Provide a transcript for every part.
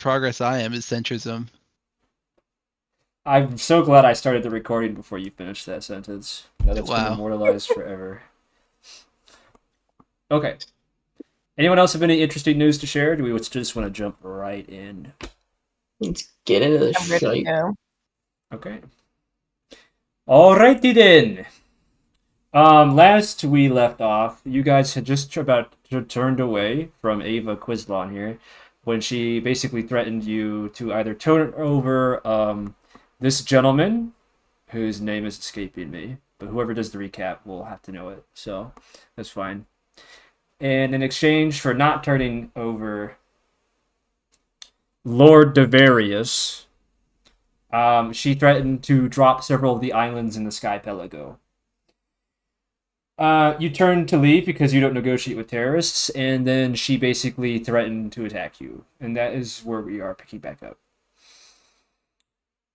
progress I am is centrism. I'm so glad I started the recording before you finished that sentence. Now that's been Wow. immortalized forever. Okay. Anyone else have any interesting news to share? Do we just want to jump right in? Let's get into the I'm ready to shite. go. Okay. Alrighty then. Last we left off, you guys had just about turned away from Ava Quislon here, when she basically threatened you to either turn over this gentleman, whose name is escaping me, but whoever does the recap will have to know it, so that's fine. And in exchange for not turning over Lord Devarius, she threatened to drop several of the islands in the Skypelago. You turn to leave because you don't negotiate with terrorists, and then she basically threatened to attack you. And that is where we are picking back up.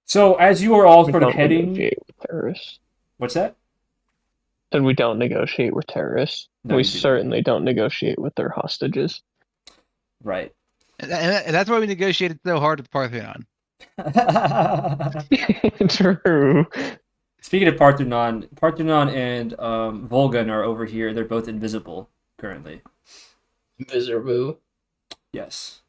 So, as you are all We sort of don't heading... negotiate with terrorists. What's that? And we don't negotiate with terrorists. No, We you do not. certainly don't negotiate with their hostages. Right. And that's why we negotiated so hard with Parthenon. True. Speaking of Parthenon and Volgan are over here. They're both invisible currently. Visible. Yes.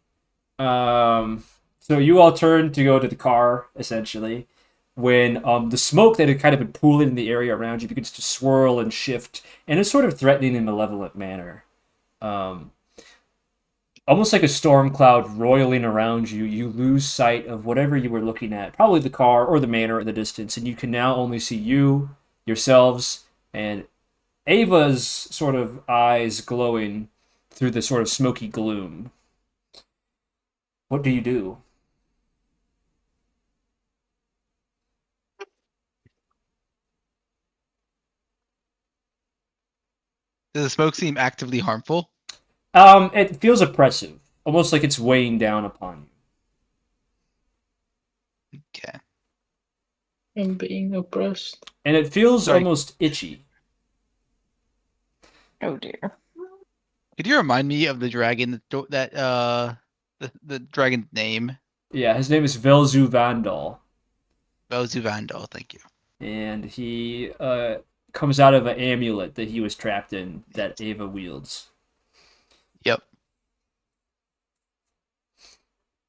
So you all turn to go to the car, essentially, when the smoke that had kind of been pooling in the area around you begins to swirl and shift in a sort of threatening and malevolent manner. Almost like a storm cloud roiling around you, you lose sight of whatever you were looking at, probably the car or the manor in the distance, and you can now only see you, yourselves, and Ava's sort of eyes glowing through the sort of smoky gloom. What do you do? Does the smoke seem actively harmful? It feels oppressive, almost like it's weighing down upon you. Okay. I'm being oppressed. And it feels Sorry. almost itchy. Oh dear. Could you remind me of the dragon the dragon's name? Yeah, his name is Velzuvandal. Velzuvandal, thank you. And he comes out of an amulet that he was trapped in that Ava wields. Yep.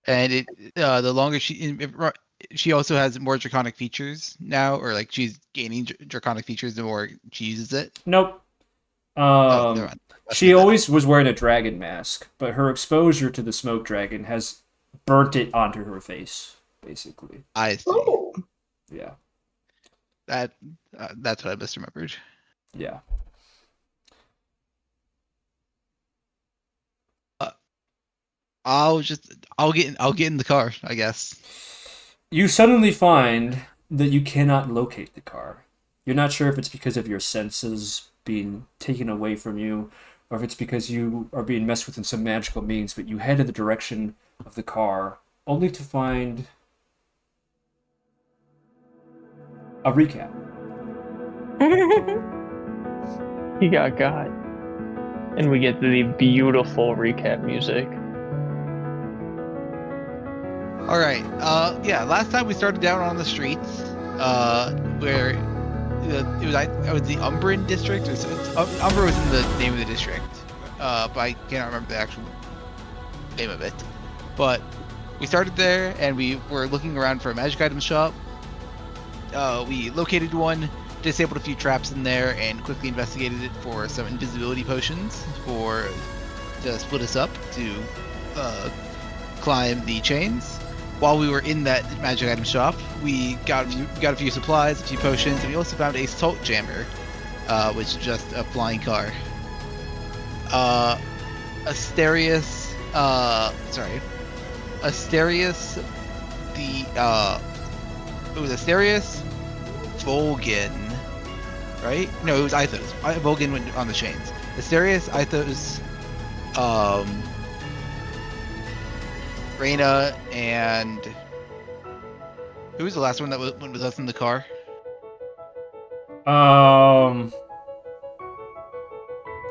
And the longer she also has more draconic features now, or like she's gaining draconic features the more she uses it. Nope. Never mind. She always was wearing a dragon mask, but her exposure to the smoke dragon has burnt it onto her face, basically. I see. Oh. Yeah. That's what I misremembered. Yeah. I'll get in the car, I guess. You suddenly find that you cannot locate the car. You're not sure if it's because of your senses being taken away from you, or if it's because you are being messed with in some magical means, but you head in the direction of the car, only to find a recap. He got. And we get the beautiful recap music. All right. Yeah. Last time we started down on the streets, where it was the Umbran district. Umbra was in the name of the district, but I cannot remember the actual name of it. But we started there, and we were looking around for a magic item shop. We located one, disabled a few traps in there, and quickly investigated it for some invisibility potions to split us up to climb the chains. While we were in that magic item shop, we got a few supplies, a few potions, and we also found a salt jammer, which is just a flying car. Asterius, it was Asterius, Volgan, right? No, it was Ithos. Volgan went on the chains. Asterius, Ithos, Reigna, and who was the last one that went with us in the car?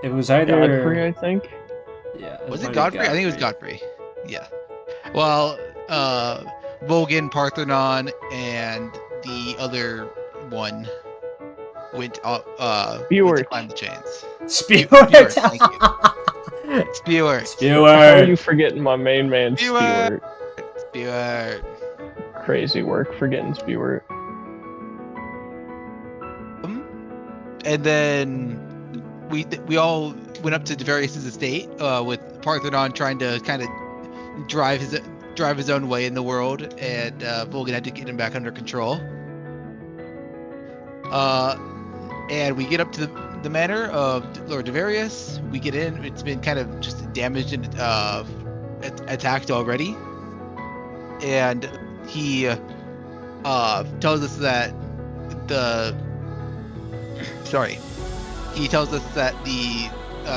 It was either Godfrey, I think. Yeah. Was it might be Godfrey? I think it was Godfrey. Yeah. Well, Volgan, Parthenon, and the other one went went to Spewart. climb the chains. Spewart. Spewart, thank you. Spewart. How are you Spewart. forgetting my main man, Spewart. Spewart? Spewart. Crazy work forgetting Spewart. And then we all went up to Devarius's estate with Parthenon trying to kind of drive his own way in the world, and Volgan had to get him back under control. And we get up to the manor of Lord Devarius. We get in. It's been kind of just damaged and attacked already. And he tells us that he tells us that the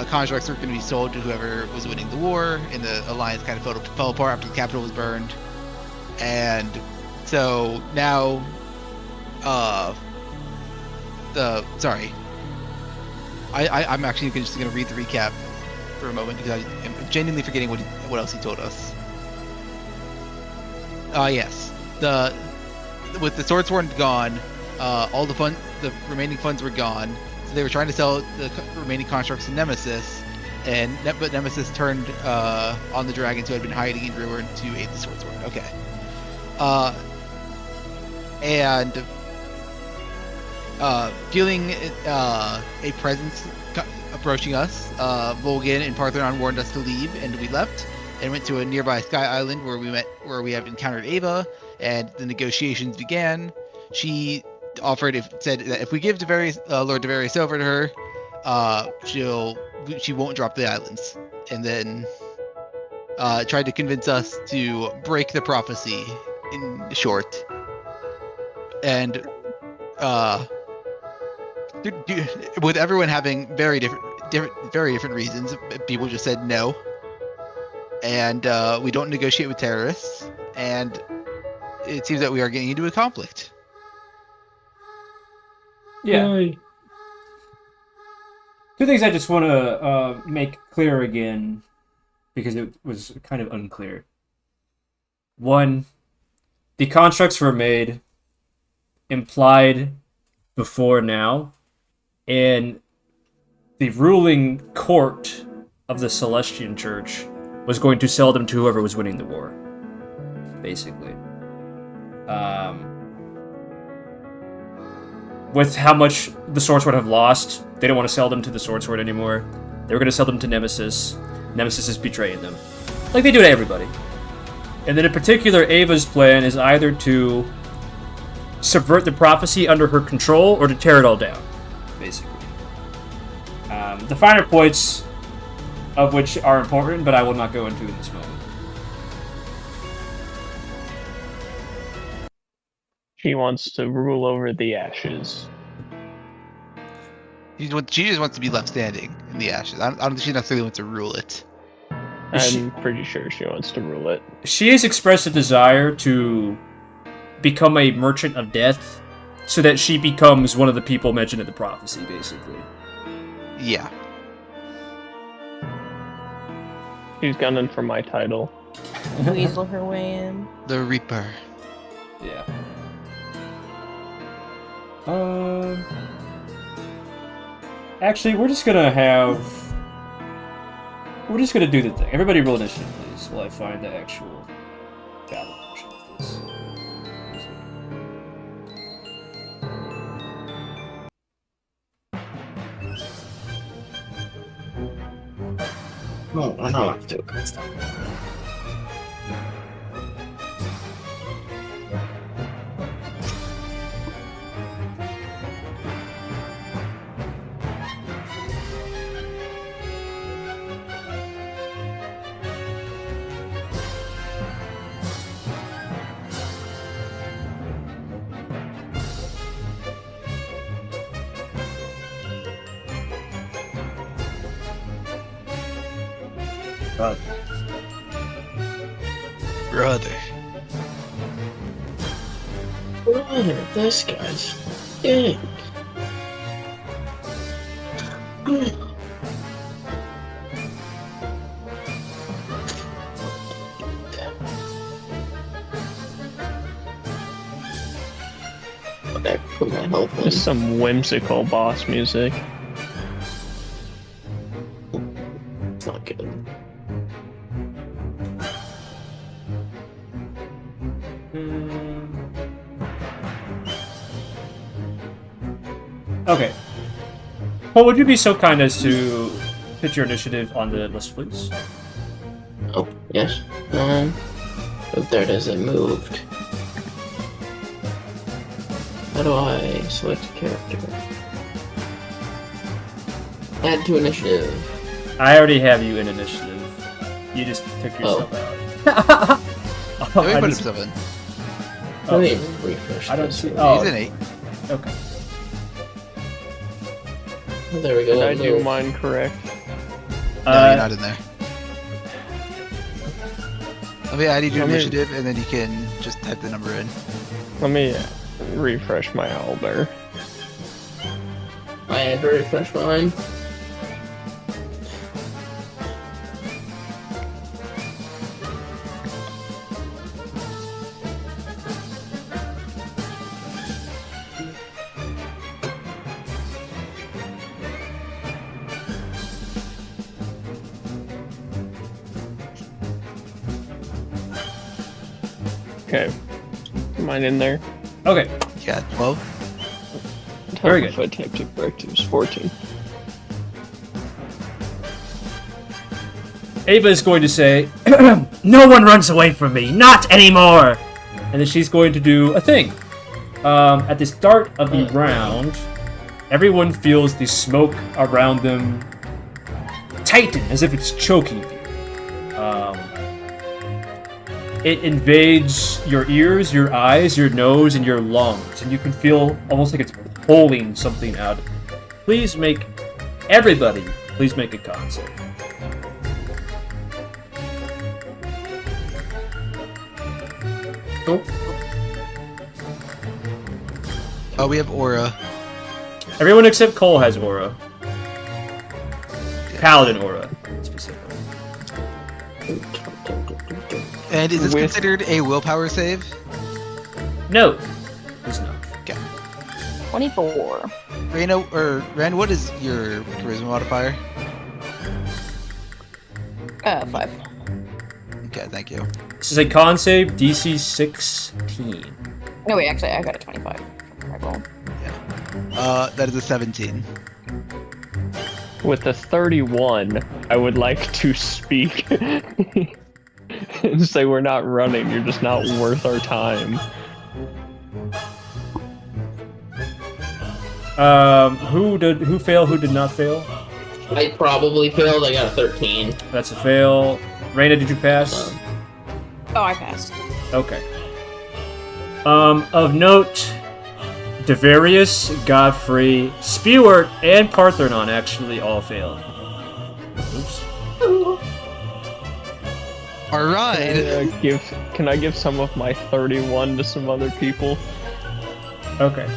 constructs are going to be sold to whoever was winning the war, and the alliance kind of fell apart after the capital was burned. And so now, I'm actually just going to read the recap for a moment because I'm genuinely forgetting what else he told us. Yes, with the Swordsworn gone, all the remaining funds were gone. So they were trying to sell the remaining constructs to Nemesis, but Nemesis turned on the dragons who had been hiding in Ruin to aid the Swordsworn. Okay. And feeling a presence approaching us, Volgan and Parthenon warned us to leave, and we left and went to a nearby sky island where we have encountered Ava, and the negotiations began. She said that if we give Lord Devarius over to her, she won't drop the islands, and then tried to convince us to break the prophecy in short. And with everyone having very different reasons, people just said no. And we don't negotiate with terrorists, and it seems that we are getting into a conflict. Yeah. Yay. Two things I just want to make clear again, because it was kind of unclear. One, the constructs were made implied before now, and the ruling court of the Celestian Church was going to sell them to whoever was winning the war, basically. With how much the Swordsword have lost, they don't want to sell them to the Swordsword anymore. They were going to sell them to Nemesis. Nemesis is betraying them, like they do to everybody. And then in particular, Ava's plan is either to subvert the prophecy under her control or to tear it all down, basically. The finer points of which are important, but I will not go into in this moment. She wants to rule over the ashes. She just wants to be left standing in the ashes. I don't think she necessarily wants to rule it. I'm pretty sure she wants to rule it. She has expressed a desire to become a merchant of death so that she becomes one of the people mentioned in the prophecy, basically. Yeah. She's gunning for my title. Weasel her way in. The Reaper. Yeah. Actually, we're just gonna do the thing. Everybody roll initiative, please, while I find the actual battle version of this. Oh, I know I have to. Brother. Brother, this guy's dang. I put my health in. Just some whimsical boss music. It's not good. Okay. Well, would you be so kind as to put your initiative on the list, please? Oh, yes. Oh, there it is. It moved. How do I select a character? Add to initiative. I already have you in initiative. You just took yourself out. Let me I put just- himself in. Let me refresh I don't this. see- real oh. He's an 8. Okay. Oh, there we go. Did I it do moved. mine correct? No, you're not in there. Let me add you to Let me- initiative, and then you can just type the number in. Let me refresh my owlbear. I had to refresh mine. Okay. Mine in there. Okay. Yeah, 12. Very good. If I typed it correct, it was 14. Ava is going to say, "No one runs away from me, not anymore!" And then she's going to do a thing. At the start of the round, everyone feels the smoke around them tighten, as if it's choking you. It invades your ears, your eyes, your nose, and your lungs, and you can feel almost like it's pulling something out. Please make everybody, please make a con save. Nope. Oh, we have aura. Everyone except Cole has aura. Paladin aura, specifically. And is this With- considered a willpower save? No, it's not. 24. Reigna, or Ren, what is your charisma modifier? 5. Okay, thank you. This is a con save, DC 16. No, wait, actually, I got a 25. Alright, roll. That is a 17. With the 31, I would like to speak and say we're not running. You're just not worth our time. Who failed? Who did not fail? I probably failed. I got a 13. That's a fail. Reigna, did you pass? Oh, I passed. Okay. Of note, Devarius, Godfrey, Spewart, and Parthenon actually all failed. Oops. All right. Can I give some of my 31 to some other people? Okay.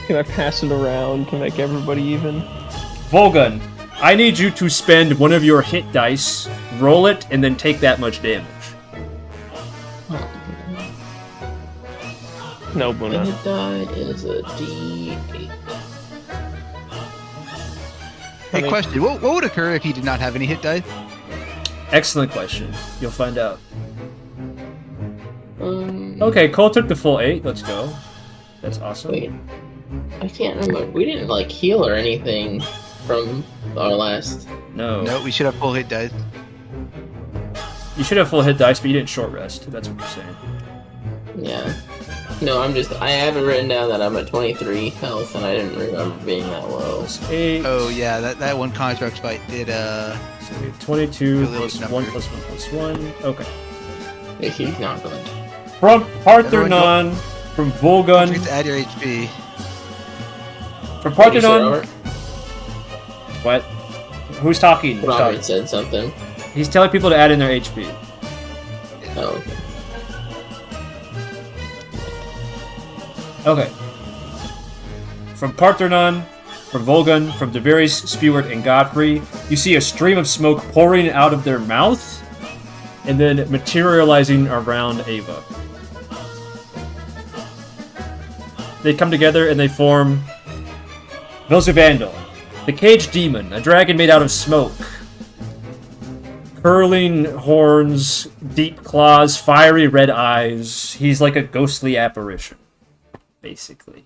Can I pass it around to make everybody even? Volgun, I need you to spend one of your hit dice, roll it, and then take that much damage. No, My Buna. hit die is a D8. Hey, question. What would occur if he did not have any hit die? Excellent question. You'll find out. Um, Okay, Cole took the full 8. Let's go. That's awesome. Wait. I can't remember. We didn't, like, heal or anything from our last... No. No, we should have full hit die. You should have full hit dice, but you didn't short rest. That's what you're saying. Yeah. No, I have it written down that I'm at 23 health, and I didn't remember being that low. Plus 8. Oh yeah, that one construct fight did So we have 22 Really plus low 1 number. plus 1 plus 1. Okay. He's not good. From Parthenon, from don't Volgun, forget to add your HP. from What you said, Parthenon. Robert? What? Who's talking? Who's Robert talking? said something. He's telling people to add in their HP. Oh, okay. Okay. From Parthenon, from Volgun, from Devarius, Spewart, and Godfrey, you see a stream of smoke pouring out of their mouth, and then materializing around Ava. they come together and they form Velzuvandal, the caged demon, a dragon made out of smoke. Curling horns, deep claws, fiery red eyes. He's like a ghostly apparition, basically.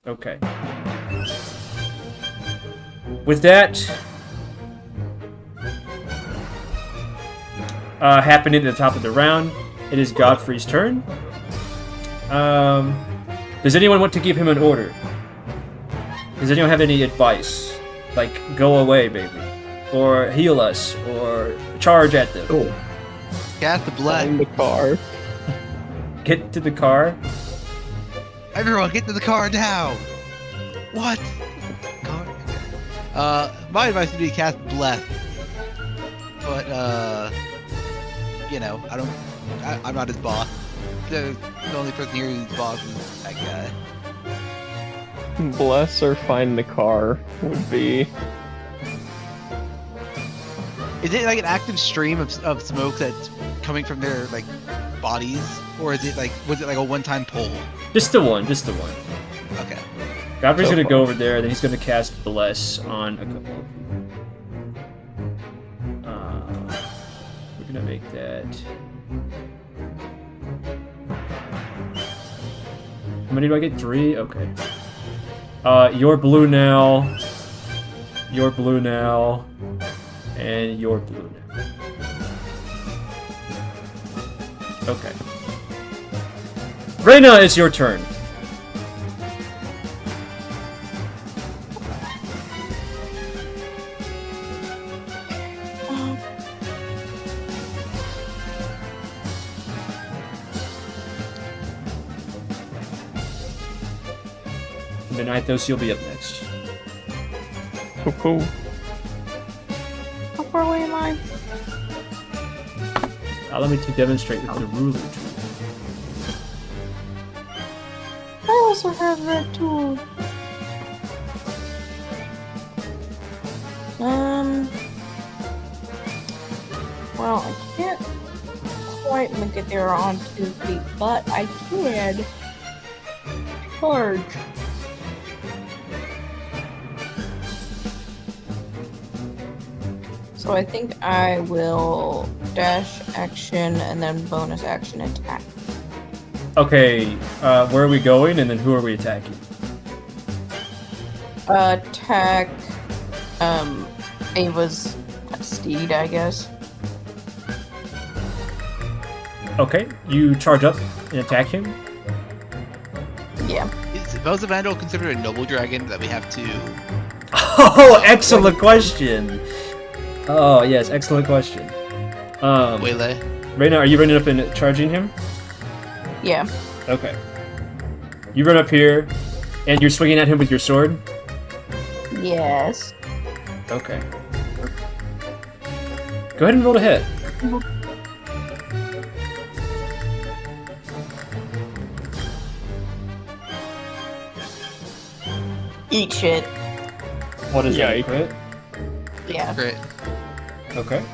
Okay. With that happening at the top of the round, it is Godfrey's turn. Does anyone want to give him an order? Does anyone have any advice? Like, go away, baby. Or heal us, or charge at them. Oh, Cast the blood. in the car. Get to the car. Everyone, get to the car now! What? Car? My advice would be cast bless. But, you know, I'm not his boss. The only person here who's boss is that guy. Bless or find the car would be. Is it like an active stream of smoke that's coming from their, like, bodies? Or is it like, was it like a one-time pull? Just the one, just the one. Okay. Godfrey's So gonna far. go over there, then he's gonna cast Bless on a couple. We're gonna make that. How many do I get? 3? Okay. You're blue now. You're blue now. And you're blue now. Okay. Reigna, it's your turn. Mythos, you'll be up next. Cool. How far away am I? Allow me to demonstrate with the ruler tool. I also have that tool. Well, I can't quite make it there on 2 feet, but I can charge. So I think I will dash action and then bonus action attack. Okay, where are we going, and then who are we attacking? Attack, Ava's steed, I guess. Okay, you charge up and attack him. Yeah. Is Velzuvandal considered a noble dragon that we have to... Oh, excellent question! Oh, yes, excellent question. waylay? Reigna, are you running up and charging him? Yeah. Okay. You run up here, and you're swinging at him with your sword? Yes. Okay. Go ahead and roll to hit. Eat shit. What is that, Yike. crit? Yeah. Great. Okay.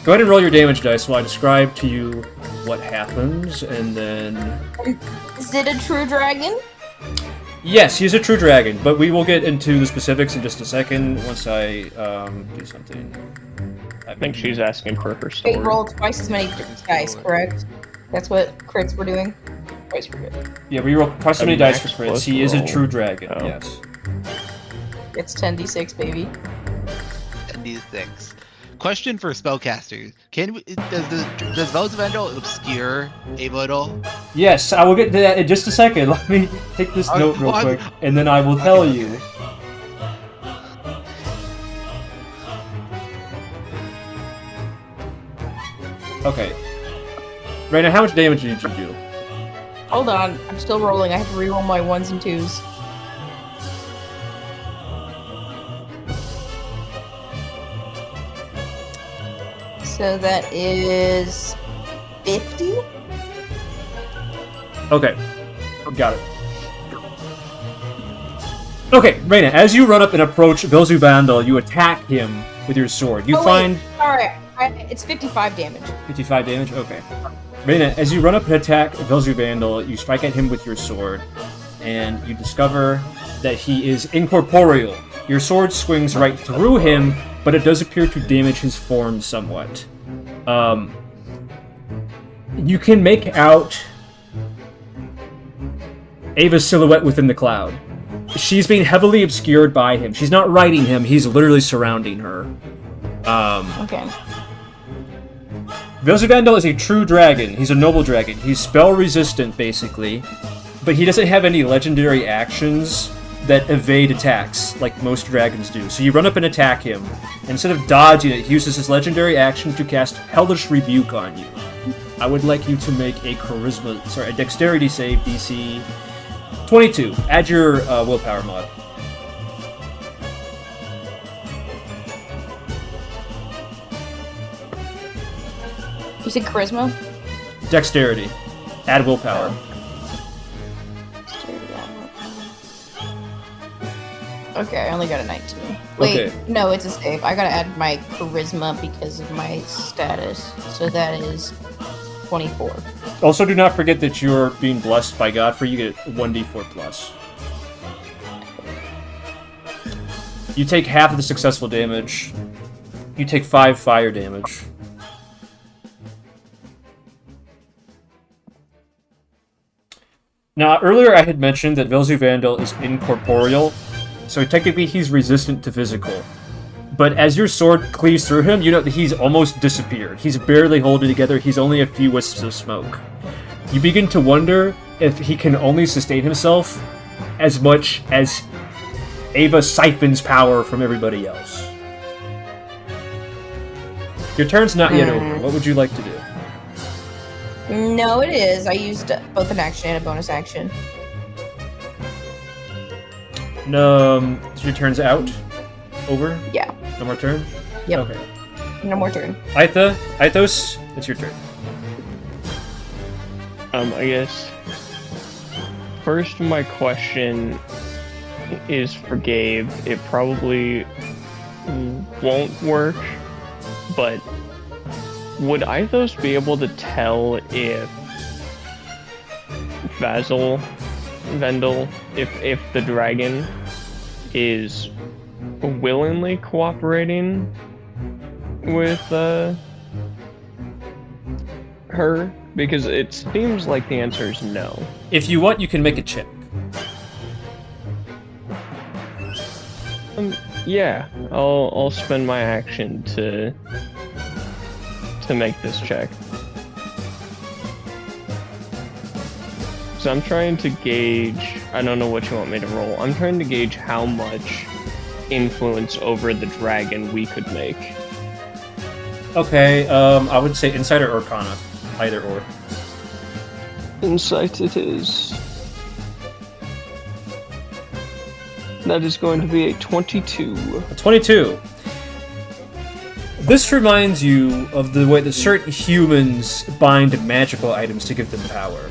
Go ahead and roll your damage dice while I describe to you what happens, and then... Is it a true dragon? Yes, he's a true dragon, but we will get into the specifics in just a second once I do something. I think she's asking for her Wait, sword. roll twice as many dice, correct? That's what crits were doing? Twice for good. Yeah, we roll twice as A many dice for max crits. plus He is a roll. true dragon, Oh. yes. It's 10d6, baby. And these things. Question for spellcasters: does Velzuvandal obscure Ava at all? Yes, I will get to that in just a second. Let me take this note real well, quick, and then I will tell Okay. you. Okay. Reigna, how much damage did you do? Hold on, I'm still rolling. I have to reroll my 1s and 2s. So that is 50? Okay. Got it. Okay, Reigna, as you run up and approach Velzuvandal, you attack him with your sword. You Oh, find wait. Alright, it's 55 damage. 55 damage? Okay. Reigna, as you run up and attack Velzuvandal, you strike at him with your sword, and you discover that he is incorporeal. Your sword swings right through him, but it does appear to damage his form somewhat. You can make out Ava's silhouette within the cloud. She's being heavily obscured by him. She's not riding him, he's literally surrounding her. Okay. Velzuvandal is a true dragon. He's a noble dragon. He's spell resistant, basically, but he doesn't have any legendary actions that evade attacks like most dragons do. So you run up and attack him. Instead of dodging it, he uses his legendary action to cast Hellish Rebuke on you. I would like you to make a dexterity save, DC 22. Add your willpower mod. You said charisma? Dexterity. Add willpower. Okay, I only got a 19. Wait, Okay. no, it's a save. I gotta add my charisma because of my status. So that is 24. Also, do not forget that you're being blessed by Godfrey. You get 1d4 plus. You take half of the successful damage. You take 5 fire damage. Now, earlier I had mentioned that Velzuvandal is incorporeal, so technically he's resistant to physical. But as your sword cleaves through him, you know that he's almost disappeared. He's barely holding together, he's only a few wisps of smoke. You begin to wonder if he can only sustain himself as much as Ava siphons power from everybody else. Your turn's not yet over. What would you like to do? No, it is. I used both an action and a bonus action. No, your turn's out? Over? Yeah. No more turn? Yep. Okay. No more turn. Ithos, it's your turn. I guess first my question is for Gabe. It probably won't work, but would Ithos be able to tell if Vendel, if the dragon is willingly cooperating with her? Because it seems like the answer is no. If you want, you can make a check. Yeah, I'll spend my action to make this check. So I'm trying to gauge, I don't know what you want me to roll. I'm trying to gauge how much influence over the dragon we could make. Okay, I would say Insight or Arcana. Either or. Insight it is. That is going to be a 22. A 22. This reminds you of the way that certain humans bind magical items to give them power.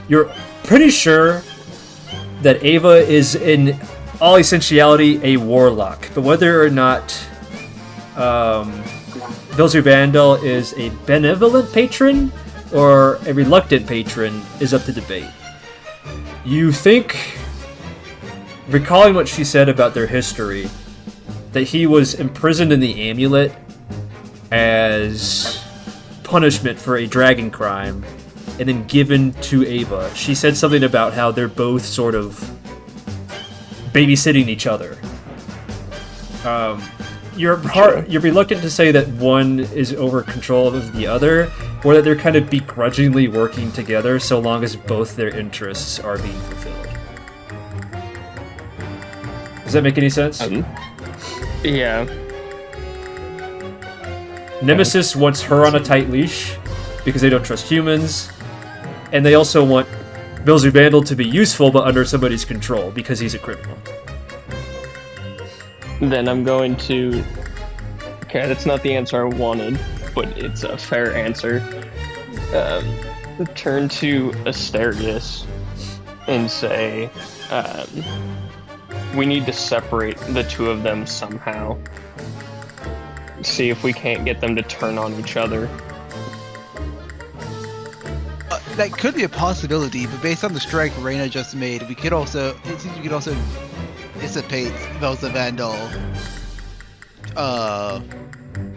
You're pretty sure that Ava is, in all essentiality, a warlock, but whether or not Velzuvandal is a benevolent patron or a reluctant patron is up to debate. You think, recalling what she said about their history, that he was imprisoned in the amulet as punishment for a dragon crime, and then given to Ava. She said something about how they're both sort of babysitting each other. You're reluctant to say that one is over control of the other, or that they're kind of begrudgingly working together so long as both their interests are being fulfilled. Does that make any sense? Yeah. Nemesis wants her on a tight leash because they don't trust humans, and they also want Velzuvandal to be useful but under somebody's control because he's a criminal. Then I'm going to... Okay, that's not the answer I wanted, but it's a fair answer. Turn to Asterius and say, we need to separate the two of them somehow. See if we can't get them to turn on each other. That could be a possibility, but based on the strike Reigna just made, it seems we could also dissipate Velzuvandal.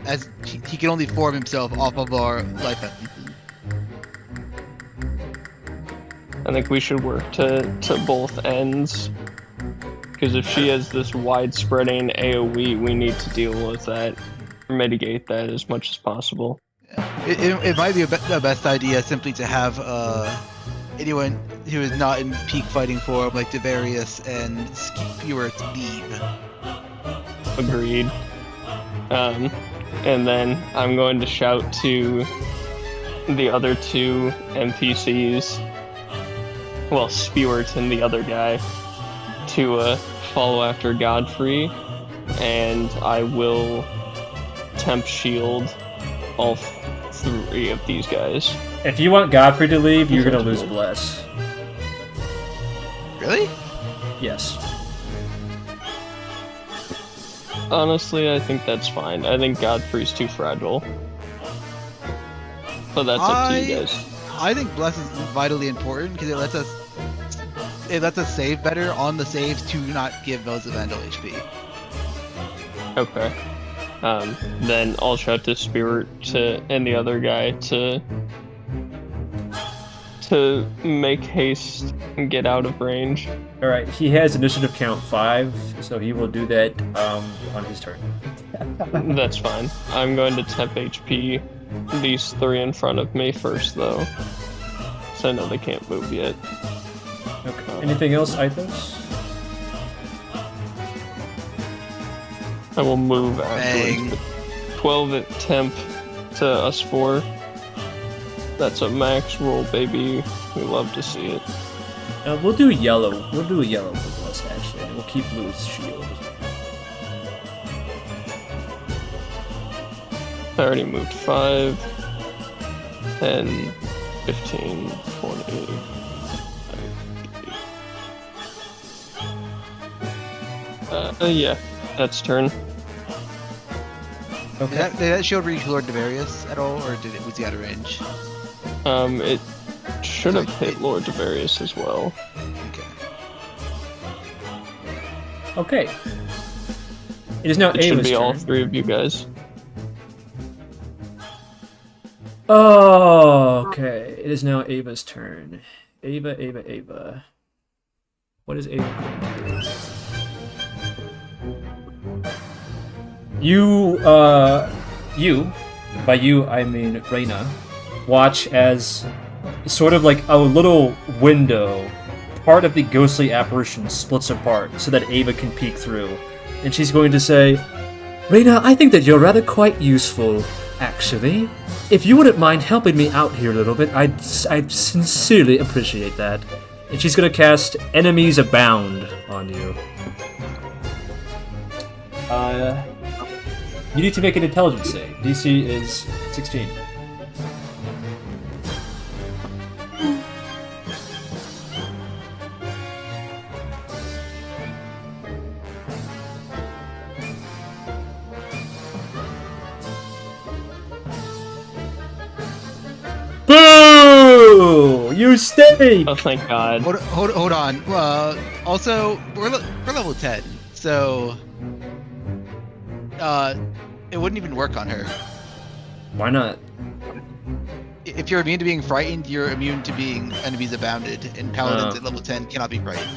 As he can only form himself off of our life essence. I think we should work to both ends. Because if she has this widespreading AoE, we need to deal with that, mitigate that as much as possible. It might be the best idea simply to have anyone who is not in peak fighting form, like Devarius and Skewert, leave. Agreed. And then I'm going to shout to the other two NPCs, well, Spewart and the other guy, to follow after Godfrey, and I will temp shield all three of these guys. If you want Godfrey to leave, you're gonna lose Bless. Really? Yes. Honestly, I think that's fine. I think Godfrey's too fragile. But that's up to you guys. I think Bless is vitally important because it lets us save better on the saves to not give Velzuvandal HP. Okay. Then I'll shout to Spirit and the other guy to make haste and get out of range. Alright, he has initiative count 5, so he will do that on his turn. That's fine. I'm going to temp HP these three in front of me first, though. So I know they can't move yet. Okay. Anything else, Ithos? I will move afterwards. 12 at temp to us 4. That's a max roll, baby. We love to see it. We'll do yellow. We'll do a yellow for Bless, actually. We'll keep Blue's shield. I already moved 5, 10, 15, 20. Yeah, that's turn. Okay. Did that shield reach Lord Devarius at all, or was he out of range? It should have hit Lord Devarius as well. Okay. Okay. It is now It should Ava's be all turn. three of you guys. Oh, okay. It is now Ava's turn. Ava. What is Ava going to do? You, by you I mean Reigna, watch as sort of like a little window, part of the ghostly apparition splits apart so that Ava can peek through. And she's going to say, Reigna, I think that you're rather quite useful, actually. If you wouldn't mind helping me out here a little bit, I'd sincerely appreciate that. And she's going to cast Enemies Abound on you. You need to make an intelligence save. DC is 16. Boo! You stay! Oh, thank God. Hold on. Also, we're level 10, so it wouldn't even work on her. Why not? If you're immune to being frightened, you're immune to being enemies abounded, and paladins at level 10 cannot be frightened.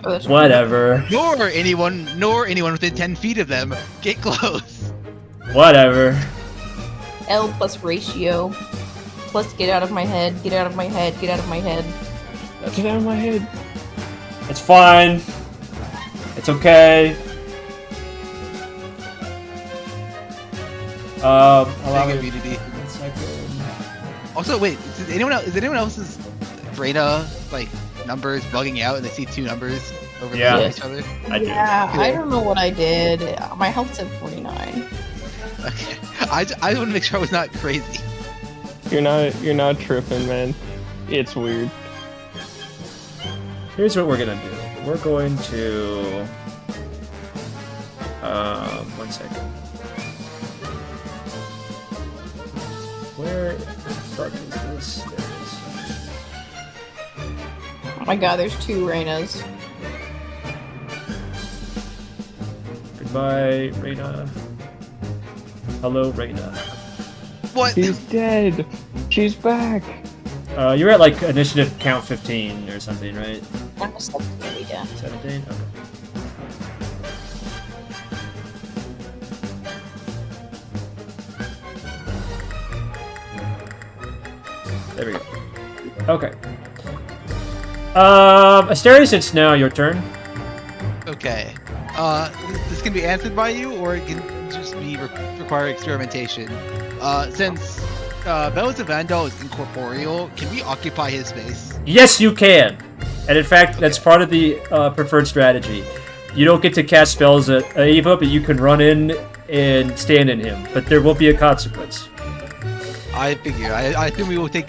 Oh, that's Whatever. Nor anyone within 10 feet of them. Get close. Whatever. L plus ratio. Plus get out of my head, get out of my head, get out of my head. Get out of my head. It's fine. It's okay. Allow me immunity. 1 second. Also, wait, is anyone else's Reigna like numbers bugging out and they see two numbers over Yeah. each other? I do. Yeah, I don't know what I did. My health said 49. Okay. I just want to make sure I was not crazy. You're not tripping, man. It's weird. Here's what we're gonna do. We're going to 1 second. Where fuck is this? There it is. Oh my god, there's 2 Reignas. Goodbye, Reigna. Hello, Reigna. What? She's dead. She's back. You're at like initiative count 15 or something, right? I'm a 17, yeah. 17? Okay. There we go. Okay. Asterius, it's now your turn. Okay. This can be answered by you, or it can just be require experimentation. Since Velzuvandal is incorporeal, can we occupy his space? Yes, you can. And in fact, that's part of the preferred strategy. You don't get to cast spells at Ava, but you can run in and stand in him. But there will be a consequence. I figure. I assume we will take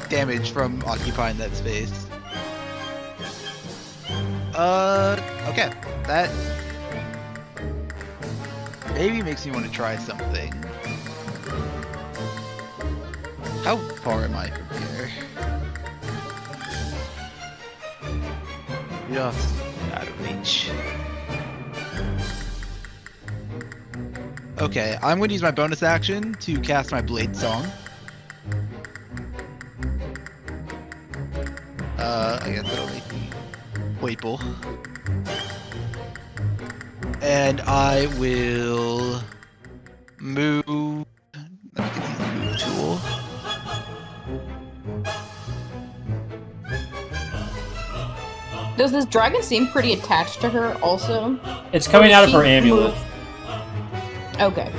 damage from occupying that space. Okay. That maybe makes me want to try something. How far am I from here? Just out of reach. Okay, I'm going to use my bonus action to cast my Blade Song. I guess that'll make me playful. And I will move. Let me get the move tool. Does this dragon seem pretty attached to her also? It's coming out of her She amulet. moved- Okay.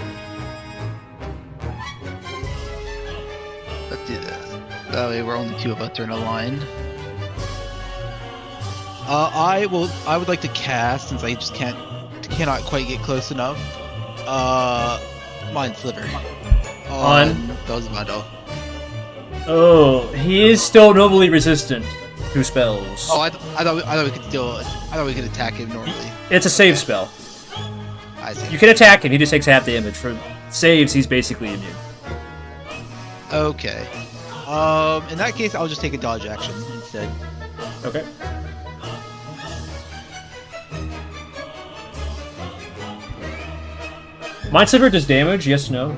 Let's do this. That way we're only 2 of us are in a line. I would like to cast, since I just cannot quite get close enough. Mind Sliver. On Velzuvandal. Oh, he is still nobly resistant to spells. Oh, I thought we could attack him normally. It's a save spell. I see. You can attack him, he just takes half damage. For saves, he's basically immune. Okay. In that case, I'll just take a dodge action instead. Okay. Mind Sliver does damage, yes, no?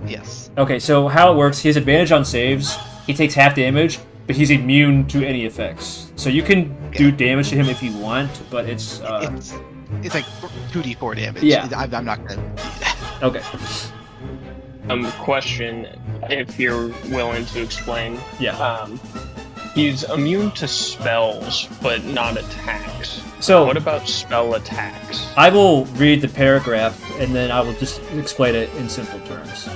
Yes. Okay, so how it works, he has advantage on saves, he takes half damage, but he's immune to any effects. So you can do damage to him if you want, but it's It's like 2d4 damage. Yeah. I'm not gonna do that. okay. Question, if you're willing to explain. Yeah. He's immune to spells, but not attacks. So What about spell attacks? I will read the paragraph and then I will just explain it in simple terms.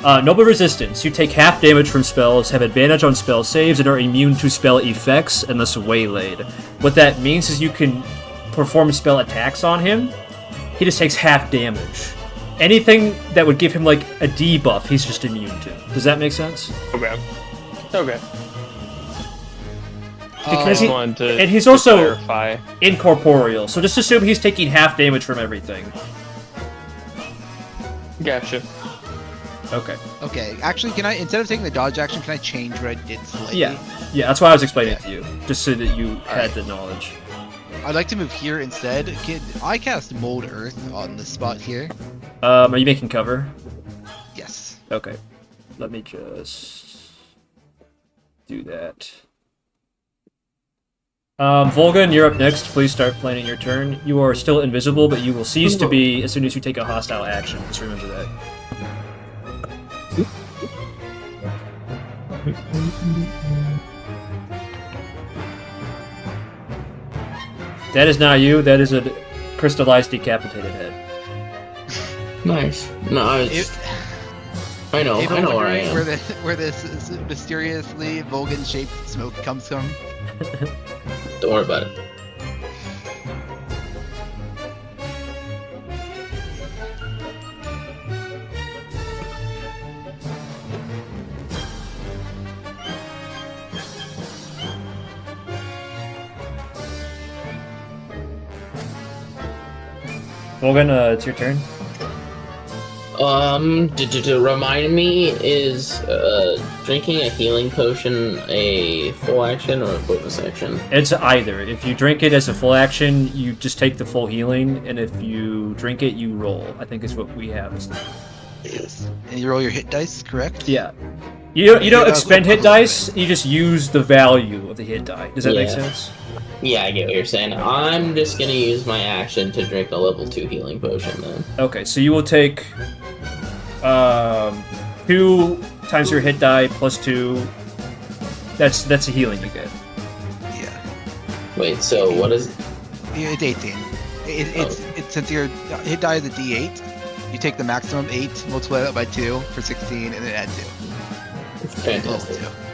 Noble resistance. You take half damage from spells, have advantage on spell saves, and are immune to spell effects unless waylaid. What that means is you can perform spell attacks on him. He just takes half damage. Anything that would give him like a debuff, he's just immune to. Does that make sense? Okay. Okay. Because I wanted to, and he's to also clarify. incorporeal, so just assume he's taking half damage from everything. Gotcha. Okay. Okay, actually, can I, instead of taking the dodge action, can I change what I did slightly? Yeah, that's why I was explaining it to you, just so that you had the knowledge. I'd like to move here instead. Can I cast Mold Earth on this spot here? Are you making cover? Yes. Okay. Let me just do that. Volgan, you're up next. Please start planning your turn. You are still invisible, but you will cease to be as soon as you take a hostile action. Just remember that. That is not you. That is a crystallized, decapitated head. Nice. No, I know If I'm where I wondering am. where this mysteriously Volgan-shaped smoke comes from. Don't worry about it. Volgan, it's your turn. To remind me, is drinking a healing potion a full action or a bonus action? It's either. If you drink it as a full action, you just take the full healing, and if you drink it, you roll. I think is what we have. Yes. And you roll your hit dice, correct? Yeah. You don't expend hit dice, you just use the value of the hit die. Does that make sense? Yeah, I get what you're saying. I'm just gonna use my action to drink a level 2 healing potion then. Okay, so you will take 2 times your hit die plus 2. That's a healing you get. Yeah. Wait, so what is it? Yeah, it's 18. It's since your hit die is a D8, you take the maximum 8, multiply that by 2 for 16, and then add 2. It's fantastic. Level 2.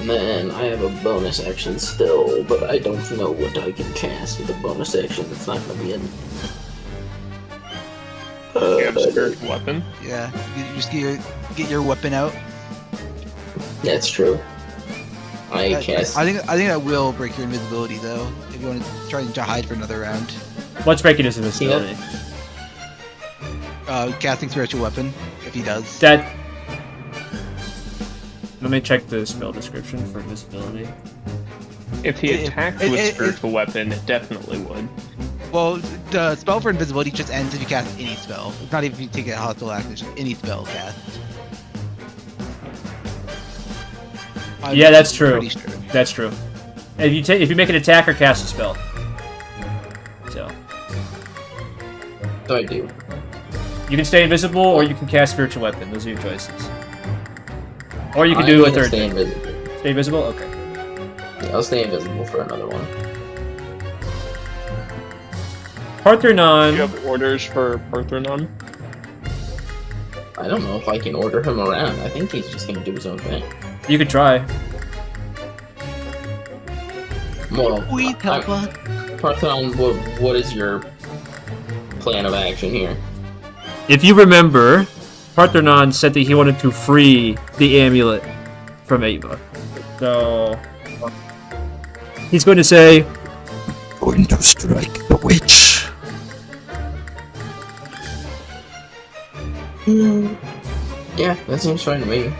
Man, I have a bonus action still, but I don't know what I can cast with a bonus action. It's not gonna be in. You have a spiritual weapon. Yeah, you just get your weapon out. That's true. I cast. I think that will break your invisibility though. If you want to try to hide for another round. What's breaking his invisibility? Casting spiritual weapon, if he does. That. Let me check the spell description for invisibility. If he attacked with spiritual weapon, it definitely would. Well, the spell for invisibility just ends if you cast any spell. It's not even if you take a hostile action, it's just any spell cast. Yeah, that's true. Pretty sure. That's true. If you make an attack or cast a spell. So I do. you can stay invisible or you can cast spiritual weapon. Those are your choices. Or you can do a third stay thing. invisible. Stay invisible? Okay. Yeah, I'll stay invisible for another one. Parthenon. Do you have orders for Parthenon? I don't know if I can order him around. I think he's just gonna do his own thing. You could try. Well, Papa. Parthenon, what is your plan of action here? If you remember, Parthenon said that he wanted to free the amulet from Ava. So he's going to say, "Going to strike the witch." Yeah, that seems fine to me.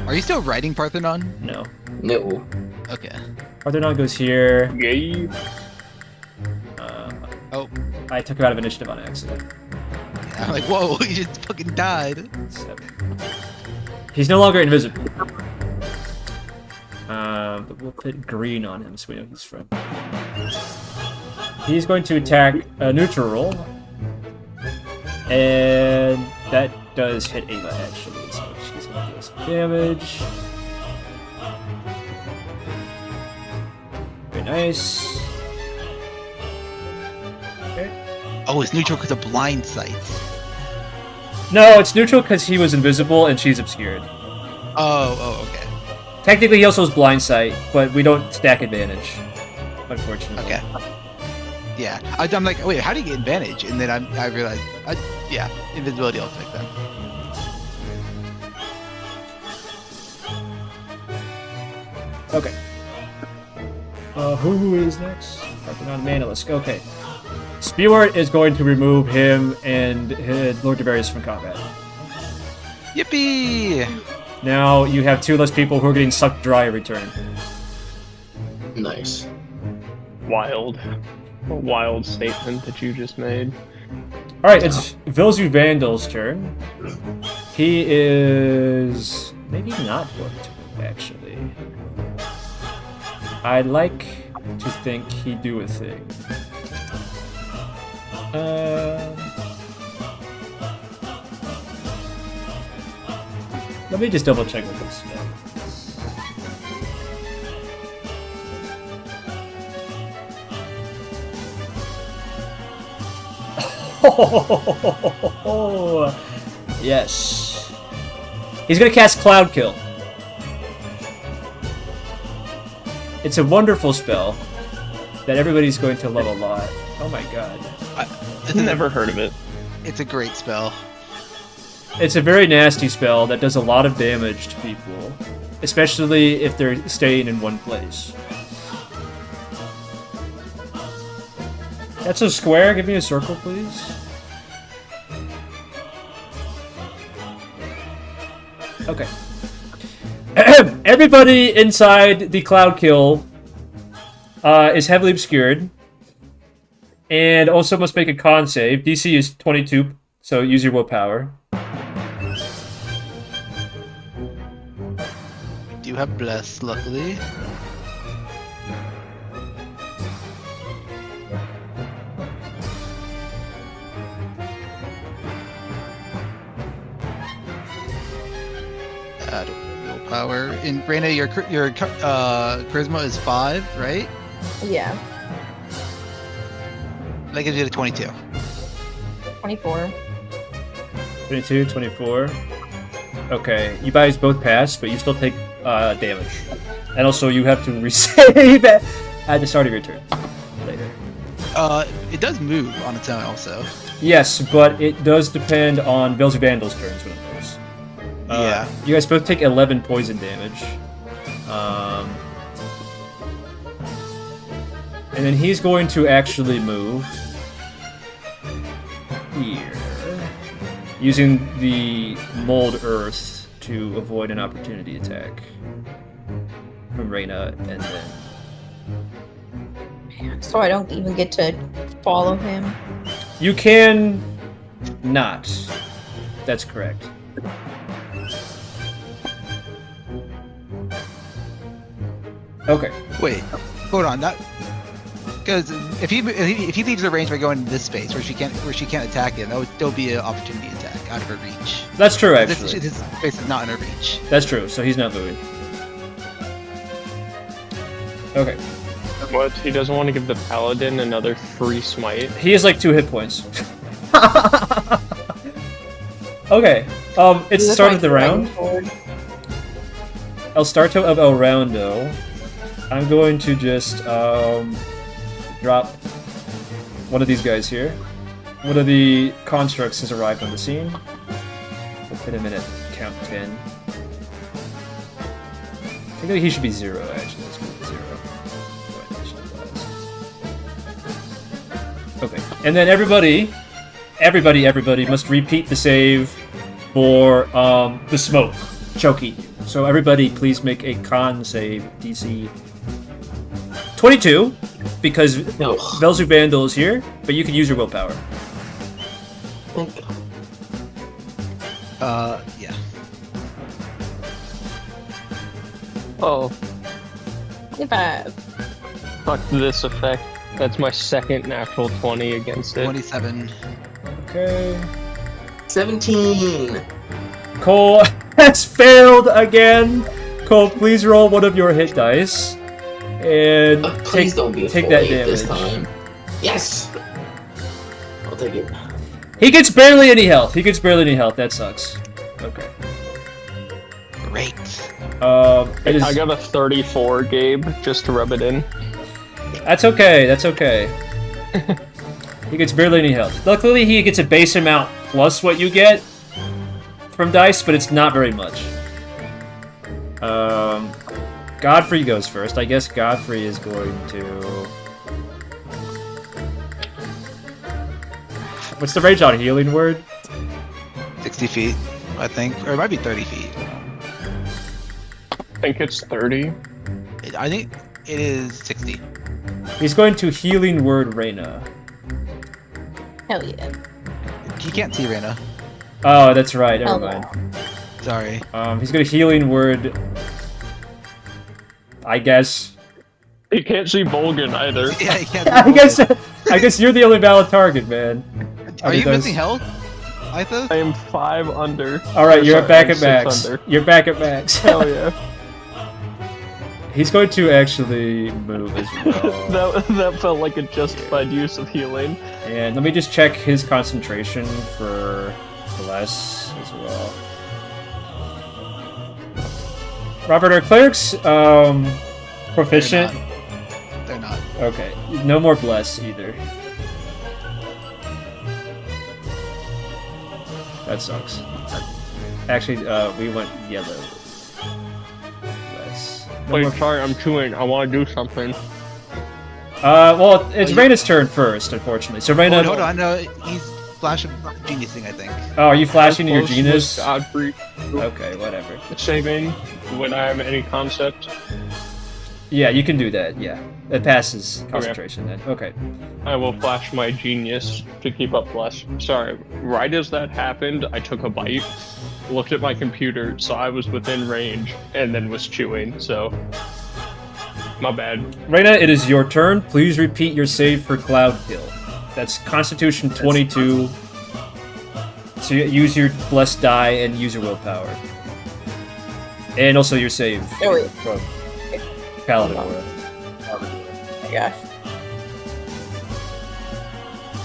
Are you still riding Parthenon? No. No. Okay. Parthenon goes here. Yay. Oh. I took him out of initiative on accident. Yeah, I'm like, whoa, he just fucking died. 7. He's no longer invisible. But we'll put green on him so we know he's from. He's going to attack a neutral roll. And that does hit Ava, actually, so she's going to do some damage. Very nice. Okay. Oh, it's neutral because of blind sight. No, it's neutral because he was invisible and she's obscured. Oh, okay. Technically, he also has blind sight, but we don't stack advantage, unfortunately. Okay. Yeah, I'm like, wait, how do you get advantage? And then I realized, yeah, invisibility also makes sense. Okay. Who is next? Parthenon Manalisk. Okay. Spewart is going to remove him and Lord Devarius from combat. Yippee! Now you have 2 less people who are getting sucked dry in return. Nice. Wild. A wild statement that you just made. Alright, it's Velzuvandal's turn. He is maybe not going to move, actually. I'd like to think he'd do a thing. Let me just double check with this spell. Yes. He's gonna cast Cloud Kill. It's a wonderful spell that everybody's going to love a lot. Oh my god. Never heard of it. It's a great spell. It's a very nasty spell that does a lot of damage to people, especially if they're staying in one place. That's a square. Give me a circle, please. Okay. Everybody inside the Cloud Kill is heavily obscured. And also must make a con save. DC is 22, so use your willpower. We do have Bless, luckily. Add willpower. In Reigna, your charisma is 5, right? Yeah. That gives you a 22. 24. 22, 24. Okay, you guys both pass, but you still take damage. And also, you have to resave at the start of your turn. Later. It does move on its own also. Yes, but it does depend on Velzuvandal's turns when it moves. Yeah. You guys both take 11 poison damage. And then he's going to actually move here, using the mold earth to avoid an opportunity attack from Reigna, and then So I don't even get to follow him. you can not. That's correct. Okay. Wait, hold on. That because if he leaves the range by going to this space where she can't attack him, there'll be an opportunity attack out of her reach. That's true, actually. This space is not in her reach. That's true, so he's not moving. Okay. What? He doesn't want to give the paladin another free smite? He has like 2 hit points. Okay. It's the start of the round. El Starto of El Roundo. I'm going to just drop one of these guys here. One of the constructs has arrived on the scene. We'll put him in at count 10. I think he should be 0, actually. Let's put 0. Okay, and then everybody must repeat the save for the smoke choking you. So everybody, please make a con save, DC 22, because Velzuvandal is here, but you can use your willpower. Yeah. Oh, 25. fuck this effect. That's my second natural 20 against it. 27. Okay. 17. Cole has failed again. Cole, please roll one of your hit dice. And Please don't be a take full that 8 damage. this time. Yes! I'll take it. He gets barely any health. That sucks. Okay. Great. It is... I got a 34, Gabe, just to rub it in. That's okay. He gets barely any health. Luckily, he gets a base amount plus what you get from dice, but it's not very much. Godfrey goes first. I guess Godfrey is going to... What's the range on Healing Word? 60 feet, I think. Or it might be 30 feet. I think it's 30. I think it is 60. He's going to Healing Word Reigna. Hell yeah. He can't see Reigna. Oh, that's right. Never Hell mind. no. Sorry. He's going to Healing Word... I guess. You can't see Volgan either. Yeah, he can't see I guess you're the only valid target, man. Are you missing health? Mythos? I am 5 under. Alright, you're Sorry, back I'm at 6 max. under. You're back at max. Hell yeah. He's going to actually move as well. that felt like a justified use of healing. And let me just check his concentration for less as well. Robert, are clerics proficient? They're not. Okay, no more bless either. That sucks. Actually, we went yellow. Bless. No Wait, more- sorry, I'm chewing. I want to do something. Well, it's Reigna's turn first, unfortunately. So Reigna... Hold on, no, he's flashing geniusing, I think. Oh, are you flashing to your genius? Godfrey Okay, whatever. saving when I have any concept. Yeah, you can do that, yeah. It passes concentration then. Okay. I will flash my genius to keep up flash. Sorry, right as that happened, I took a bite, looked at my computer, saw I was within range, and then was chewing, so... My bad. Reigna, it is your turn. Please repeat your save for Cloud Kill. That's Constitution 22. So you use your blessed die and use your willpower. And also your save. Oh, wait. From Paladin Aura. Oh my gosh.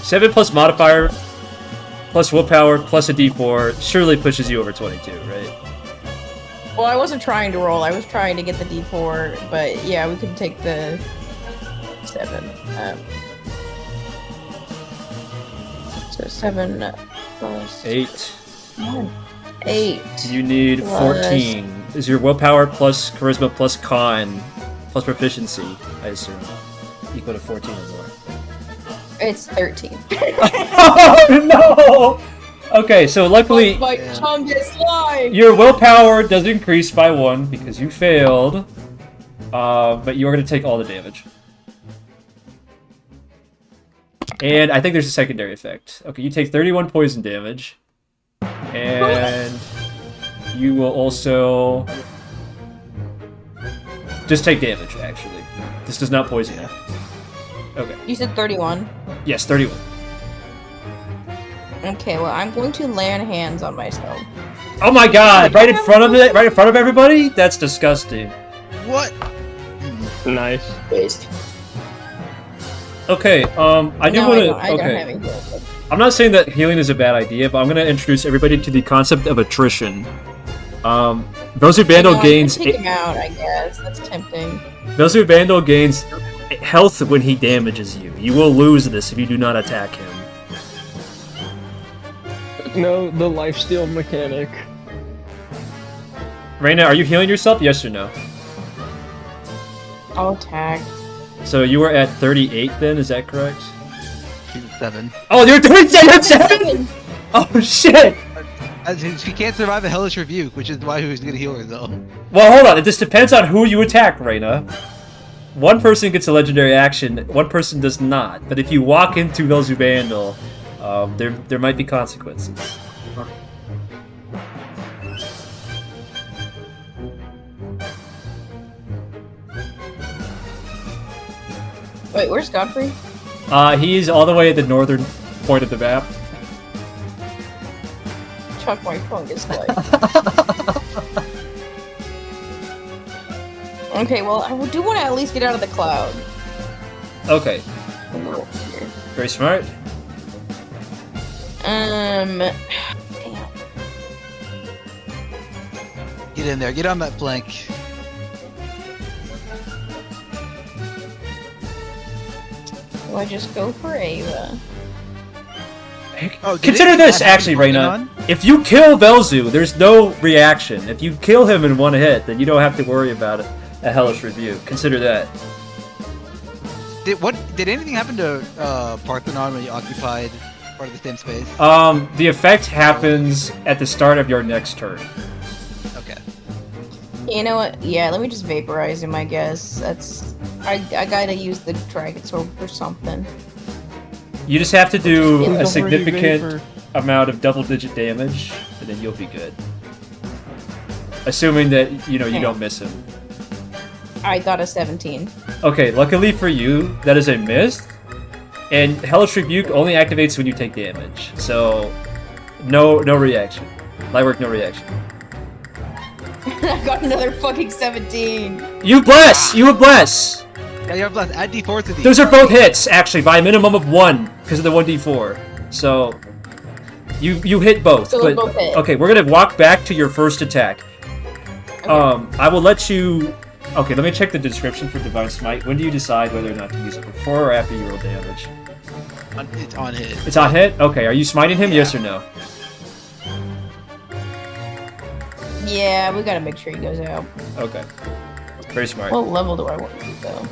7 plus modifier, plus willpower, plus a d4, surely pushes you over 22, right? Well, I wasn't trying to roll. I was trying to get the D4, but yeah, we could take the 7. So 7 plus 8. 8. You need Plus- 14. Is your willpower plus charisma plus con plus proficiency, I assume, equal to 14 or more? It's 13. Oh no! Okay, so luckily My tongue is lying. your willpower does increase by 1 because you failed, but you are going to take all the damage. And I think there's a secondary effect. Okay, you take 31 poison damage, and you will also just take damage, actually. This does not poison you. Okay. You said 31. Yes, 31. Okay, well, I'm going to lay on hands on myself. Oh my god! Right in front of it, right in front of everybody? That's disgusting. What? Nice. Waste. Okay, I do No, want to. I don't have Okay, any healing. I'm not saying that healing is a bad idea, but I'm going to introduce everybody to the concept of attrition. Velzuvandal I gains. can take him out, I guess. That's tempting. Velzuvandal gains health when he damages you. You will lose this if you do not attack him. No, the lifesteal mechanic. Reigna, are you healing yourself? Yes or no? I'll attack. So you were at 38 then, is that correct? She's at 7. Oh, you're doing 7? Oh shit! She can't survive a hellish rebuke, which is why he was gonna heal her though. Well, hold on. It just depends on who you attack, Reigna. One person gets a legendary action, one person does not. But if you walk into Velzuvandal, there might be consequences. Wait, where's Godfrey? He's all the way at the northern point of the map. Chuck my fungus life. Okay, well, I do want to at least get out of the cloud. Okay, very smart. Damn. Get in there. Get on that flank. Do I just go for Ava? Oh, did Consider it this, have actually, Parthenon? Reigna. If you kill Velzu, there's no reaction. If you kill him in one hit, then you don't have to worry about it. A hellish rebuke. Consider that. Did anything happen to Parthenon when you occupied part of the same space? The effect happens at the start of your next turn. Okay. You know what? Yeah, let me just vaporize him, I guess. I gotta use the dragon sword for something. You just have to do Just a over significant vapor. amount of double-digit damage, and then you'll be good. Assuming that, you don't miss him. I got a 17. Okay, luckily for you, that is a miss. And Hellish Rebuke only activates when you take damage. So, no reaction. Lightwork, no reaction. I got another fucking 17. You bless! You bless! Yeah, you have blessed. Add D4 to these. Those are both hits, actually, by a minimum of 1, because of the 1d4. So, you hit both. So but, both hit. Okay, we're gonna walk back to your first attack. I will let you... Okay, let me check the description for Divine Smite. When do you decide whether or not to use it? Before or after you roll damage? It's on hit. It's on hit? Okay, are you smiting him, yes or no? Yeah, we gotta make sure he goes out. Okay. Very smart. What level do I want to go?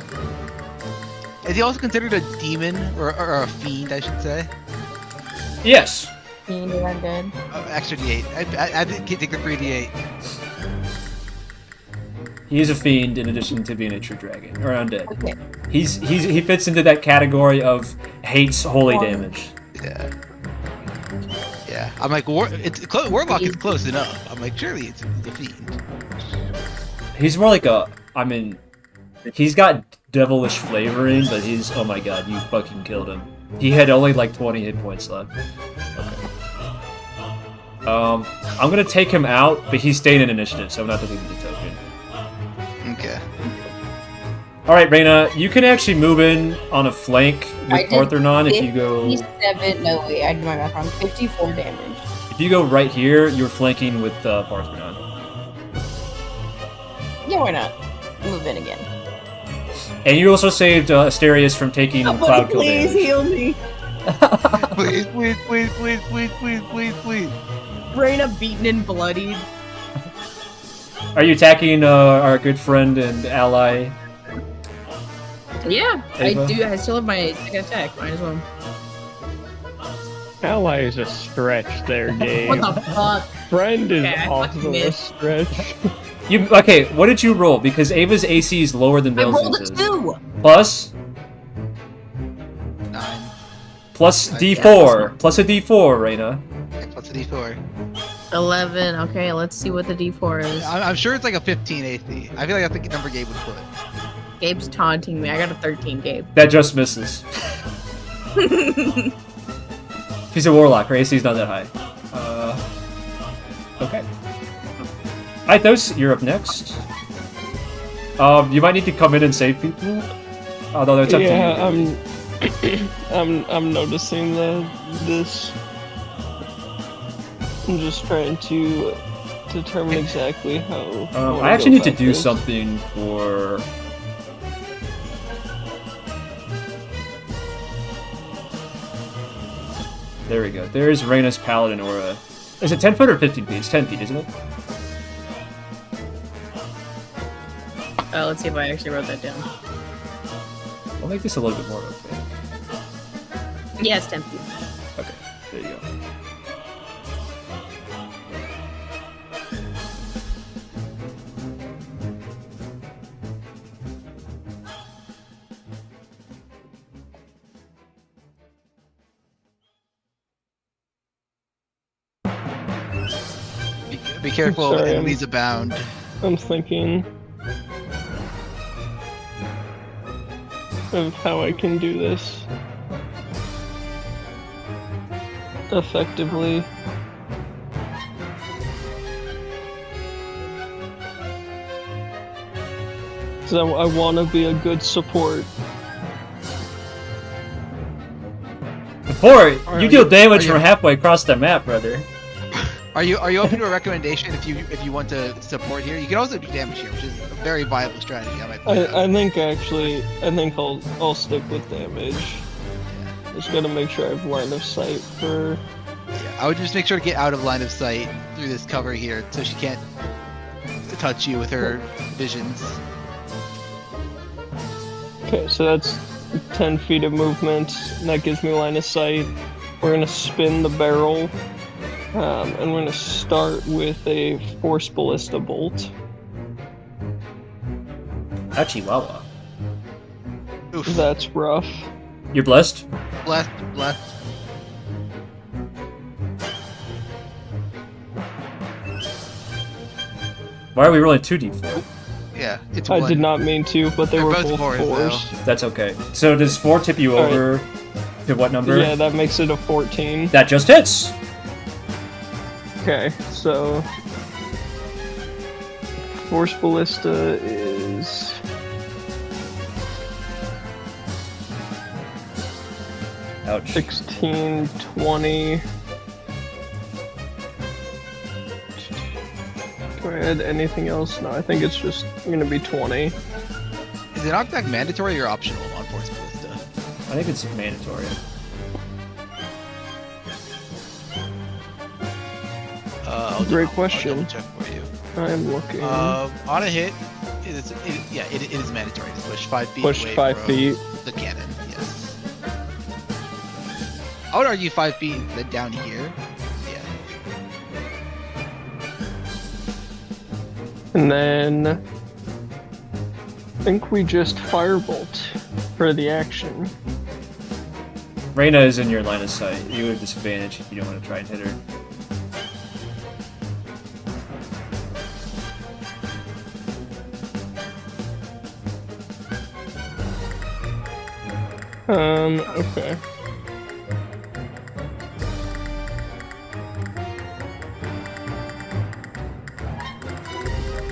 Is he also considered a demon or a fiend, I should say? Yes. Fiend and undead. Extra D8. I can't take the free D8. He is a fiend in addition to being a true dragon or undead. Okay. He fits into that category of hates holy damage. Yeah. Yeah. I'm like, Warlock is close enough. I'm like, surely it's the fiend. He's more like he's got devilish flavoring, but he's, oh my god, you fucking killed him. He had only like 20 hit points left. Okay. I'm gonna take him out, but he's staying in initiative, so I'm not deleting the token. Okay. Alright, Reigna, you can actually move in on a flank with Parthenon if you go... 57, no wait, I did my math wrong. 54 damage. If you go right here, you're flanking with Parthenon. Yeah, why not? Move in again. And you also saved Asterius from taking cloud kill Please damage. heal me. Please. Reigna beaten and bloodied. Are you attacking our good friend and ally? Yeah, Ava? I do. I still have my second attack. Might as well. Ally is a stretch there, Gabe. What the fuck? Friend is Okay, I also fucking a missed. stretch. Okay, what did you roll? Because Ava's AC is lower than I rolled a Velzuvandal's. 2. Plus? 9. Plus Yeah, D4. Plus a D4, Reigna. What's a D4? 11. Okay, let's see what the D4 is. I'm sure it's like a 15 AC. I feel like that's the number Gabe would put. Gabe's taunting me. I got a 13, Gabe. That just misses. He's a warlock, her AC's not that high. Okay. Mythos, you're up next. You might need to come in and save people. Although that's up to you. Yeah, I'm noticing this. I'm just trying to determine exactly how. I actually need to do something for. There we go. There's Reigna's Paladin Aura. Is it 10 foot or 15 feet? It's 10 feet, isn't it? Let's see if I actually wrote that down. I'll make this a little bit more opaque. Yeah, it's 10 feet. Okay, there you go. Be careful, Sorry, enemies abound. I'm thinking of how I can do this effectively. So I want to be a good support. Support? You deal damage are you- from halfway across the map, brother. Are you open to a recommendation if you want to support here? You can also do damage here, which is a very viable strategy. I might point out. I think I'll stick with damage. Just gotta make sure I have line of sight for. Yeah, I would just make sure to get out of line of sight through this cover here, so she can't touch you with her visions. Okay, so that's 10 feet of movement, and that gives me line of sight. We're gonna spin the barrel, and we're gonna start with a Force Ballista Bolt. Chihuahua. Oof. That's rough. You're blessed? Blessed. Why are we rolling 2d4? Yeah, it's I one. did not mean to, but they They're were both both fours, fours. That's okay. So does 4 tip you All right. over to what number? Yeah, that makes it a 14. That just hits! Okay, so Force Ballista is Ouch. 16, 20. Do I add anything else? No, I think it's just gonna be 20. Is the knockback mandatory or optional on Force Ballista? I think it's mandatory. Great I'll question. double check for you. I'm looking. On a hit, it is mandatory to push 5 feet Push away 5 from feet. the cannon. I would argue 5 feet then down here. Yeah. And then I think we just firebolt for the action. Reigna is in your line of sight. You have disadvantage if you don't want to try and hit her. Okay.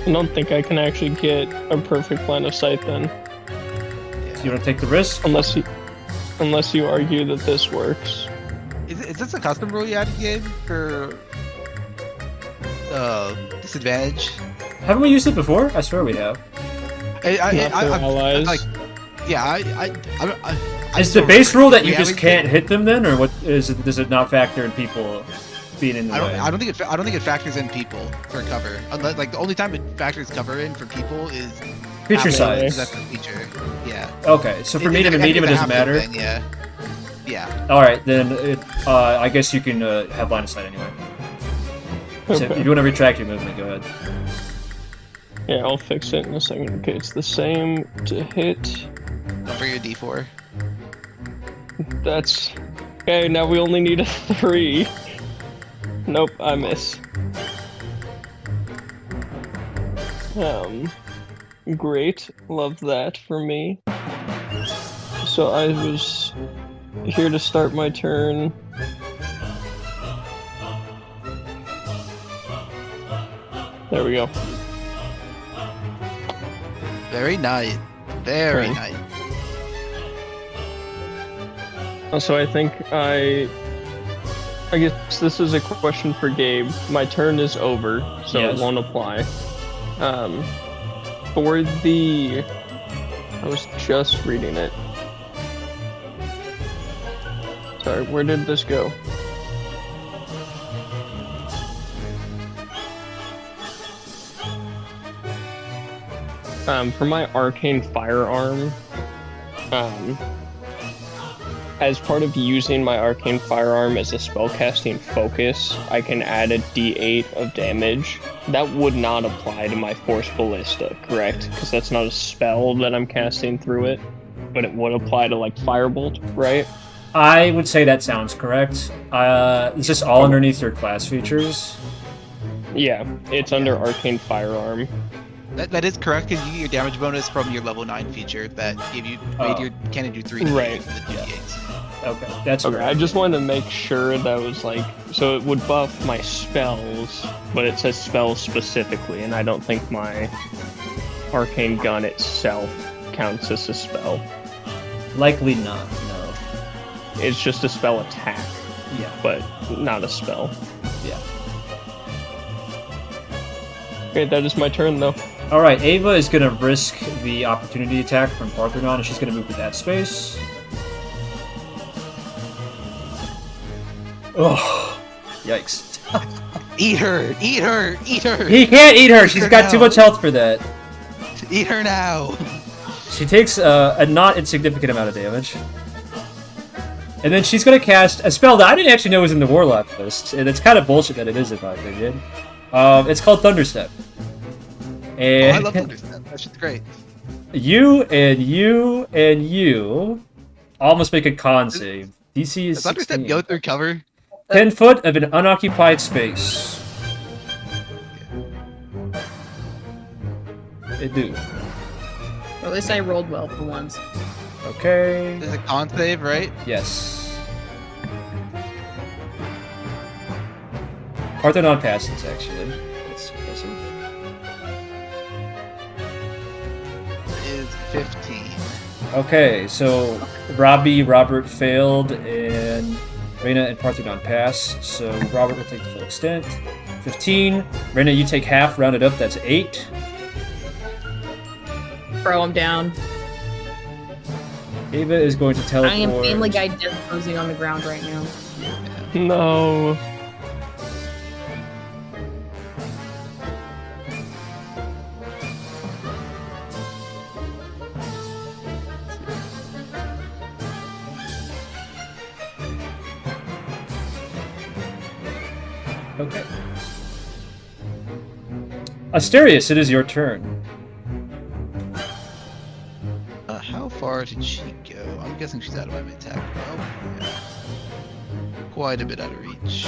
I don't think I can actually get a perfect line of sight then, So you want to take the risk? unless you argue that this works. Is this a custom rule you added in for disadvantage? Haven't we used it before? I swear we have. Not for allies. Is the base rule that you just can't hit them then, or what is it? Does it not factor in people being in the way? I don't think it factors in people for cover. Unless, like, the only time it factors cover in for people is Creature half size. That's the feature. Yeah. Okay, so for medium and medium it doesn't matter. Thing, yeah. Yeah. All right, then I guess you can have line of sight anyway. So if you want to retract your movement, go ahead. Yeah, I'll fix it in a second. Okay, it's the same to hit. Don't forget your D4. That's okay. Now we only need a 3. Nope, I miss. Great, love that for me. So I was here to start my turn. There we go. Very nice. Very Okay. nice. So I think I guess this is a question for Gabe. My turn is over, so Yes. it won't apply. I was just reading it. Sorry, where did this go? For my arcane firearm, as part of using my arcane firearm as a spellcasting focus, I can add a d8 of damage. That would not apply to my Force Ballista, correct? Because that's not a spell that I'm casting through it, but it would apply to, like, Firebolt, right? I would say that sounds correct. Is this all underneath your class features? Yeah, it's under arcane firearm. That is correct because you get your damage bonus from your level 9 feature that gave you made your cannon do 3 Right. the 2d8s. Okay, that's Okay, I correct. just wanted to make sure that was like, so it would buff my spells, but it says spells specifically, and I don't think my arcane gun itself counts as a spell. Likely not, no. It's just a spell attack, Yeah, but not a spell. yeah. Okay, that is my turn though. Alright, Ava is going to risk the opportunity attack from Parthenon, and she's going to move to that space. Oh, yikes. Eat her! Eat her! Eat her! He can't eat her! She's her got too now. much health for that. Eat her now! She takes a not insignificant amount of damage. And then she's going to cast a spell that I didn't actually know was in the Warlock list, and it's kind of bullshit that it is, in my opinion. It's called Thunderstep. Oh, And I love Thunderstep. That shit's great. you all must make a con save. DC is Does Thunderstep 16. go through cover? 10 foot of an unoccupied space. It do. Or at least I rolled well for once. Okay. There's a con save, right? Yes. Parthenon passes, actually. That's impressive. Is 15. Okay, so Robert failed, and Reigna and Parthenon pass. So Robert will take the full extent. 15. Reigna, you take half, round it up, that's 8. Throw him down. Ava is going to teleport. I am Family Guy death posing on the ground right now. No. Okay. Asterius, it is your turn. How far did she go? I'm guessing she's out of my attack. Oh, yeah. Quite a bit out of reach.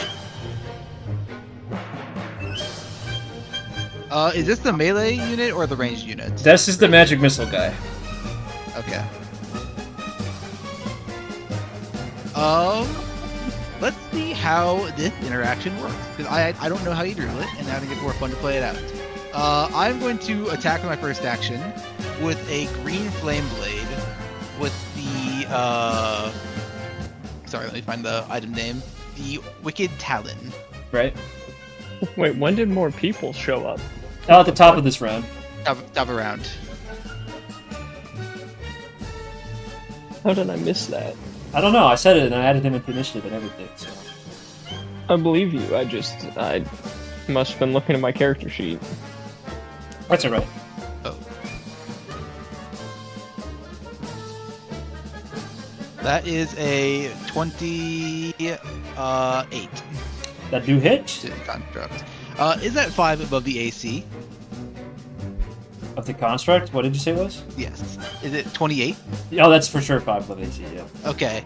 Is this the melee unit or the ranged unit? This is the magic missile guy. Okay. Let's see how this interaction works, because I don't know how you do it, and I think it's more fun to play it out. I'm going to attack with my first action with a green flame blade with the sorry, let me find the item name. The Wicked Talon. Right? Wait, when did more people show up? Oh, at the top of this round. Top around. How did I miss that? I don't know, I said it and I added him into initiative and everything, so. I believe you. I must have been looking at my character sheet. That's alright. Oh. That is a 28. That do hit? To construct. Is that 5 above the AC? Of the construct? What did you say it was? Yes. Is it 28? Oh, that's for sure 5 above AC, yeah. Okay.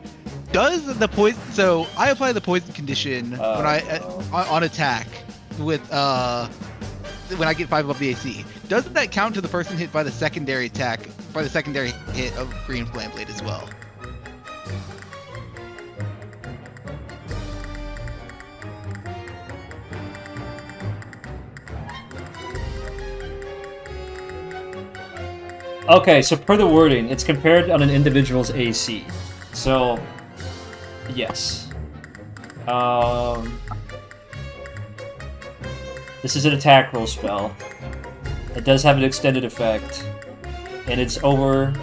Does the poison? So I apply the poison condition when I on attack with when I get 5 above the AC. Doesn't that count to the person hit by the secondary attack by the secondary hit of Green Flame Blade as well? Okay, so per the wording, it's compared on an individual's AC. So, yes. This is an attack roll spell. It does have an extended effect, and it's over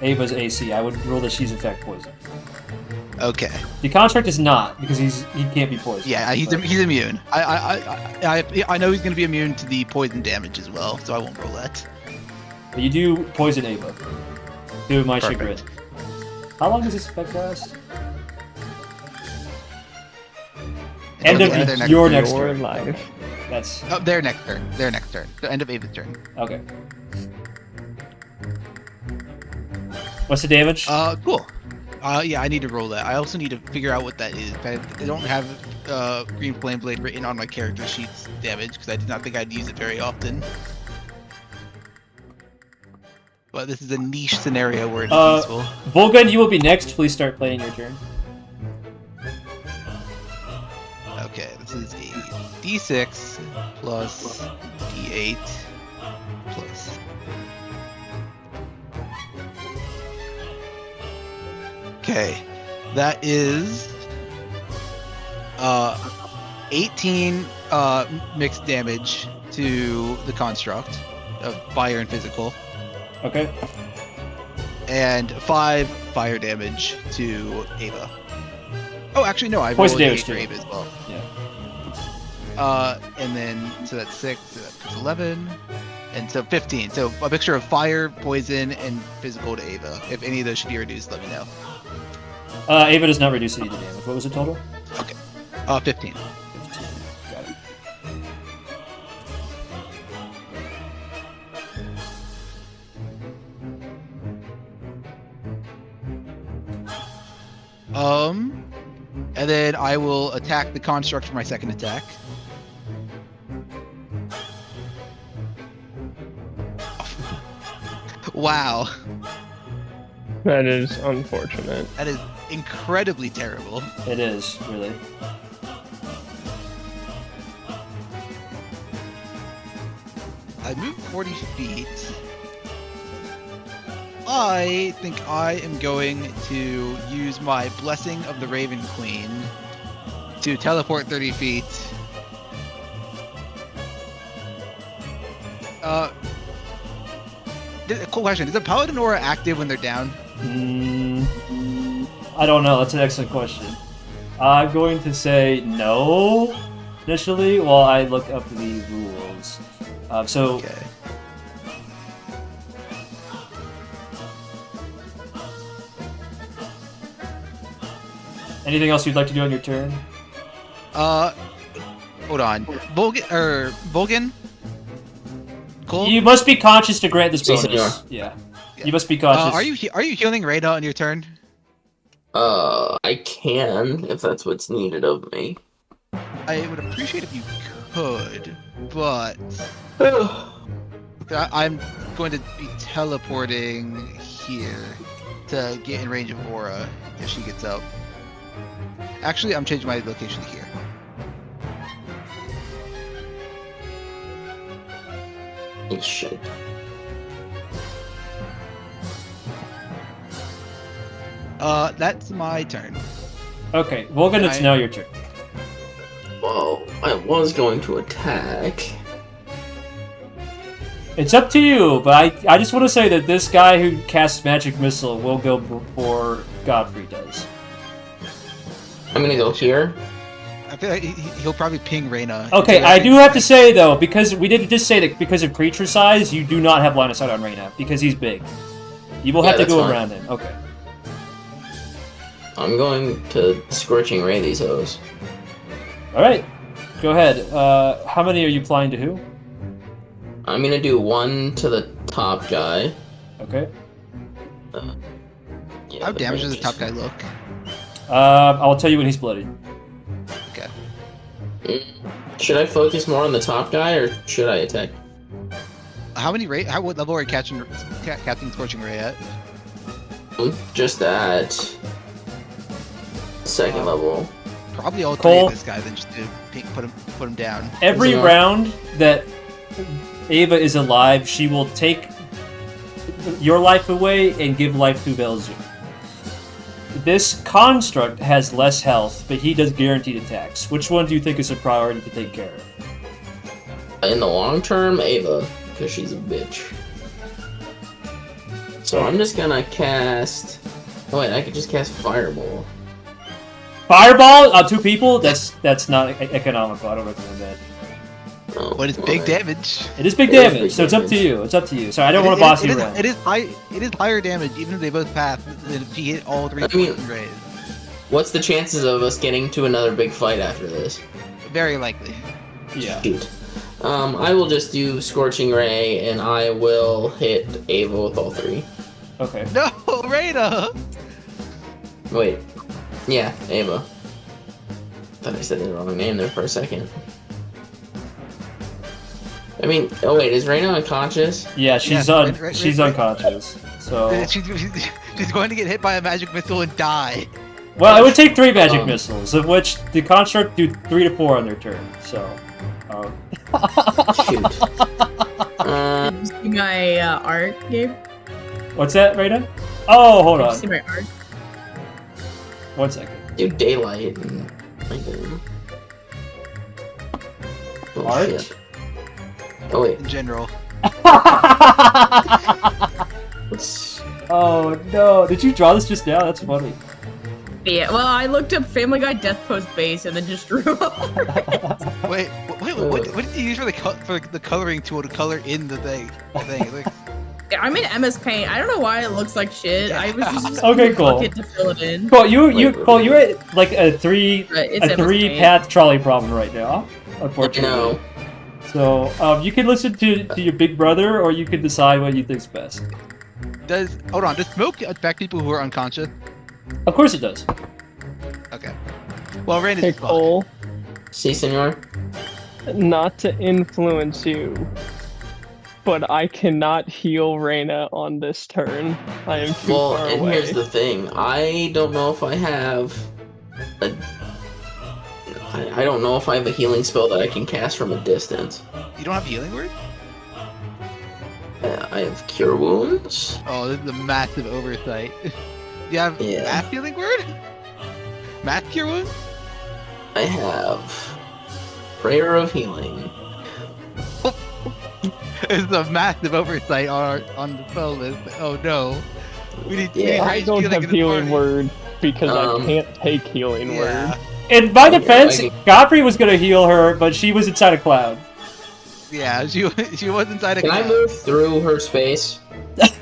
Ava's AC. I would rule that she's effect poison. Okay. The construct is not, because he can't be poisoned. Yeah, he's immune. I know he's going to be immune to the poison damage as well, so I won't roll that. But you do poison Ava. To my Perfect. chagrin. How long does this effect last? End of your next turn. Life. That's Their next turn. Their next turn. The end of Ava's turn. okay. What's the damage? Cool. Yeah, I need to roll that. I also need to figure out what that is. I don't have Green Flame Blade written on my character sheet's damage because I did not think I'd use it very often. But this is a niche scenario where it's useful. Volgun, you will be next. Please start playing your turn. Okay, this is a D6 plus D8 plus. Okay, that is 18 mixed damage to the construct of fire and physical. Okay. And 5 fire damage to Ava. Oh, actually, no, I Poison rolled damage for too. Ava as well. Yeah. And then, so that's 6, so that's 11, and so 15. So a mixture of fire, poison, and physical to Ava. If any of those should be reduced, let me know. Ava does not reduce any of the damage. What was the total? Okay. 15. 15. Got it. And then I will attack the construct for my second attack. Wow. That is unfortunate. That is incredibly terrible. It is, really. I moved 40 feet. I think I am going to use my Blessing of the Raven Queen to teleport 30 feet. Cool question. Is a Paladin Aura active when they're down? I don't know. That's an excellent question. I'm going to say no initially while I look up the rules. Okay. Anything else you'd like to do on your turn? Well, Hold on. Volgan? Cool. You must be conscious to grant this Si, bonus. senor. Yeah. You must be conscious. Are you healing Reigna on your turn? I can, if that's what's needed of me. I would appreciate if you could, but I'm going to be teleporting here to get in range of Aura if she gets up. Actually, I'm changing my location to here. Oh, shit. That's my turn. Okay, Volgan, it's now your turn. Well, I was going to attack. It's up to you, but I just want to say that this guy who casts Magic Missile will go before Godfrey does. I'm gonna go here. I feel like he'll probably ping Reigna. Okay, I do have to say though, because we didn't just say that because of creature size, you do not have line of sight on Reigna because he's big. You will have to that's go fine. around him. Okay. I'm going to Scorching Ray these hoes. Alright. Go ahead. How many are you applying to who? I'm gonna do one to the top guy. Okay. Yeah, How the damaged does the range. top guy look? I'll tell you when he's bloodied. Okay. Should I focus more on the top guy, or should I attack? What level are you casting Scorching Ray at? Just that. Second level. Probably all three Cole. of this guy, then just to put him down. Every Zero. round that Ava is alive, she will take your life away and give life to Velzu. This construct has less health, but he does guaranteed attacks. Which one do you think is a priority to take care of? In the long term, Ava, because she's a bitch. So I'm just gonna cast. Oh wait, I could just cast Fireball. Fireball on 2 people? That's not economical. I don't recommend that. Oh, But it's well, big then. damage. It is big It is damage, big so it's up to damage. you. It's up to you. So I don't want to boss you around. It is higher damage, even if they both pass, than if you hit all 3 I mean- Scorching Rays. What's the chances of us getting to another big fight after this? Very likely. Yeah. Shoot. I will just do Scorching Ray, and I will hit Ava with all 3. Okay. No, Reigna! Wait. Yeah, Ava. Thought I said the wrong name there for a second. I mean, oh wait, is Reigna unconscious? Yeah, she's she's unconscious. So She's going to get hit by a magic missile and die. well, it would take 3 magic missiles, of which the construct do 3 to 4 on their turn. So Shoot. Did you see my art, Gabe? what's that, Reina? Oh, hold Did you on. see my art? 1 second. Do daylight and like that. Oh, Art? shit. Oh wait, In general. what's... Oh no! Did you draw this just now? That's funny. Yeah, well, I looked up Family Guy Death Post base and then just drew over it. Wait, what did you use for the coloring tool to color in the thing? It looks- I'm in MS Paint. I don't know why it looks like shit. I was just Okay, using a cool. bucket to fill it in. Cool, you're at like a three But it's MS Paint. path trolley problem right now, I unfortunately. know. So you can listen to your big brother, or you can decide what you think's best. Does smoke affect people who are unconscious? Of course it does. Okay. Well, Rain Hey is fine. Cole, See, senor? not to influence you, but I cannot heal Reigna on this turn. I am too Well, far and away. here's the thing. I don't know if I have a... I don't know if I have a healing spell that I can cast from a distance. You don't have healing word? I have Cure Wounds. Oh, this is a massive oversight. You have Yeah. math healing word? Math cure wounds? I have Prayer of Healing. It's a massive oversight on the spell list. Oh no. We need Yeah, I don't have healing word because I can't take healing Yeah. word. In my Yeah, defense, I- Godfrey was gonna heal her, but she was inside a cloud. Yeah, she was inside a Can I cloud. move through her space?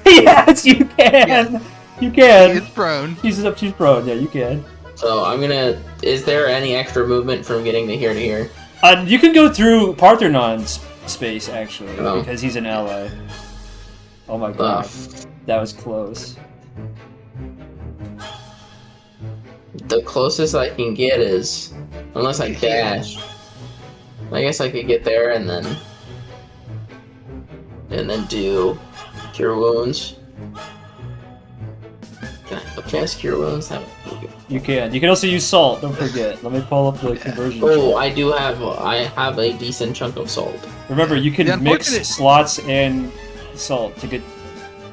Yes, you can. You She can. is prone. She's prone. Yeah, you can. So I'm gonna... Is there any extra movement from getting to here to here? You can go through Parthenon's space, actually, Oh. because he's an ally. Oh my god. That was close. The closest I can get is, unless I dash. I guess I could get there and then do Cure Wounds. Can I upcast Cure Wounds? That would be good. You can. You can also use salt. Don't forget. Let me pull up the conversion. Oh, chart. I have a decent chunk of salt. Remember, you The can mix unfortunate- slots and salt to get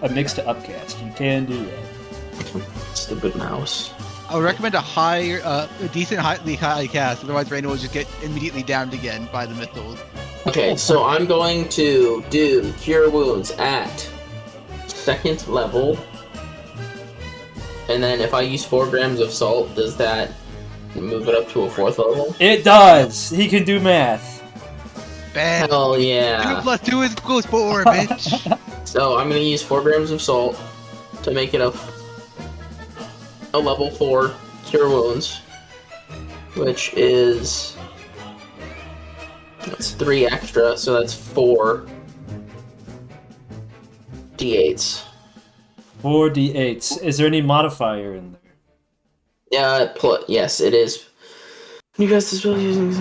a mix to upcast. You can do that. Stupid mouse. I would recommend a decent high cast. Otherwise, Reigna will just get immediately downed again by the Mythos. Okay, so I'm going to do Cure Wounds at 2nd level. And then if I use 4 grams of salt, does that move it up to a 4th level? It does! He can do math. Bad. Hell 2 yeah. plus 2 is equals 4, bitch. So I'm going to use 4 grams of salt to make it a level 4 Cure Wounds. Which is... That's 3 extra, so that's 4 d8s. 4 d8s. Is there any modifier in there? Yeah, yes, it is. You guys the spell using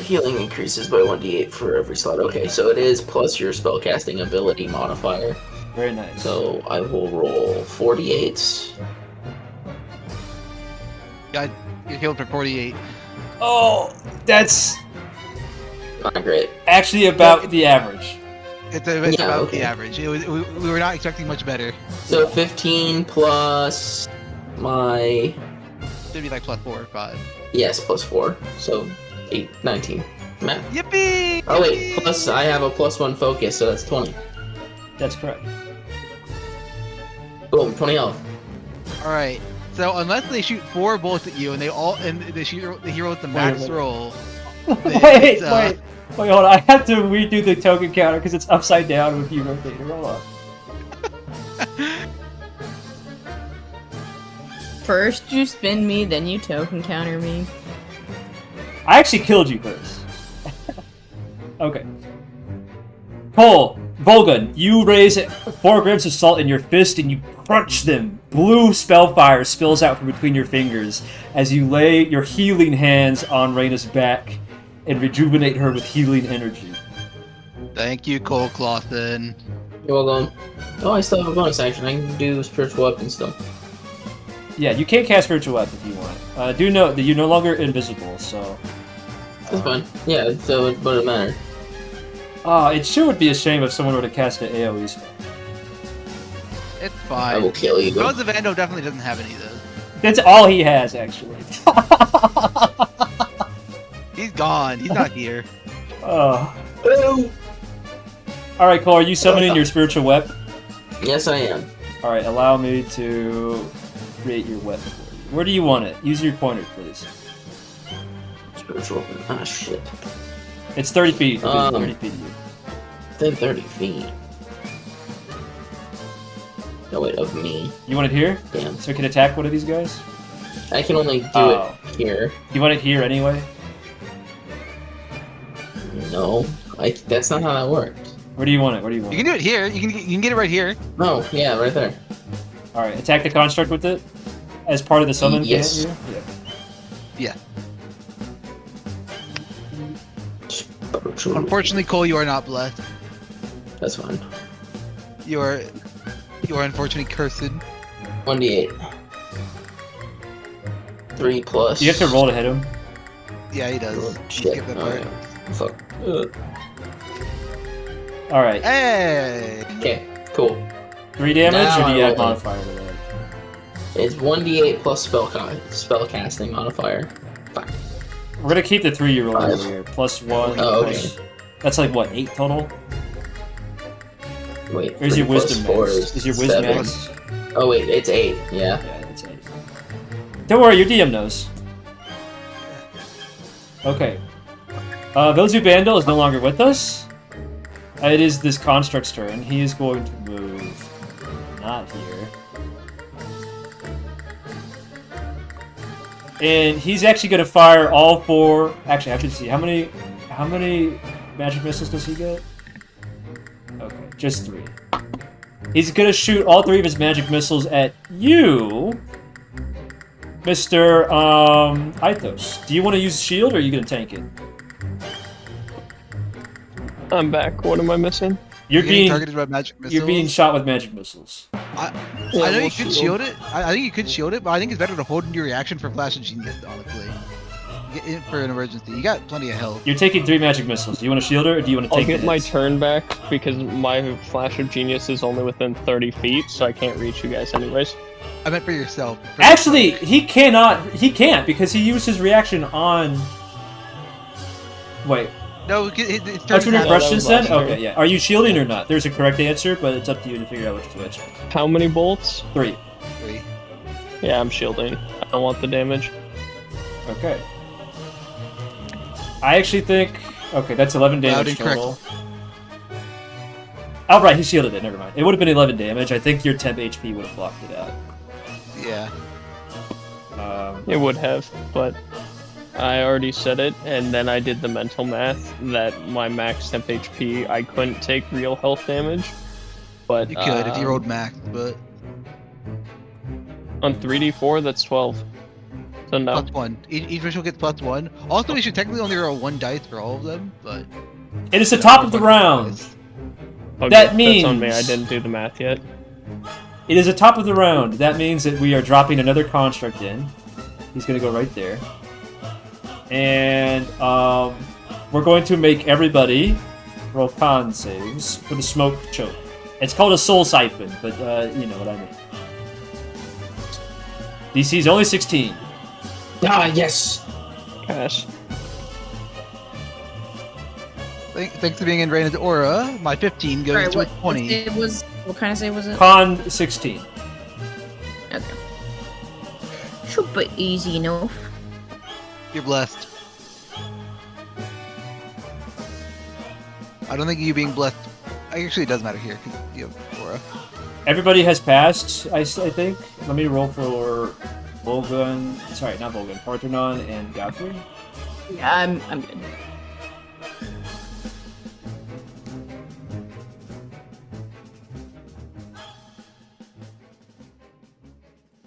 healing increases by 1d8 for every slot. Okay, so it is plus your spellcasting ability modifier. Very nice. So I will roll 4d8s. God, you're healed for 48. Oh, that's Not great. actually about the average. It's Yeah, about okay. the average. We were not expecting much better. So 15 plus my... Should be like plus 4 or 5. Yes, plus 4. So 19. Math. Yippee! Oh wait, Yippee! plus I have a +1 focus, so that's 20. That's correct. Boom, 20 health. All right. So unless they shoot 4 bullets at you and they shoot the hero with the max wait. roll, Wait, hold on. I have to redo the token counter because it's upside down with you rotating. Hold on. First you spin me, then you token counter me. I actually killed you first. Okay. Cole, Volgun, you raise 4 grams of salt in your fist and you crunch them. Blue spellfire spills out from between your fingers as you lay your healing hands on Reigna's back and rejuvenate her with healing energy. thank you, Cole Clawson. You're welcome. Oh, I still have a bonus action. I can do spiritual weapon still. Yeah, you can cast Spiritual Weapon if you want. Do note that you're no longer invisible, so... That's fine. Yeah, so it wouldn't matter. It sure would be a shame if someone were to cast an AoE spell. It's I will fine. kill you. Velzuvandal definitely doesn't have any of those. That's all he has, actually. He's gone. He's not here. Oh. Hello. Alright, Cole, are you summoning your Spiritual Weapon? Yes, I am. Alright, allow me to create your weapon for you. Where do you want it? Use your pointer, please. Spiritual weapon. Ah, shit. It's 30 feet. It's 30 feet of you. Then 30 feet. No, wait, of me. You want it here? Damn. So it can attack one of these guys? I can only do Oh. it here. You want it here anyway? No. That's not how that works. Where do you want it? Where do you want You it? can do it here. You can get it right here. No, yeah, right there. Alright, attack the construct with it? As part of the summon? Yes. can't you? Yeah. Yeah. Spiritual. Unfortunately, Cole, you are not blessed. That's fine. You are unfortunately cursed. 1d8. 3 plus. You have to roll to hit him. Yeah, he does. Oh, You shit. skip that part. Alright. Fuck. Alright. Hey! Okay, cool. 3 damage, Now or do you I add roll. modifier to that? It's 1d8 plus spell casting modifier. Fuck. We're gonna keep the 3 you rolled 5. over here. Plus 1. Oh, okay. plus- That's like, what, 8 total? Wait. Or is 3 your plus wisdom 4 max? Is your wisdom 7. max? Oh wait, it's 8. Yeah. Yeah, that's 8. Don't worry, your DM knows. Okay. Velzuvandal is no longer with us. It is this construct's turn. He is going to move. Not here. And he's actually going to fire all 4. Actually, I have to see how How many magic missiles does he get? Okay, just 3. He's gonna shoot all 3 of his magic missiles at you, Mr. Mythos. Do you want to use shield or are you gonna tank it? I'm back. What am I missing? You're being targeted by magic missiles. You're being shot with magic missiles. I know you could shield it. I think you could shield it, but I think it's better to hold into your reaction for Flash of Genius, honestly. Get in for an emergency. You got plenty of health. You're taking 3 magic missiles. Do you want to shield her or do you want to I'll take get the my hits? turn back because my Flash of Genius is only within 30 feet, so I can't reach you guys anyways. I meant for yourself. Actually, he can't because he used his reaction on... Wait. No, it's That's when Oh, refresh that was this then? last turn. Okay, yeah. Are you shielding or not? There's a correct answer, but it's up to you to figure out which is which. How many bolts? 3. Yeah, I'm shielding. I don't want the damage. Okay. I actually think... Okay, that's 11 Loud damage and total. Oh, right, he shielded it. Never mind. It would have been 11 damage. I think your temp HP would have blocked it out. Yeah. It would have, but I already said it, and then I did the mental math that my max temp HP, I couldn't take real health damage. But You could if you rolled max, but on 3d4, that's 12. So no. +1. Each visual gets +1. Also, we should technically only roll 1 dice for all of them, but It is the top of the round. Okay, that that's on me. means- I didn't do the math yet. It is the top of the round. That means that we are dropping another construct in. He's going to go right there. And we're going to make everybody roll con saves for the smoke choke. It's called a soul siphon, but you know what I mean. DC is only 16. Ah, yes. Gosh. thanks to being in Reigna's aura, my 15 goes Alright, to a 20. what kind of save was it? Con 16. Okay. Should be easy enough. You're blessed. I don't think you being blessed. Actually, it does matter here because you have aura. Everybody has passed, I think. Let me roll for Volgan. Sorry, not Volgan. Parthenon and Godfrey. Yeah, I'm good.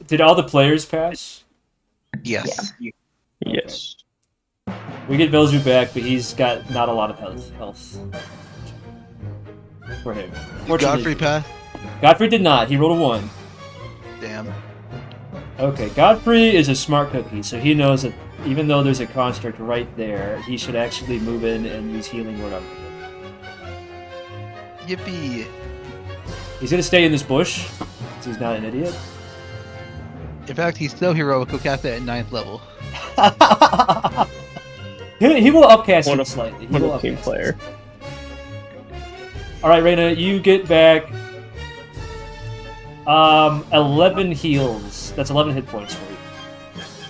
Did all the players pass? Yes. Yes. We get Velzu back, but he's got not a lot of health for him. Did Godfrey pass? Godfrey did not. He rolled a 1. Damn. Okay, Godfrey is a smart cookie, so he knows that even though there's a construct right there, he should actually move in and use healing word on it. Yippee. He's gonna stay in this bush, because he's not an idiot. In fact, he's so heroic, he'll cast it at 9th level. He will upcast What it a- slightly. He What will a team upcast it. player. Alright, Reigna, you get back 11 heals. That's 11 hit points for you.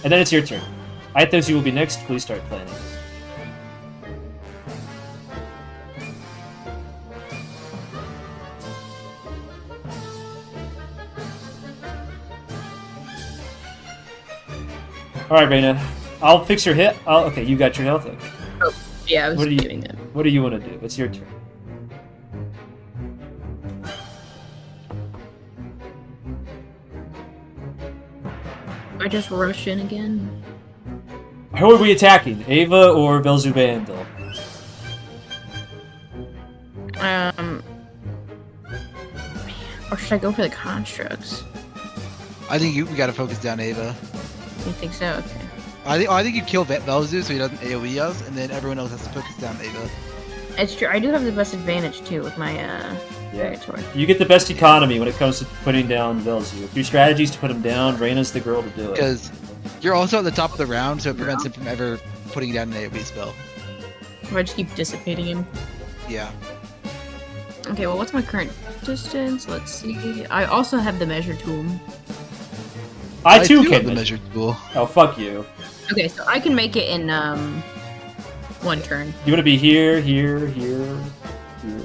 And then it's your turn. Mythos, you will be next. Please start planning. Alright, Reigna. I'll fix your hit. Okay, you got your health. Okay. Yeah, I was What do you- doing that. What do you want to do? It's your turn. I just rush in again. Who are we attacking? Ava or Velzuvandal? Or should I go for the constructs? I think we gotta focus down Ava. You think so? Okay. I think you kill Velzu so he doesn't AoE us, and then everyone else has to focus down Ava. It's true. I do have the best advantage too with my Dragon Sword. You get the best economy when it comes to putting down Velzu. If your strategy is to put him down, Reina's the girl to do it. Because you're also at the top of the round, so it prevents him from ever putting down an AoE spell. If I just keep dissipating him. Yeah. Okay, well, what's my current distance? Let's see. I also have the measure tool. I too have can. the measure tool. Oh, fuck you. Okay, so I can make it in one turn. You want to be here, here, here, here.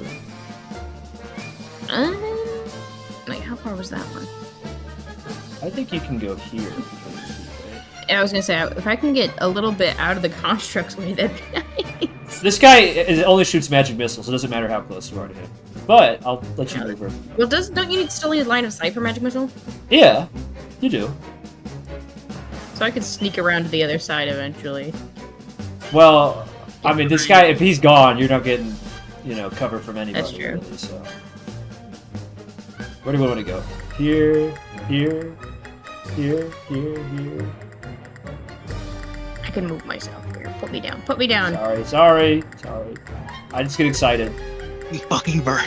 Wait, how far was that one? I think you can go here. I was gonna say, if I can get a little bit out of the construct's way, that'd be nice. This guy only shoots magic missiles, so it doesn't matter how close you are to him. But I'll let you move her. Well, don't you still need line of sight for magic missile? Yeah, you do. So I could sneak around to the other side eventually. Well, I mean, this guy, if he's gone, you're not getting, cover from anybody. That's true. Really, so. Where do we want to go? Here, here, here, here, here. I can move myself here. Put me down. Put me down. Sorry. I just get excited. You fucking bird.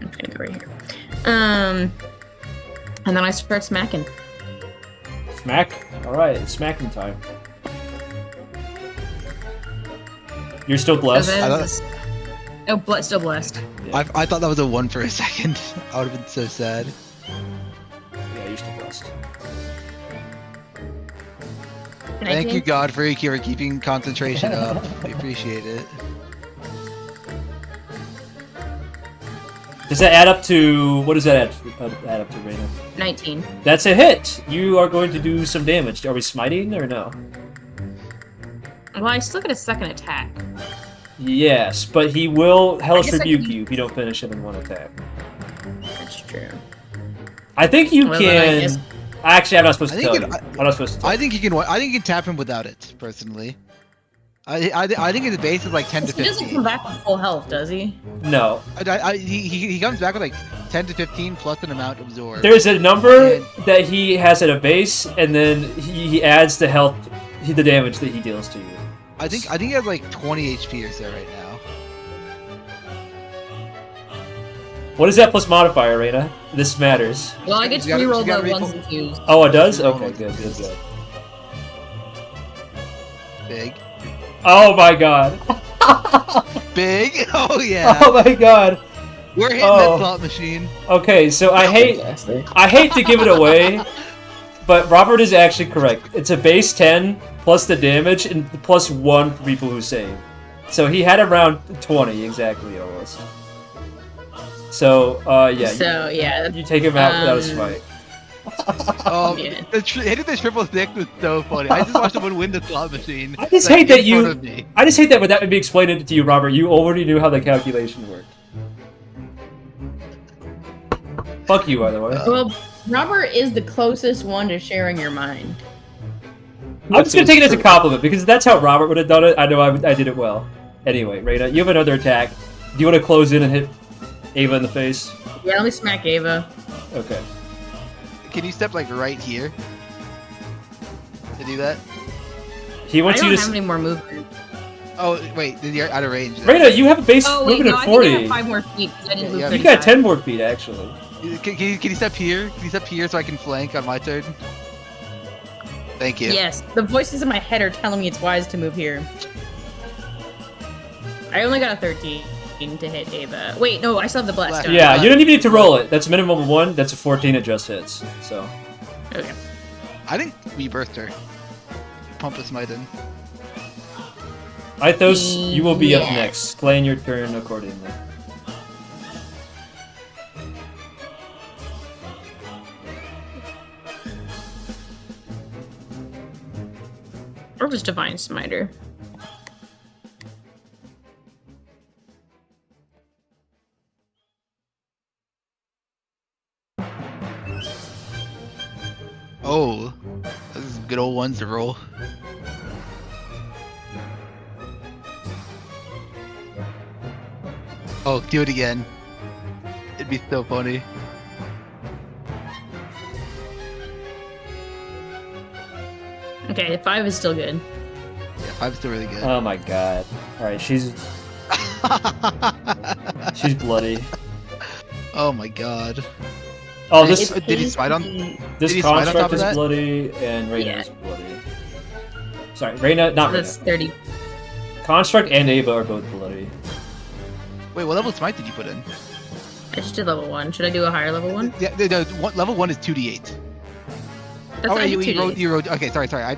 I'm gonna go right here. And then I start smacking. Smack? Alright, it's smacking time. You're still blessed? Still blessed. Yeah. I thought that was a 1 for a second. I would have been so sad. Yeah, you're still blessed. Thank you, God, for keeping concentration up. We appreciate it. Does that add up to... What does that add up to, Reigna? 19. That's a hit! You are going to do some damage. Are we smiting or no? Well, I still get a second attack. Yes, but he will Hellish guess I Rebuke can- you if you don't finish him in one attack. That's true. I think you Well, then I can... guess- Actually, I'm not supposed to I tell think you. I'm not supposed to tell I think you can tap him without it, personally. I think his base is like 10 to He doesn't 15. come back with full health, does he? you. No. He comes back with like 10 to 15 plus an amount absorbed. There's a number And- that he has at a base, and then he adds the health, the damage that he deals to you. I think he has like 20 HP or so right now. What is that plus modifier, Reigna? This matters. Well, I get to You gotta- reroll you gotta the reroll- ones and twos. Oh, it does? Roll Okay, ones. good. Big. Oh my god. Big? Oh yeah. Oh my god. We're hitting Oh. that slot machine. Okay, so I hate to give it away, but Robert is actually correct. It's a base 10 plus the damage and plus 1 for people who save. So he had around 20 exactly almost. So, yeah. So, yeah. You take him out without a smite. Yeah. Hitting the triple six was so funny. I just watched someone win the slot machine. I just like, hate that in you- front of me. I just hate that without me explaining it to you, Robert, you already knew how the calculation worked. Fuck you, by the way. Well, Robert is the closest one to sharing your mind. I'm just gonna take it as a compliment because that's how Robert would have done it. I know I did it well. Anyway, Reigna, you have another attack. Do you want to close in and hit Ava in the face? Yeah, let me smack Ava. Okay. Can you step like right here to do that? He I wants don't you to. have any more movement. Oh wait, you're out of range. then. Reigna, you have a base Oh, wait, movement no, of I think I 40. have 5 more feet because I didn't move Yeah, You 35. got 10 more feet, actually. Can you step here? Can you step here so I can flank on my turn? Thank you. Yes, the voices in my head are telling me it's wise to move here. I only got a 13 to hit Ava. Wait, no, I still have the blast. don't I? Yeah, you don't even need to roll it. That's a minimum of 1. That's a 14. It just hits. So. Okay. I think we birthed her. Pump a smite in. Mythos, you will be up Yes. next. Plan your turn accordingly. Or just Divine Smiter. Oh, this is good old ones to roll. Oh, do it again. It'd be so funny. Okay, 5 is still good. Yeah, 5's still really good. Oh my god. Alright, she's bloody. Oh my god. Oh, this Did he smite on? this did he smite on construct top of is that? bloody, and Reigna's bloody. Sorry, Reigna, not That's Reigna. 30. Construct and Ava are both bloody. Wait, what level smite did you put in? I just did level 1. Should I do a higher level one? Yeah, level 1 is 2d8. That's Oh, I you, did you 2D. wrote, you wrote. Okay, sorry. I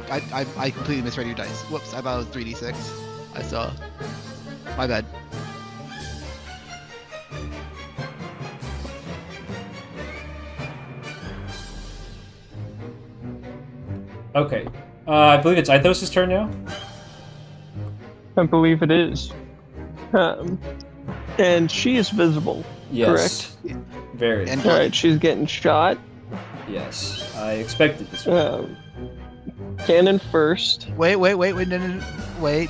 completely misread your dice. Whoops, I thought it was 3d6. I saw. My bad. Okay. I believe it's Mythos' turn now. I believe it is. And she is visible. Yes. Correct. Very. And- All right, she's getting shot. Yes. I expected this one. Cannon first. Wait, no, wait.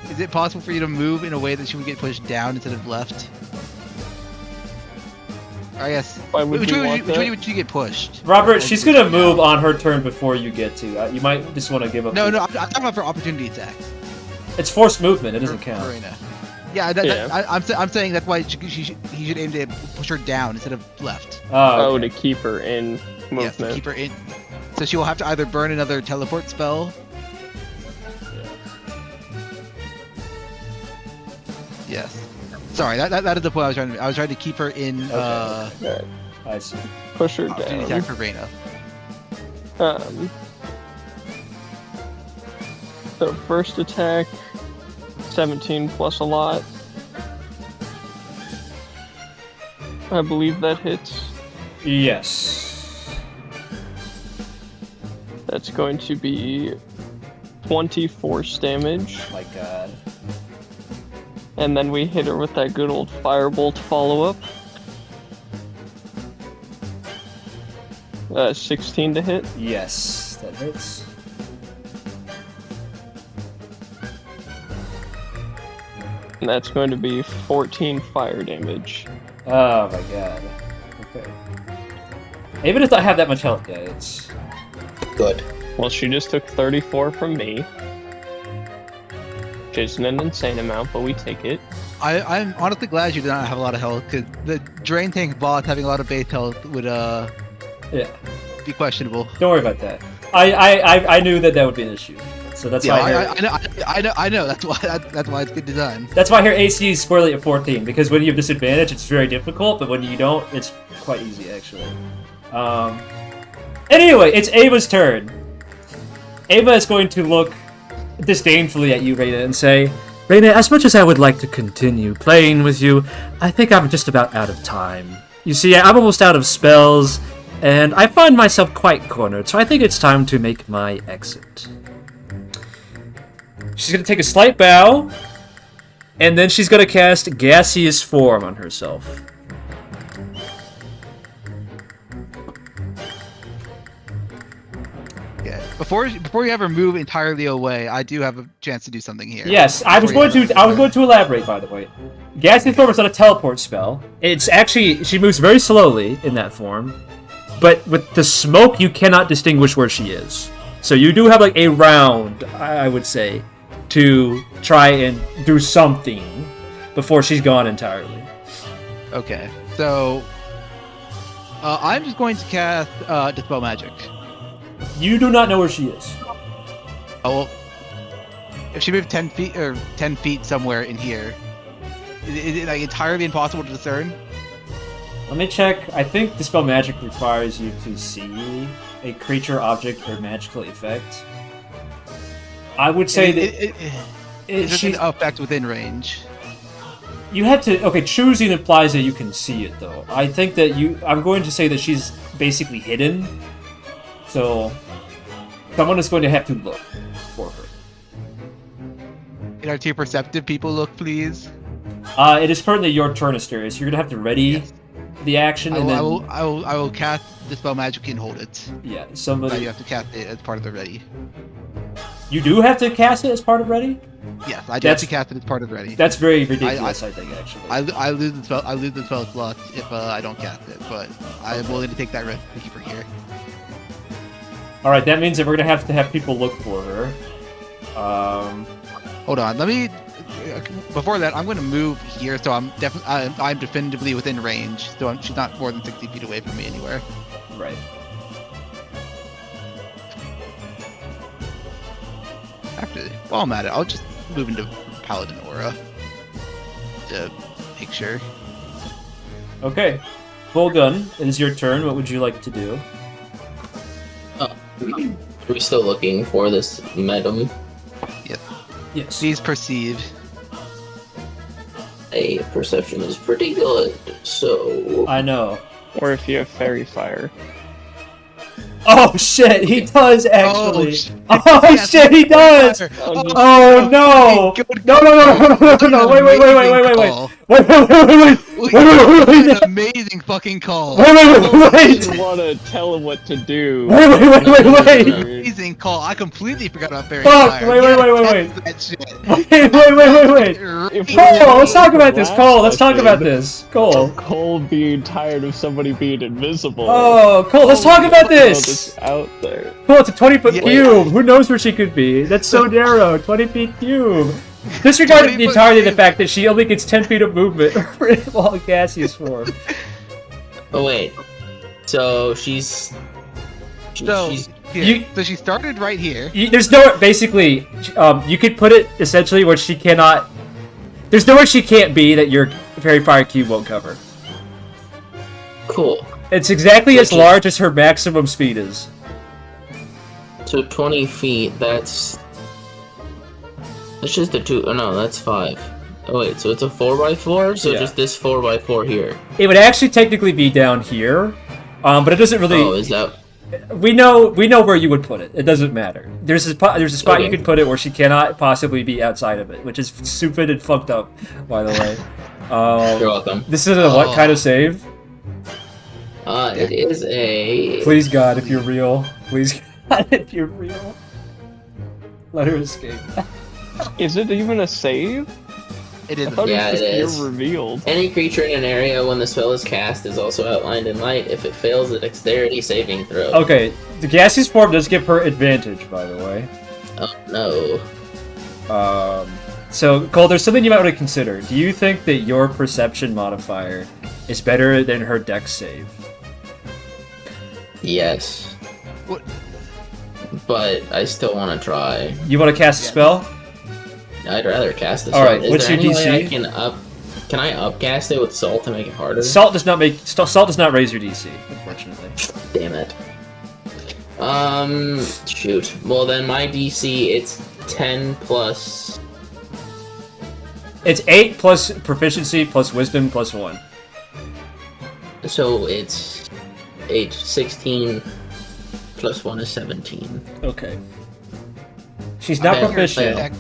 Is it possible for you to move in a way that she would get pushed down instead of left? I guess. Why would Which you way want would that? you get pushed? Robert, she's gonna move on her turn before you get to. You might just want to give up. No, I'm talking about for opportunity attacks. It's forced movement. It doesn't For count. Reigna. Yeah, I'm saying that's why he should aim to push her down instead of left. Oh, Okay. to keep her in movement. Yes, to keep her in. So she will have to either burn another teleport spell. Yes. Sorry, that is the point I was trying to. I was trying to keep her in. All right, I see. push her Opportunity down. attack for Reigna. So first attack, 17 plus a lot. I believe that hits. Yes. That's going to be 20 force damage. My God. And then we hit her with that good old firebolt follow-up. 16 to hit. Yes, that hits. And that's going to be 14 fire damage. Oh my God. Okay. Ava does not have that much health, guys. Good. Well, she just took 34 from me. Which isn't an insane amount, but we take it. I'm honestly glad you did not have a lot of health, because the drain tank boss having a lot of base health would Yeah. be questionable. Don't worry about that. I knew that would be an issue. So that's Yeah, why I know. That's why it's good design. That's why her AC is squarely at 14, because when you have disadvantage, it's very difficult, but when you don't, it's quite easy, actually. Anyway, it's Ava's turn. Ava is going to look disdainfully at you, Reigna, and say, Reigna, as much as I would like to continue playing with you, I think I'm just about out of time. You see, I'm almost out of spells, and I find myself quite cornered, so I think it's time to make my exit. She's going to take a slight bow, and then she's going to cast Gaseous Form on herself. Yeah. Before you ever move entirely away, I do have a chance to do something here. Yes, I was going to elaborate, by the way. Gaseous Form is not a teleport spell. It's actually, she moves very slowly in that form, but with the smoke, you cannot distinguish where she is. So you do have like a round, I would say, to try and do something before she's gone entirely. Okay. So I'm just going to cast Dispel Magic. You do not know where she is. Oh, well, if she moved 10 feet somewhere in here, is it like entirely impossible to discern? Let me check. I think Dispel Magic requires you to see a creature, object, or magical effect. I would say It's just an effect within range. You have to. Okay, choosing implies that you can see it, though. I think that I'm going to say that she's basically hidden. So, someone is going to have to look for her. Can our two perceptive people look, please? It is currently your turn, Asterius. You're gonna have to ready Yes. the action, and then I will cast Dispel Magic and hold it. yeah, But somebody. you have to cast it as part of the ready. You do have to cast it as part of ready. Yes, I do have to cast it as part of the ready. That's very ridiculous. I think actually. I lose the spell. I lose the spell slot if I don't cast it, but I am willing to take that risk to keep her here. All right, that means that we're gonna have to have people look for her. Hold on, let me. Before that, I'm going to move here, so I'm definitively within range. So she's not more than 60 feet away from me anywhere. Right. Actually, while I'm at it, I'll just move into Paladin Aura to make sure. Okay. Volgun, it is your turn. What would you like to do? Are we still looking for this madam? Yes. Please perceive. Hey, perception is pretty good, so... I know. Or if you have fairy fire. Oh shit, he does actually. shit. Oh Yes, shit, he does. Oh no! No! Wait! An amazing fucking call. Wait! You want to tell him what to do. Wait! Amazing call. I completely forgot about Barry Fuck! Fire. Wait! That shit. Wait! Cole, let's talk about this. Cole, let's talk about this. Cole. Cole being tired of somebody being invisible. Oh, Cole, let's talk about Throw this. this out there. Cole, it's a 20-foot Yeah. cube. Who knows where she could be? That's so narrow. 20 feet cube. Disregarding 20 entirely the cube. fact that she only gets 10 feet of movement while gaseous form. Oh wait. So she's. So, she's You- so she started right here. There's nowhere, basically, you could put it essentially where she cannot. There's nowhere she can't be that your Fairy Fire Cube won't cover. cool. It's exactly as Which is- large as her maximum speed is. So 20 feet. That's just a 2. Oh no, that's 5. Oh wait, so it's a 4x4. So Yeah. just this 4x4 here. It would actually technically be down here, but it doesn't really. Oh, is that? We know where you would put it. It doesn't matter. There's a spot you Okay. could put it where she cannot possibly be outside of it, which is stupid and fucked up, by the way. You're welcome. This is a what kind of save? It is a. Please God, if you're real. Please God, if you're real. Let her escape. Is it even a save? It I is. thought Yeah, it was it just is. being revealed. Any creature in an area when the spell is cast is also outlined in light. If it fails a dexterity saving throw. Okay, the gaseous form does give her advantage, by the way. Oh no. So, Cole, there's something you might want to consider. Do you think that your perception modifier is better than her dex save? Yes. What? But I still want to try. You want to cast a Yes. spell? I'd rather cast this. Alright, one. Is what's there your any way DC? I can up? Can I upcast it with salt to make it harder? Salt does not raise your DC, unfortunately. Damn it. Shoot. Well then, my DC it's 10 plus. It's 8 plus proficiency plus wisdom plus 1. So it's 8, 16 plus 1 is 17. Okay. She's not Okay. proficient. Fail.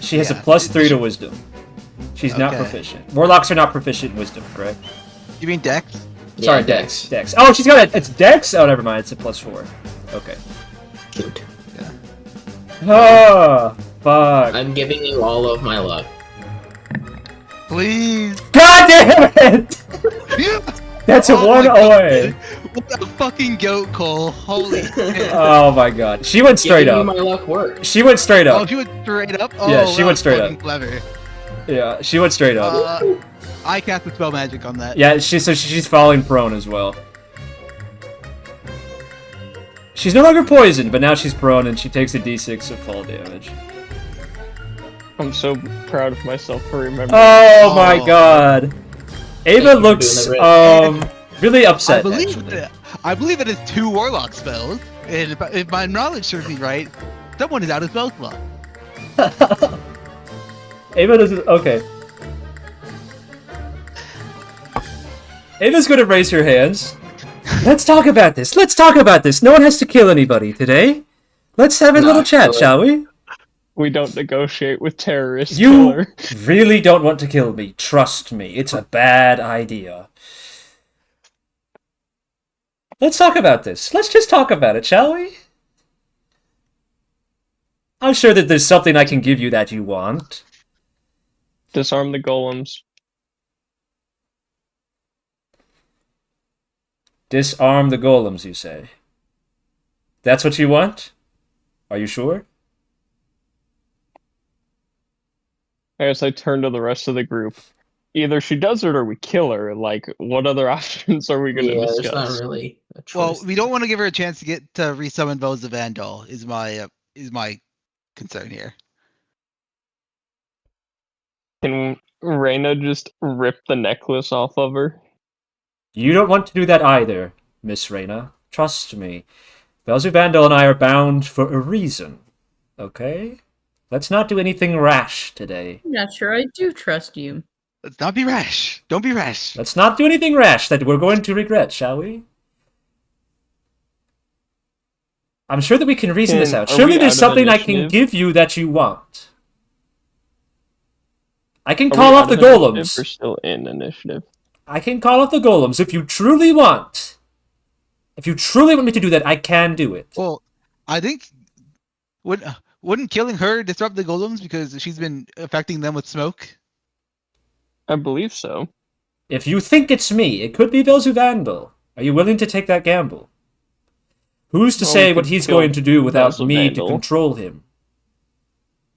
She has a Yeah. plus 3 to wisdom. She's not Okay. proficient. Warlocks are not proficient in wisdom, correct? You mean Dex? Sorry, Dex. Dex. Oh, she's got a. It's Dex? Oh, never mind. It's a plus 4. Okay. Cute. Oh, fuck. I'm giving you all of my luck. Please. God damn it! Yeah. That's a Oh 1 my God. away. What a fucking goat, Cole. Holy shit. Oh my god. She went straight Giving up. you my luck works. She went straight Oh, up. she went straight up? Oh, Yeah, she that went was straight fucking up. Clever. Yeah, she went straight up. I cast the spell magic on that. Yeah, she's falling prone as well. She's no longer poisoned, but now she's prone and she takes a d6 of fall damage. I'm so proud of myself for remembering. Oh my Oh. god. Ava you for looks doing the really upset. I believe actually. that. I believe it is 2 warlock spells, and if my knowledge serves me right, someone is out of spell slot. Ava doesn't. Okay. Ava's gonna raise her hands. Let's talk about this. Let's talk about this. No one has to kill anybody today. Let's have a No, little chat, go shall we? We don't negotiate with terrorists. You Killer. really don't want to kill me. Trust me. It's a bad idea. Let's talk about this. Let's just talk about it, shall we? I'm sure that there's something I can give you that you want. Disarm the golems. Disarm the golems, you say? That's what you want? Are you sure? I guess I turn to the rest of the group. Either she does it or we kill her. Like, what other options are we going to Yeah, there's discuss? not really a Well, choice. we don't want to give her a chance to get to resummon Velzuvandal. Is my concern here. Can Reigna just rip the necklace off of her? You don't want to do that either, Miss Reigna. Trust me. Velzuvandal and I are bound for a reason. Okay? Let's not do anything rash today. I'm not sure I do trust you. Let's not be rash. Don't be rash. Let's not do anything rash that we're going to regret, shall we? I'm sure that we can reason this out. Are Surely we there's out of something I can initiative? give you that you want. I can Are call we off out the of initiative golems. or still in initiative? I can call off the golems if you truly want. If you truly want me to do that, I can do it. Well, I think wouldn't killing her disrupt the golems because she's been affecting them with smoke? I believe so. If you think it's me, it could be Velzuvandal. Are you willing to take that gamble? Who's to Well, say we what could he's kill going to do without me to Velzuvandal. control him?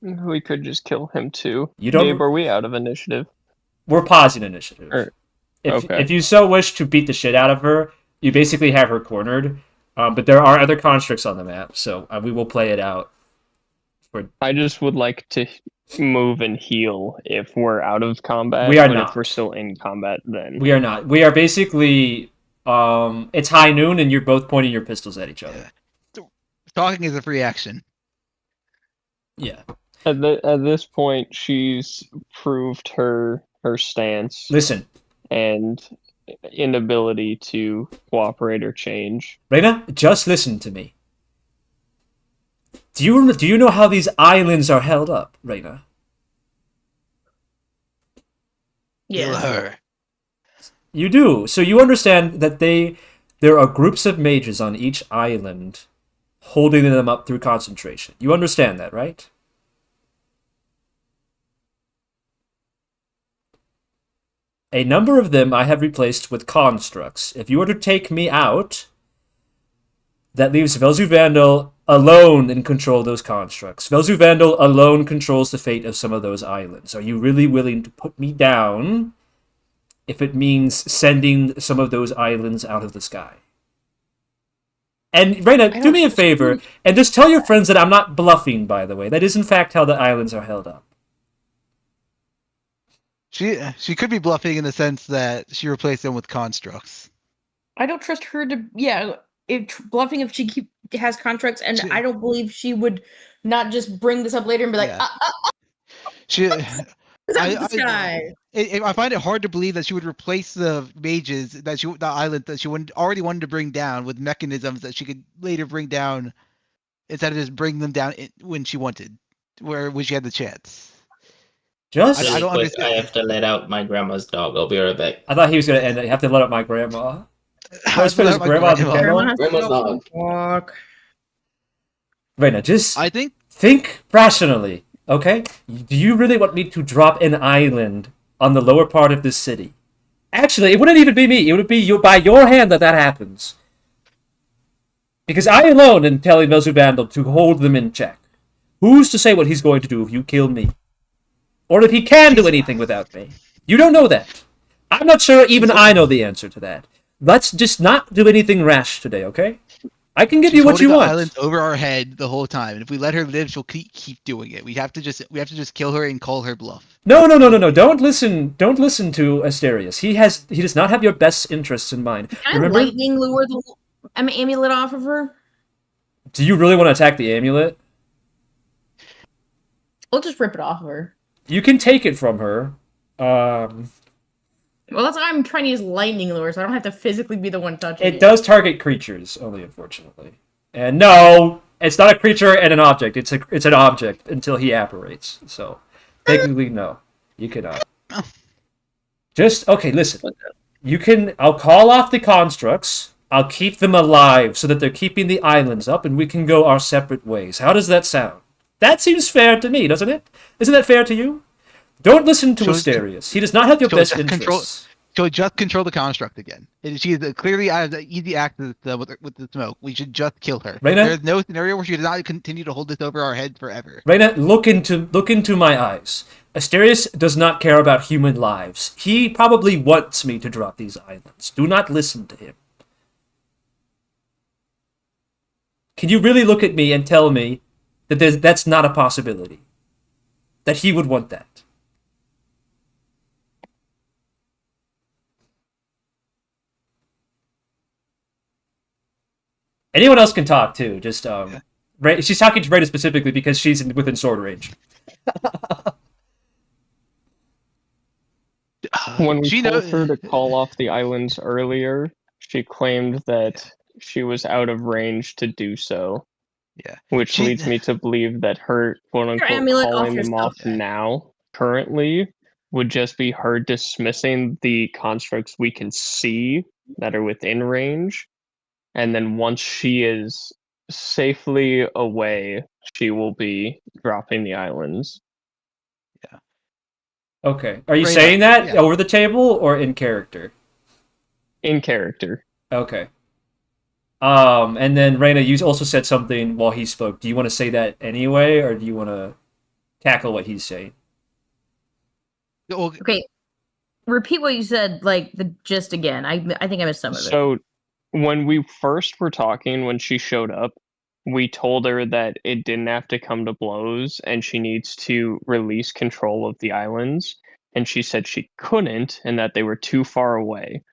We could just kill him too. You don't- Gabe, are we out of initiative? We're pausing initiative. Okay. If you so wish to beat the shit out of her, you basically have her cornered. But there are other constructs on the map, so we will play it out. I just would like to move and heal if we're out of combat. We are but not. If we're still in combat, then We are not. We are basically. It's high noon, and you're both pointing your pistols at each other. Talking is a free action. Yeah. At this point, she's proved her stance Listen, and inability to cooperate or change. Reigna, just listen to me. Do you know how these islands are held up, Reigna? Kill her. You do. So you understand that there are groups of mages on each island holding them up through concentration. You understand that, right? A number of them I have replaced with constructs. If you were to take me out, that leaves Velzuvandal alone in control of those constructs. Velzuvandal alone controls the fate of some of those islands. Are you really willing to put me down if it means sending some of those islands out of the sky? And Reigna, do me a favor, and just tell your friends that I'm not bluffing, by the way. That is in fact how the islands are held up. She could be bluffing in the sense that she replaced them with constructs. I don't trust her to. Yeah, bluffing if she has contracts, and She- I don't believe she would not just bring this up later and be like, Yeah. She, "It's up to the sky." I find it hard to believe that she would replace the mages the island that she already wanted to bring down with mechanisms that she could later bring down instead of just bring them down when she wanted, when she had the chance. Just? I Really don't quick, understand. I have to let out my grandma's dog. I'll be right back. I thought he was going to end it. You have to let up my grandma. I Let's put his my grandma on the grandma. kennel. Grandma's dog. Fuck. Reigna, just I think think rationally, okay? Do you really want me to drop an island on the lower part of this city? Actually, it wouldn't even be me. It would be by your hand that happens. Because I alone am telling Velzuvandal to hold them in check. Who's to say what he's going to do if you kill me? Or if he can do anything without me? You don't know that. I'm not sure even I know the answer to that. Let's just not do anything rash today, okay? I can give she's you what you holding the want. islands over our head the whole time, and if we let her live, she'll keep doing it. We have to just kill her and call her bluff. No. Don't listen to Asterius. He does not have your best interests in mind. Can I Remember? lightning lure the amulet off of her? Do you really want to attack the amulet? We'll just rip it off of her. You can take it from her. Well, that's why I'm trying to use lightning lure, so I don't have to physically be the one touching it. It does target creatures, only unfortunately. And no, it's not a creature and an object. It's an object until he apparates. So technically, no, you cannot. Just okay. Listen, you can. I'll call off the constructs. I'll keep them alive so that they're keeping the islands up, and we can go our separate ways. How does that sound? That seems fair to me, doesn't it? Isn't that fair to you? Don't listen to Asterius. He does not have your best interests. She'll just control the construct again. She is clearly out of the easy act with the smoke. We should just kill her. Reigna? There's no scenario where she does not continue to hold this over our head forever. Reigna, look into my eyes. Asterius does not care about human lives. He probably wants me to drop these islands. Do not listen to him. Can you really look at me and tell me that that's not a possibility? That he would want that? Anyone else can talk too. Just she's talking to Reigna specifically because she's within sword range. When we She told knows- her to call off the islands earlier, she claimed that she was out of range to do so. Yeah. Which She- leads me to believe that her quote-unquote amulet off calling them yourself. off now, currently, would just be her dismissing the constructs we can see that are within range. And then once she is safely away, she will be dropping the islands. Okay. Are you Reigna, saying that yeah. over the table or in character? In character. Okay. And then Reigna, you also said something while he spoke. Do you want to say that anyway, or do you want to tackle what he's saying? Well, Okay, repeat what you said, like the gist again. I think I missed some of it. So when we first were talking, when she showed up, we told her that it didn't have to come to blows and she needs to release control of the islands. And she said she couldn't and that they were too far away.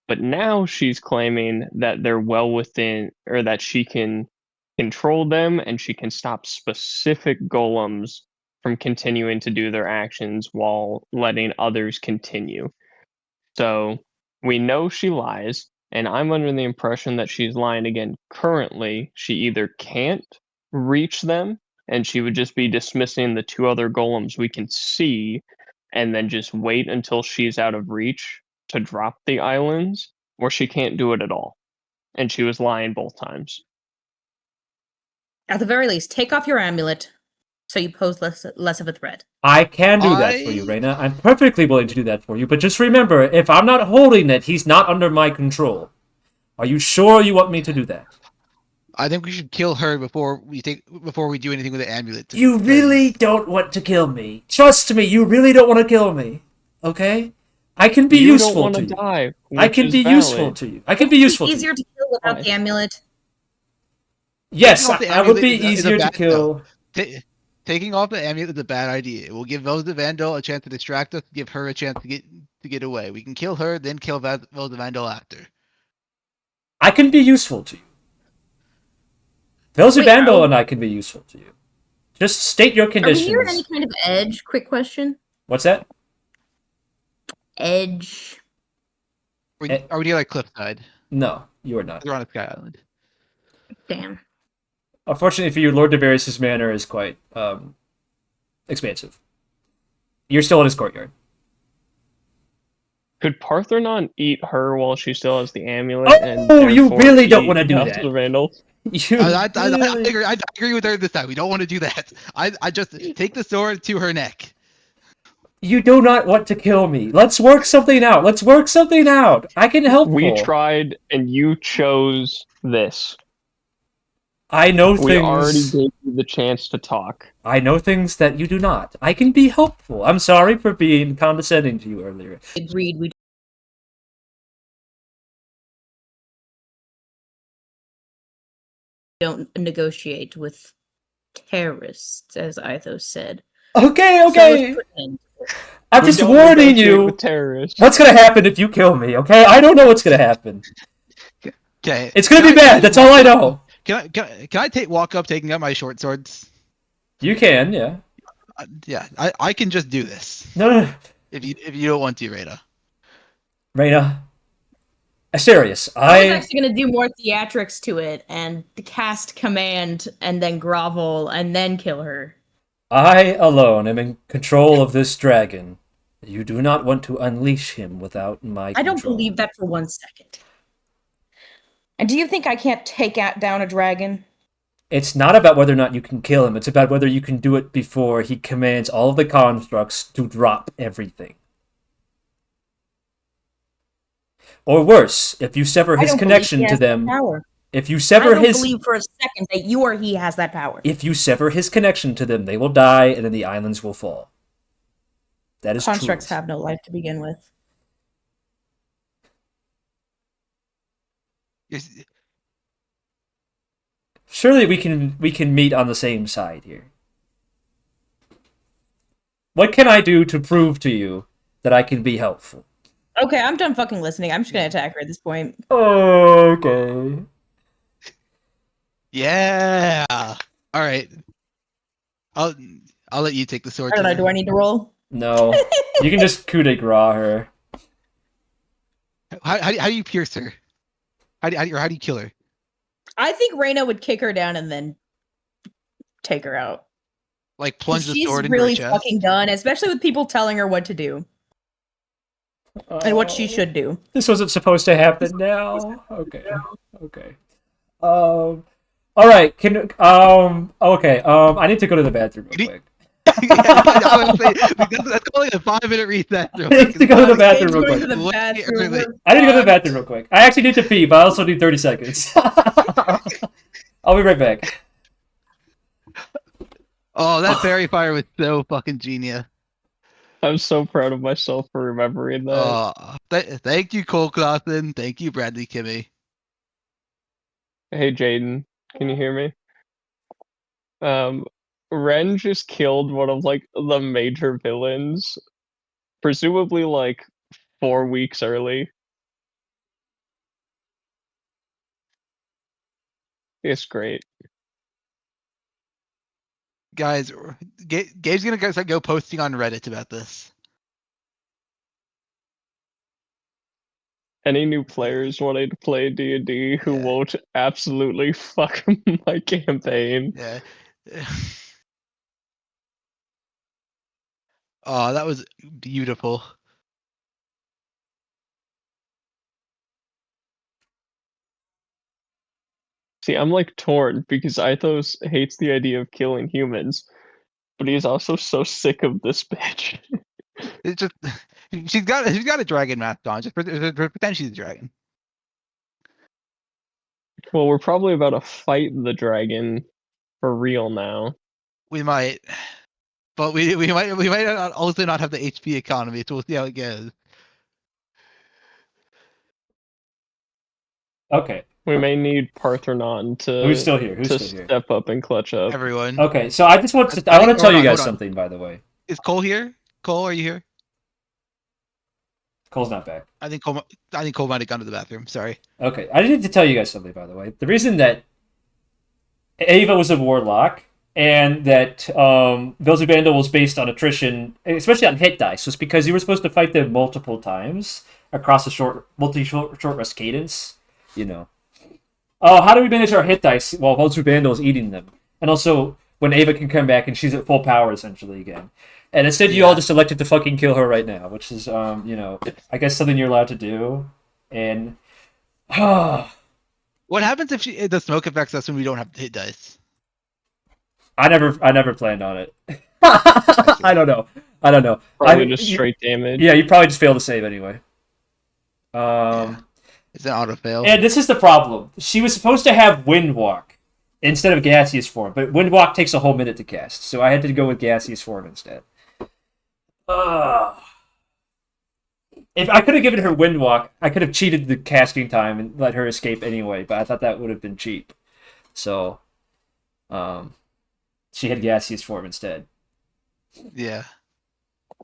But now she's claiming that they're well within, or that she can control them and she can stop specific golems from continuing to do their actions while letting others continue. So we know she lies, and I'm under the impression that she's lying again currently. She either can't reach them, and she would just be dismissing the two other golems we can see, and then just wait until she's out of reach to drop the islands, or she can't do it at all. And she was lying both times. At the very least, take off your amulet so you pose less of a threat. I can do that for you, Reigna. I'm perfectly willing to do that for you, but just remember, if I'm not holding it, he's not under my control. Are you sure you want me to do that? I think we should kill her before we do anything with the amulet. You really don't want to kill me. Trust me, you really don't want to kill me. Okay? I can be useful to you. Die, I can be useful to you. I can be useful to you. Easier to kill without the amulet. Yes, Taking off the I would be amulet is a easier to bad- kill. Taking off the amulet is a bad idea. It will give Velzuvandal a chance to distract us, give her a chance to get away. We can kill her, then kill Velzuvandal after. I can be useful to you. Velzuvandal and I can be useful to you. Just state your conditions. Are we near any kind of edge? Quick question. What's that? Edge. Are we near like cliffside? No, you are not. We're on a sky island. Damn. Unfortunately for you, Lord Devarius' manor is quite expansive. You're still in his courtyard. Could Parthenon eat her while she still has the amulet? Oh, you really don't want to do that. Vandal? I agree with her this time. We don't want to do that. I just take the sword to her neck. You do not want to kill me. Let's work something out. I can help. We tried, and you chose this. I know things. We already gave you the chance to talk. I know things that you do not. I can be helpful. I'm sorry for being condescending to you earlier. Agreed. We don't negotiate with terrorists, as Mythos said. Okay. So let's put an end to it. I'm just warning you. Terrorists. What's gonna happen if you kill me? Okay, I don't know what's gonna happen. Okay. It's gonna be bad. That's all I know. Can I walk up taking out my short swords? You can, yeah. Yeah, I can just do this. No. If you don't want to, Reigna. Reigna. Asterius, I was actually going to do more theatrics to it and cast command and then grovel and then kill her. I alone am in control of this dragon. You do not want to unleash him without my control. I don't believe that for 1 second. And do you think I can't take down a dragon? It's not about whether or not you can kill him. It's about whether you can do it before he commands all of the constructs to drop everything. Or worse, if you sever his connection to them. If you sever I don't believe for a second that you or he has that power. If you sever his connection to them, they will die, and then the islands will fall. That is Constructs true. have no life to begin with. Surely we can meet on the same side here. What can I do to prove to you that I can be helpful? Okay, I'm done fucking listening. I'm just gonna attack her at this point. Okay. Yeah. All right. I'll let you take the sword. I don't know. Do I need to roll? No. You can just coup de grace her. How do you pierce her? How do you kill her? I think Reigna would kick her down and then take her out. Like plunge the She's sword into her really chest. fucking done, especially with people telling her what to do and what she should do. This wasn't supposed to happen now. Okay. All right. Okay. I need to go to the bathroom real quick. I would say that's only a 5-minute reset. I need to go to the bathroom real Going quick. to the bathroom. I need to go to the bathroom real quick. I actually need to pee, but I also need 30 seconds. I'll be right back. Oh, that fairy fire was so fucking genius. I'm so proud of myself for remembering that. Thank you, Cole Clausen. Thank you, Bradley Kimmy. Hey, Jaden, can you hear me? Ren just killed one of like the major villains, presumably like 4 weeks early. It's great. Guys, Gabe's gonna go posting on Reddit about this. Any new players wanting to play D&D who won't absolutely fuck my campaign? Yeah. Oh, that was beautiful. See, I'm like torn because Ithos hates the idea of killing humans, but he's also so sick of this bitch. It's just she's got a dragon mask on. Just pretend she's a dragon. Well, we're probably about to fight the dragon for real now. We might, but we might also not have the HP economy, so we'll see how it goes. Okay. We may need Parthenon to Who's still here? step up and clutch up. Everyone. Okay, so I want to tell you guys something, by the way. Is Cole here? Cole, are you here? Cole's not back. I think Cole might have gone to the bathroom. Sorry. Okay, I need to tell you guys something, by the way. The reason that Ava was a warlock and that Velzuvandal was based on attrition, especially on hit dice, was because you were supposed to fight them multiple times across a short rest cadence. You know. Oh, how do we manage our hit dice while Velzuvandal is eating them? And also, when Ava can come back and she's at full power, essentially, again. And instead, you all just elected to fucking kill her right now, which is, I guess something you're allowed to do. And what happens if the smoke affects us when we don't have hit dice? I never planned on it. I don't know. Probably just straight damage. Yeah, you probably just fail to save anyway. It's an auto fail. And this is the problem. She was supposed to have Wind Walk instead of gaseous form, but Wind Walk takes a whole minute to cast, so I had to go with gaseous form instead. If I could have given her Wind Walk, I could have cheated the casting time and let her escape anyway, but I thought that would have been cheap. So, she had gaseous form instead. Yeah.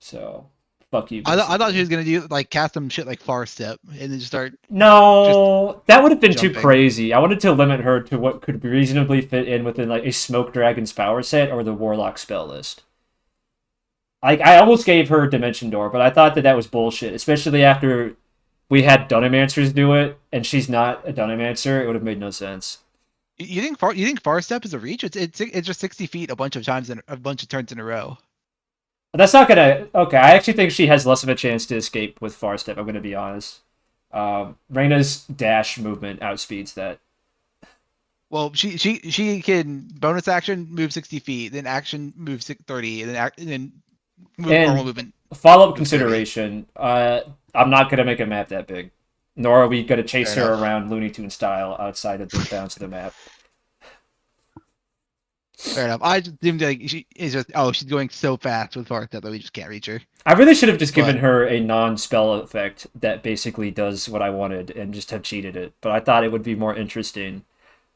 So, fuck you. I thought she was gonna do cast some shit like Far Step and then just start. No, that would have been too jumping. crazy. I wanted to limit her to what could reasonably fit in within like a Smoke Dragon's power set or the Warlock spell list. I almost gave her Dimension Door, but I thought that was bullshit, especially after we had Dunamancers do it, and she's not a Dunamancer. It would have made no sense. You think Far Step is a reach? It's just 60 feet a bunch of times and a bunch of turns in a row. That's not gonna. Okay, I actually think she has less of a chance to escape with Far Step. I'm gonna be honest. Reigna's dash movement outspeeds that. Well, she can bonus action move 60 feet, then action move 30, and then move normal movement. Follow-up consideration. I'm not gonna make a map that big, nor are we gonna chase her around Looney Tunes style outside of the bounds of the map. Fair enough. I just assumed she's going so fast with Far Step that we just can't reach her. I really should have just given her a non-spell effect that basically does what I wanted and just have cheated it. But I thought it would be more interesting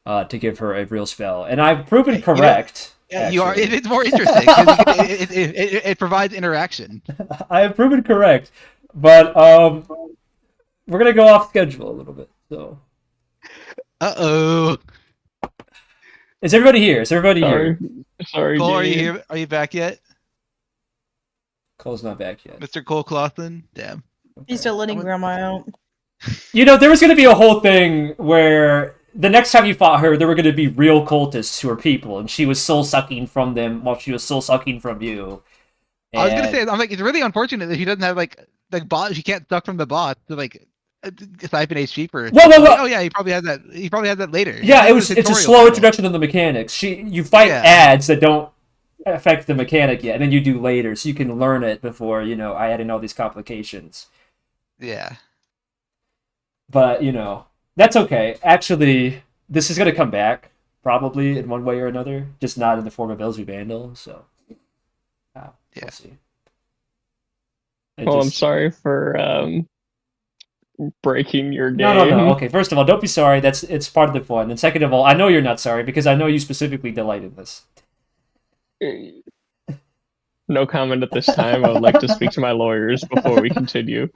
to give her a real spell, and I've proven correct. You are. It's more interesting because it provides interaction. I have proven correct, but we're gonna go off schedule a little bit. So. Uh-oh. Is everybody here? Here? Sorry, Cole, are you here? Are you back yet? Cole's not back yet. Mr. Cole Clausen? Damn. He's still letting Grandma out. You know, there was going to be a whole thing where the next time you fought her, there were going to be real cultists who were people, and she was soul-sucking from them while she was soul-sucking from you. I was gonna And- say, I'm like, it's really unfortunate that he doesn't have like bot. She can't suck from the bot to like siphon HP for. Well. Oh yeah, he probably has that. He probably has that later. Yeah, It's it's a tutorial slow battle. introduction to the mechanics. You fight Yeah. ads that don't affect the mechanic yet, and then you do later, so you can learn it before, I add in all these complications. Yeah. But, that's okay. Actually, this is going to come back, probably, in one way or another, just not in the form of Velzuvandal, so... Yeah. We'll see. Well, I'm sorry for breaking your game. No. Okay, first of all, don't be sorry. It's part of the fun. And second of all, I know you're not sorry, because I know you specifically delight in this. No comment at this time. I would like to speak to my lawyers before we continue.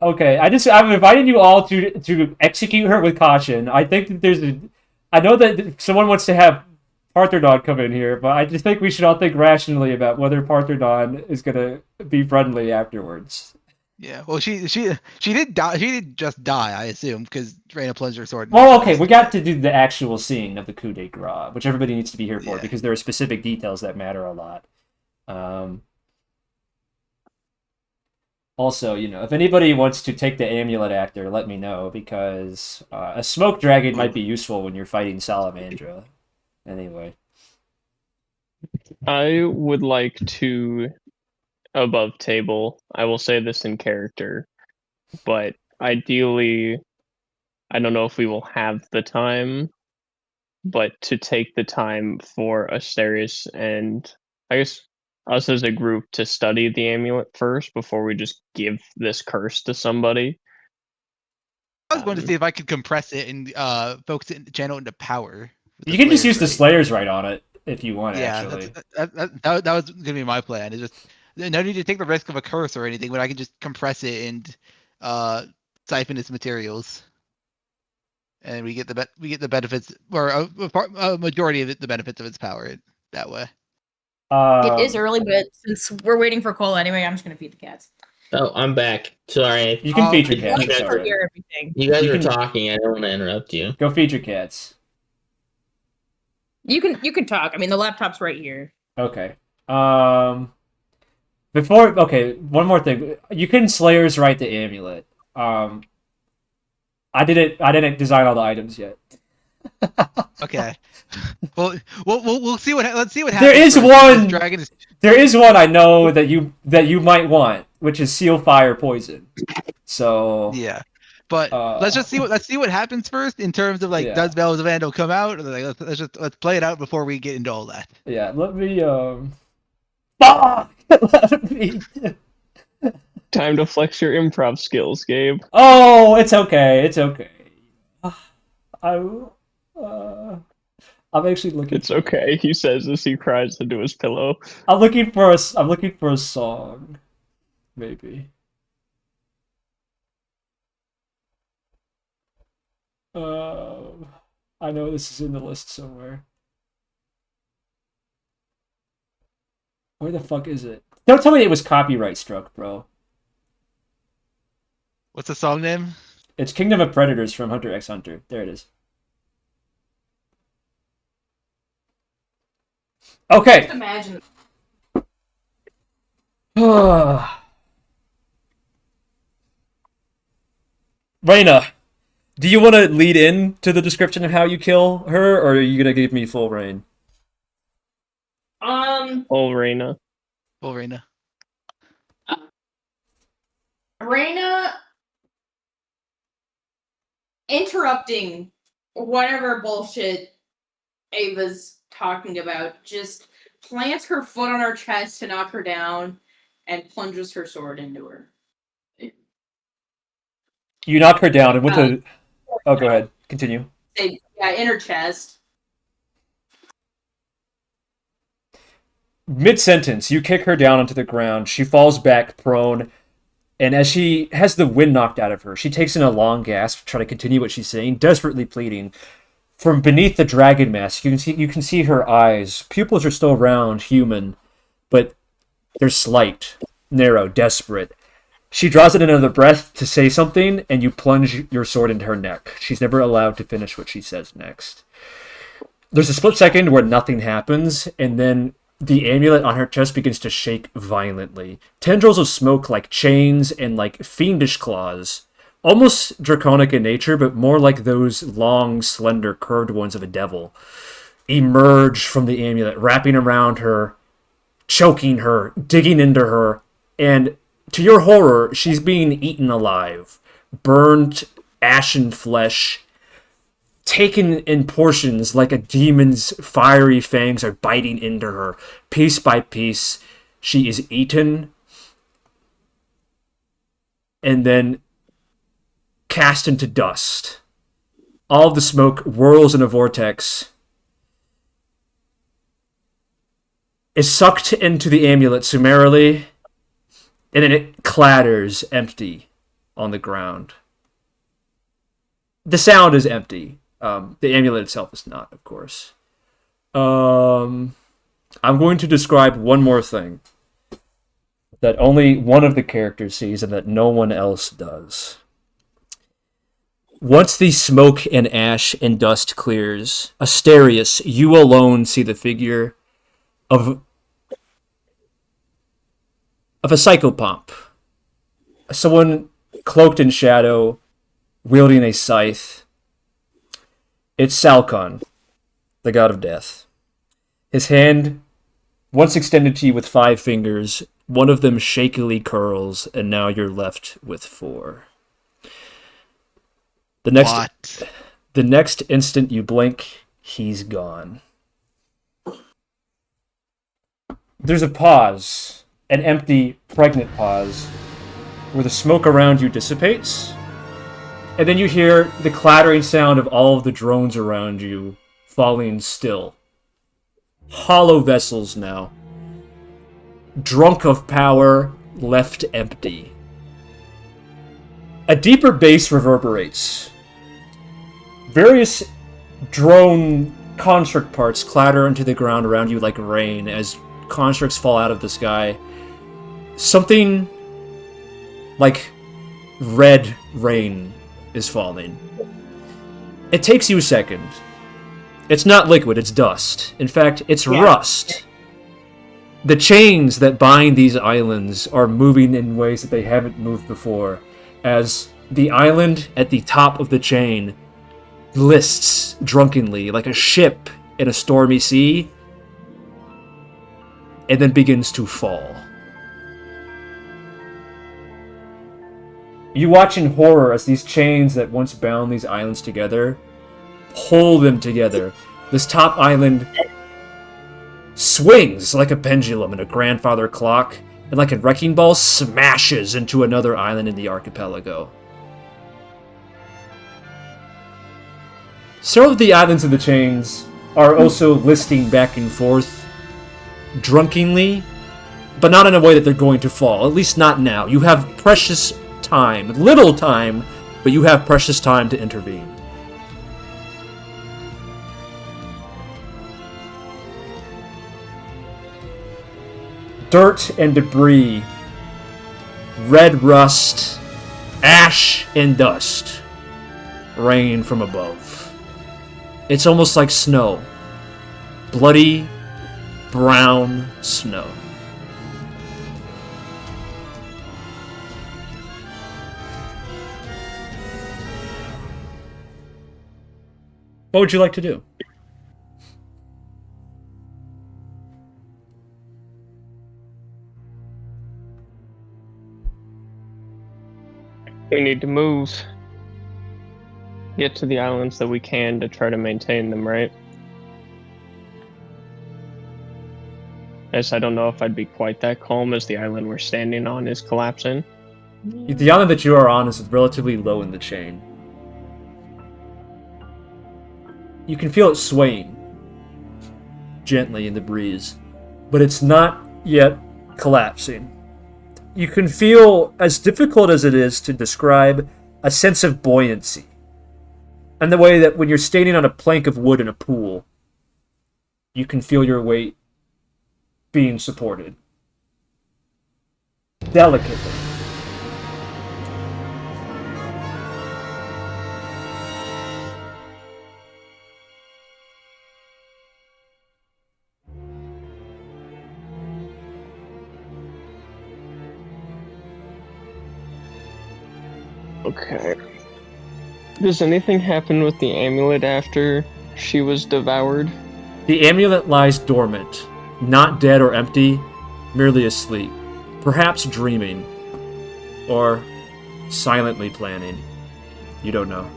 Okay, I'm inviting you all to execute her with caution. I think that I know that someone wants to have Partherdon come in here, but I just think we should all think rationally about whether Partherdon is gonna be friendly afterwards. Yeah. Well, she did die. She did just die, I assume, because Reigna plunged her sword. Well, okay, we got to do the actual scene of the coup de grace, which everybody needs to be here for, Yeah. because there are specific details that matter a lot. Also, if anybody wants to take the amulet actor, let me know, because a smoke dragon might be useful when you're fighting Salamandra. Anyway. I would like to, above table, I will say this in character, but ideally, I don't know if we will have the time, but to take the time for Asterius and, I guess, us as a group to study the amulet first before we just give this curse to somebody. I was going to see if I could compress it and focus it, channel into power. with You can just use the Slayer's Slayer's right on it, if you want, Yeah, actually. that was gonna be my plan. It's just no need to take the risk of a curse or anything, but I can just compress it and siphon its materials, and we get the benefits, or a majority of the benefits of its power that way. It is early, but since we're waiting for Cole anyway, I'm just gonna feed the cats. Oh, I'm back. Sorry. You can feed your Oh, cats. you It's guys alright. Hear everything. You guys You were can- talking. I don't want to interrupt you. Go feed your cats. You can talk. I mean, the laptop's right here. Okay. One more thing. You can Slayer's right the amulet. I didn't design all the items yet. Okay. Well, we'll see let's see what happens. There is first. one- This dragon is There is one I know that you might want, which is Seal Fire Poison. So yeah. But let's see what happens first in terms of Yeah. does Velzuvandal come out? Or let's play it out before we get into all that. yeah, let me fuck! Let me... Time to flex your improv skills, Gabe. Oh, it's okay. It's okay. I'm actually looking. It's okay, he says as he cries into his pillow. I'm looking for a song, maybe. I know this is in the list somewhere. Where the fuck is it? Don't tell me it was copyright struck, bro. What's the song name? It's Kingdom of Predators from Hunter x Hunter. There it is. Okay. Just imagine. Reigna, do you want to lead in to the description of how you kill her, or are you gonna give me full reign? Oh, Reigna. Well, Reigna. Reigna interrupting whatever bullshit Ava's talking about, just plants her foot on her chest to knock her down and plunges her sword into her. You knock her down, and with the... Oh, go ahead. Continue. Yeah, in her chest. Mid-sentence, you kick her down onto the ground. She falls back prone, and as she has the wind knocked out of her, she takes in a long gasp to try to continue what she's saying, desperately pleading. From beneath the dragon mask, you can see her eyes. Pupils are still round, human, but they're slight, narrow, desperate. She draws in another breath to say something, and you plunge your sword into her neck. She's never allowed to finish what she says next. There's a split second where nothing happens, and then the amulet on her chest begins to shake violently. Tendrils of smoke like chains and like fiendish claws. Almost draconic in nature, but more like those long, slender, curved ones of a devil. Emerge from the amulet, wrapping around her, choking her, digging into her, and to your horror, she's being eaten alive. Burned, ashen flesh, taken in portions like a demon's fiery fangs are biting into her. Piece by piece, she is eaten and then cast into dust. All of the smoke whirls in a vortex. Is sucked into the amulet summarily, and then it clatters empty on the ground. The sound is empty. The amulet itself is not, of course. I'm going to describe one more thing that only one of the characters sees and that no one else does. Once the smoke and ash and dust clears, Asterius, you alone see the figure of a psychopomp. Someone cloaked in shadow, wielding a scythe. It's Salchon, the god of death. His hand, once extended to you with 5 fingers, one of them shakily curls, and now you're left with 4. The next instant you blink, he's gone. There's a pause, an empty, pregnant pause, where the smoke around you dissipates, and then you hear the clattering sound of all of the drones around you falling still. Hollow vessels now. Drunk of power, left empty. A deeper bass reverberates. Various drone construct parts clatter into the ground around you like rain as constructs fall out of the sky. Something like red rain is falling. It takes you a second. It's not liquid, it's dust. In fact, it's rust. The chains that bind these islands are moving in ways that they haven't moved before, as the island at the top of the chain lists drunkenly like a ship in a stormy sea, and then begins to fall. You watch in horror as these chains that once bound these islands together pull them together. This top island swings like a pendulum in a grandfather clock, and like a wrecking ball smashes into another island in the archipelago. Several of the islands of the chains are also listing back and forth drunkenly, but not in a way that they're going to fall, at least not now. You have precious time, little time, but you have precious time to intervene. Dirt and debris, red rust, ash and dust rain from above. It's almost like snow. Bloody, brown snow. What would you like to do? We need to move. Get to the islands that we can to try to maintain them, right? As I don't know if I'd be quite that calm as the island we're standing on is collapsing. The island that you are on is relatively low in the chain. You can feel it swaying gently in the breeze, but it's not yet collapsing. You can feel, as difficult as it is to describe, a sense of buoyancy. And the way that when you're standing on a plank of wood in a pool, you can feel your weight being supported. Delicately. Okay. Does anything happen with the amulet after she was devoured? The amulet lies dormant, not dead or empty, merely asleep, perhaps dreaming, or silently planning. You don't know.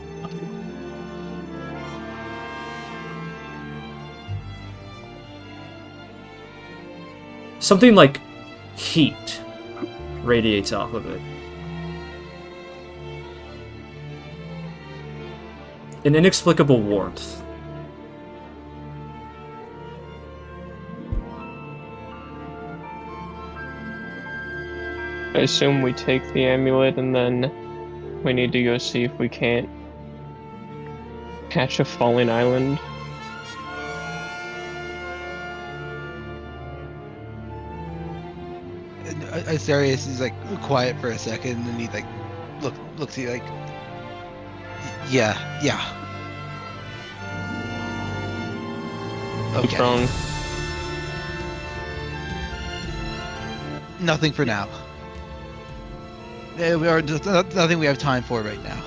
Something like heat radiates off of it. An inexplicable warmth. I assume we take the amulet and then we need to go see if we can't catch a falling island. Asterius is like quiet for a second, and then he like looks at you like, yeah. What's Okay. wrong? Nothing for now. We are just nothing we have time for right now.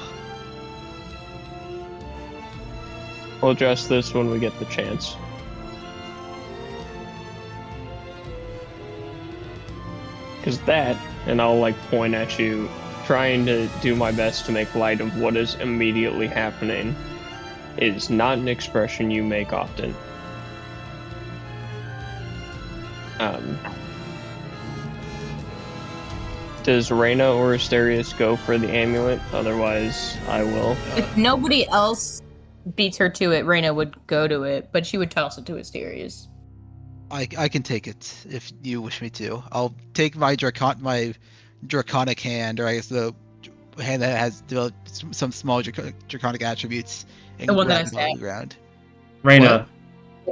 We'll address this when we get the chance. Because that, and I'll like point at you, trying to do my best to make light of what is immediately happening, is not an expression you make often. Does Reigna or Asterius go for the amulet? Otherwise, I will. If nobody else beats her to it, Reigna would go to it, but she would toss it to Asterius. I can take it if you wish me to. I'll take my draconic hand, or I guess the hand that has developed some small draconic attributes, and The one that I grab it on the stabbed. ground. Reigna,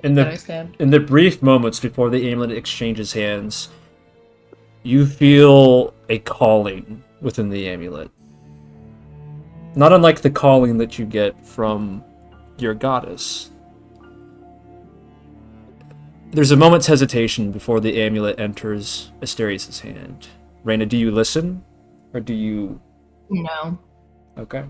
in That I the stabbed. in the brief moments before the amulet exchanges hands, you feel a calling within the amulet. Not unlike the calling that you get from your goddess. There's a moment's hesitation before the amulet enters Asterius' hand. Reigna, do you listen? Or do you... No. Okay.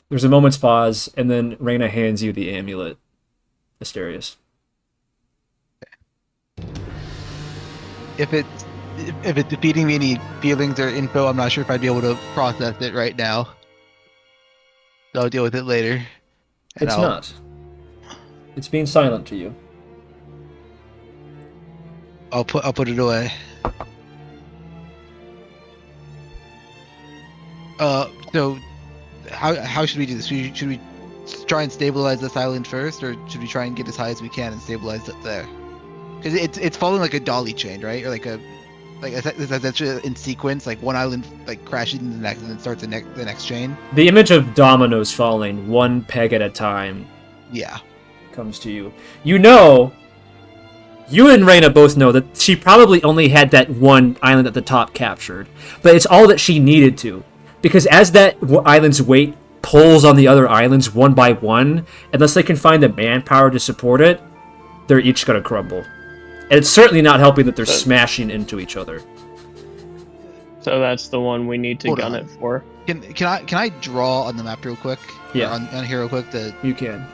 There's a moment's pause, and then Reigna hands you the amulet, Asterius. If it's defeating me any feelings or info, I'm not sure if I'd be able to process it right now. So I'll deal with it later. And It's I'll- not. It's being silent to you. I'll put it away. So how should we do this? Should we try and stabilize this island first, or should we try and get as high as we can and stabilize it there? Because it's following like a dolly chain, right? Or like essentially in sequence, like one island like crashes into the next and then starts the next chain. The image of dominoes falling, one peg at a time, Yeah. comes to you. You know, you and Reigna both know that she probably only had that one island at the top captured, but it's all that she needed to. Because as that island's weight pulls on the other islands one by one, unless they can find the manpower to support it, they're each going to crumble. And it's certainly not helping that they're smashing into each other. So that's the one we need to Hold gun on. it for. Can I draw on the map real quick? Yeah. Or on here real quick. You can.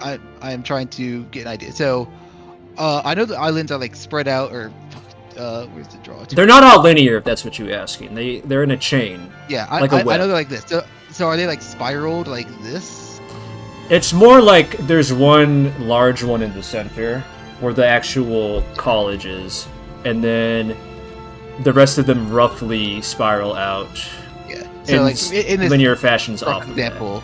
I am trying to get an idea. So, I know the islands are like spread out, or where's the draw? They're not all linear, if that's what you're asking. They're in a chain. Yeah, like a I web. know they're like this. So are they like spiraled like this? It's more like there's one large one in the center, where the actual college is, and then the rest of them roughly spiral out Yeah. in So like in this linear fashions rough off of that. example,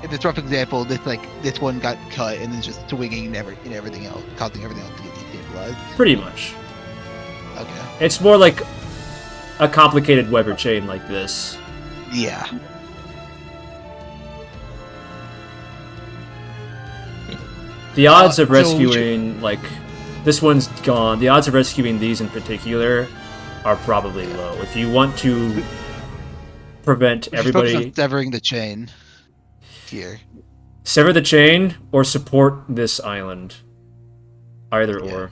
in this rough example, this one got cut and then just swinging and everything else, causing everything else to get destabilized. Pretty much. Okay. It's more like a complicated Weber chain like this. Yeah. The odds of so we should- rescuing, like, this one's gone. The odds of rescuing these in particular are probably low. If you want to prevent We should focus everybody... on severing the chain here. Sever the chain or support this island. Either Yeah. or.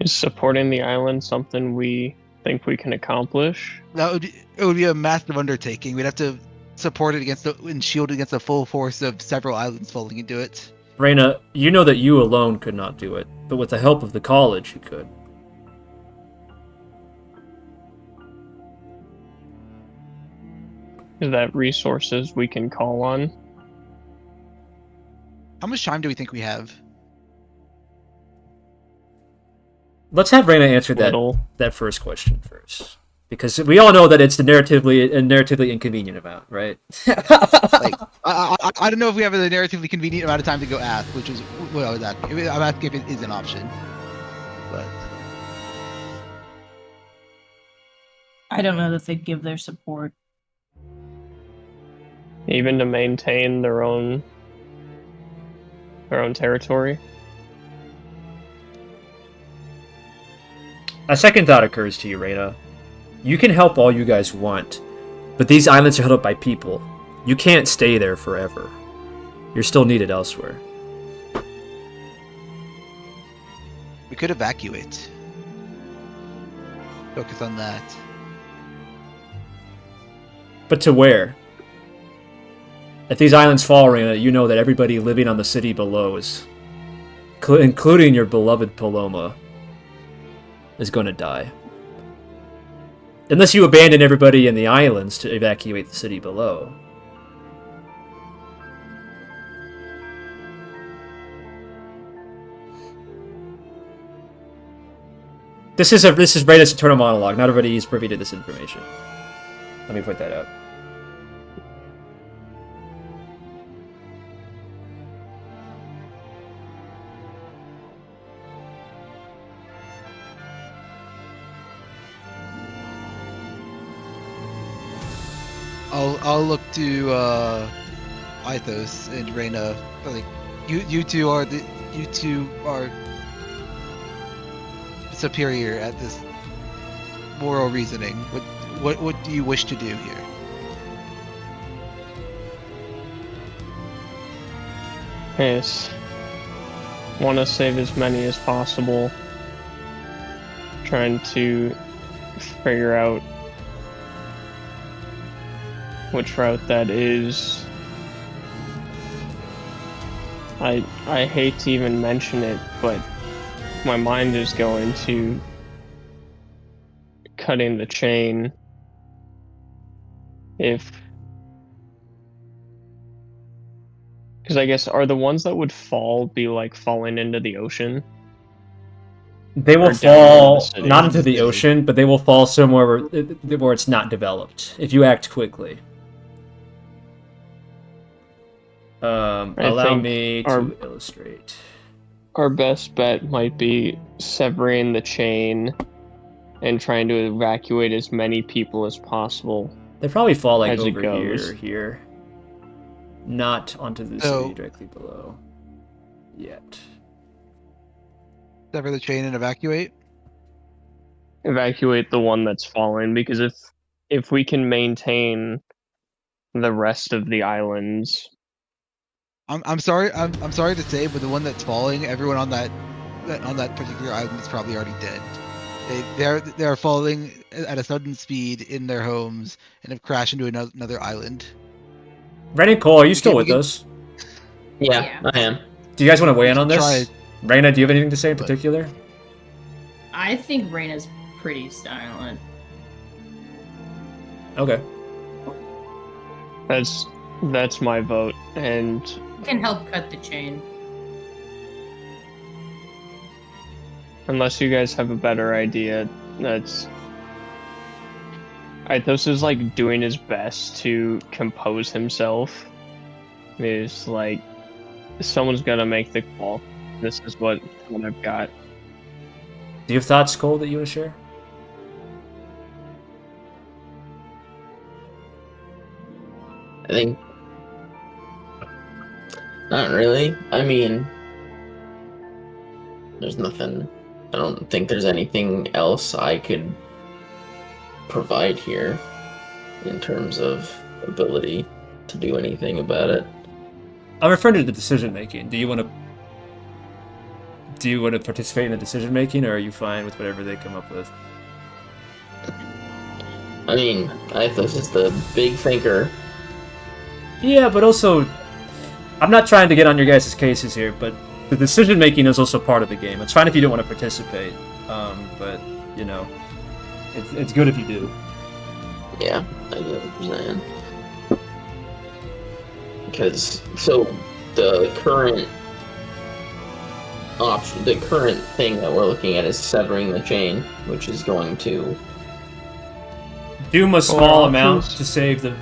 Is supporting the island something we think we can accomplish? It would be a massive undertaking. We'd have to support it and shield it against the full force of several islands falling into it. Reigna, you know that you alone could not do it, but with the help of the college, you could. Is that resources we can call on? How much time do we think we have? Let's have Reigna answer that first question first. Because we all know that it's a narratively inconvenient amount, right? Like, I don't know if we have a narratively convenient amount of time to go ask, which is what I was asking. I'm asking if it is an option. But I don't know that they'd give their support. Even to maintain their own territory? A second thought occurs to you, Reigna. You can help all you guys want, but these islands are held up by people. You can't stay there forever. You're still needed elsewhere. we could evacuate. Focus on that. But to where? If these islands fall, Reigna, you know that everybody living on the city below is, including your beloved Paloma, is going to die. Unless you abandon everybody in the islands to evacuate the city below. This is Reigna's internal monologue. Not everybody is privy to this information. Let me point that out. I'll look to Mythos and Reigna. Like you two are superior at this moral reasoning. What do you wish to do here? Yes. Want to save as many as possible. Trying to figure out which route that is. I hate to even mention it, but my mind is going to cutting the chain. Because I guess, are the ones that would fall be like falling into the ocean? They will fall not into the ocean, but they will fall somewhere where it's not developed, if you act quickly. Allow me to illustrate. Our best bet might be severing the chain and trying to evacuate as many people as possible. They probably fall like as over it goes. here. Not onto the city directly below. Yet. Sever the chain and evacuate? Evacuate the one that's falling, because if we can maintain the rest of the islands. I'm sorry to say, but the one that's falling, everyone on that particular island is probably already dead. They are falling at a sudden speed in their homes and have crashed into another island. Ren and Cole, are you still with us? Yeah, I am. Do you guys want to weigh in on this? Try. Reigna, do you have anything to say in particular? I think Reigna's pretty silent. Okay. That's my vote, and Can help cut the chain. unless you guys have a better idea, Mythos is like doing his best to compose himself. It's like someone's gonna make the call. This is what I've got. Do you have thoughts, Cole, that you want to share? I think not really. I mean, there's nothing. I don't think there's anything else I could provide here in terms of ability to do anything about it. I'm referring to the decision making. Do you want Do you want to participate in the decision making, or are you fine with whatever they come up with? I mean, Mythos is the big thinker. Yeah, but also, I'm not trying to get on your guys' cases here, but the decision making is also part of the game. It's fine if you don't want to participate, but you know, it's good if you do. Yeah, I get what you're saying. Because so the current option, the current thing that we're looking at is severing the chain, which is going to Doom a small amount options. to save the...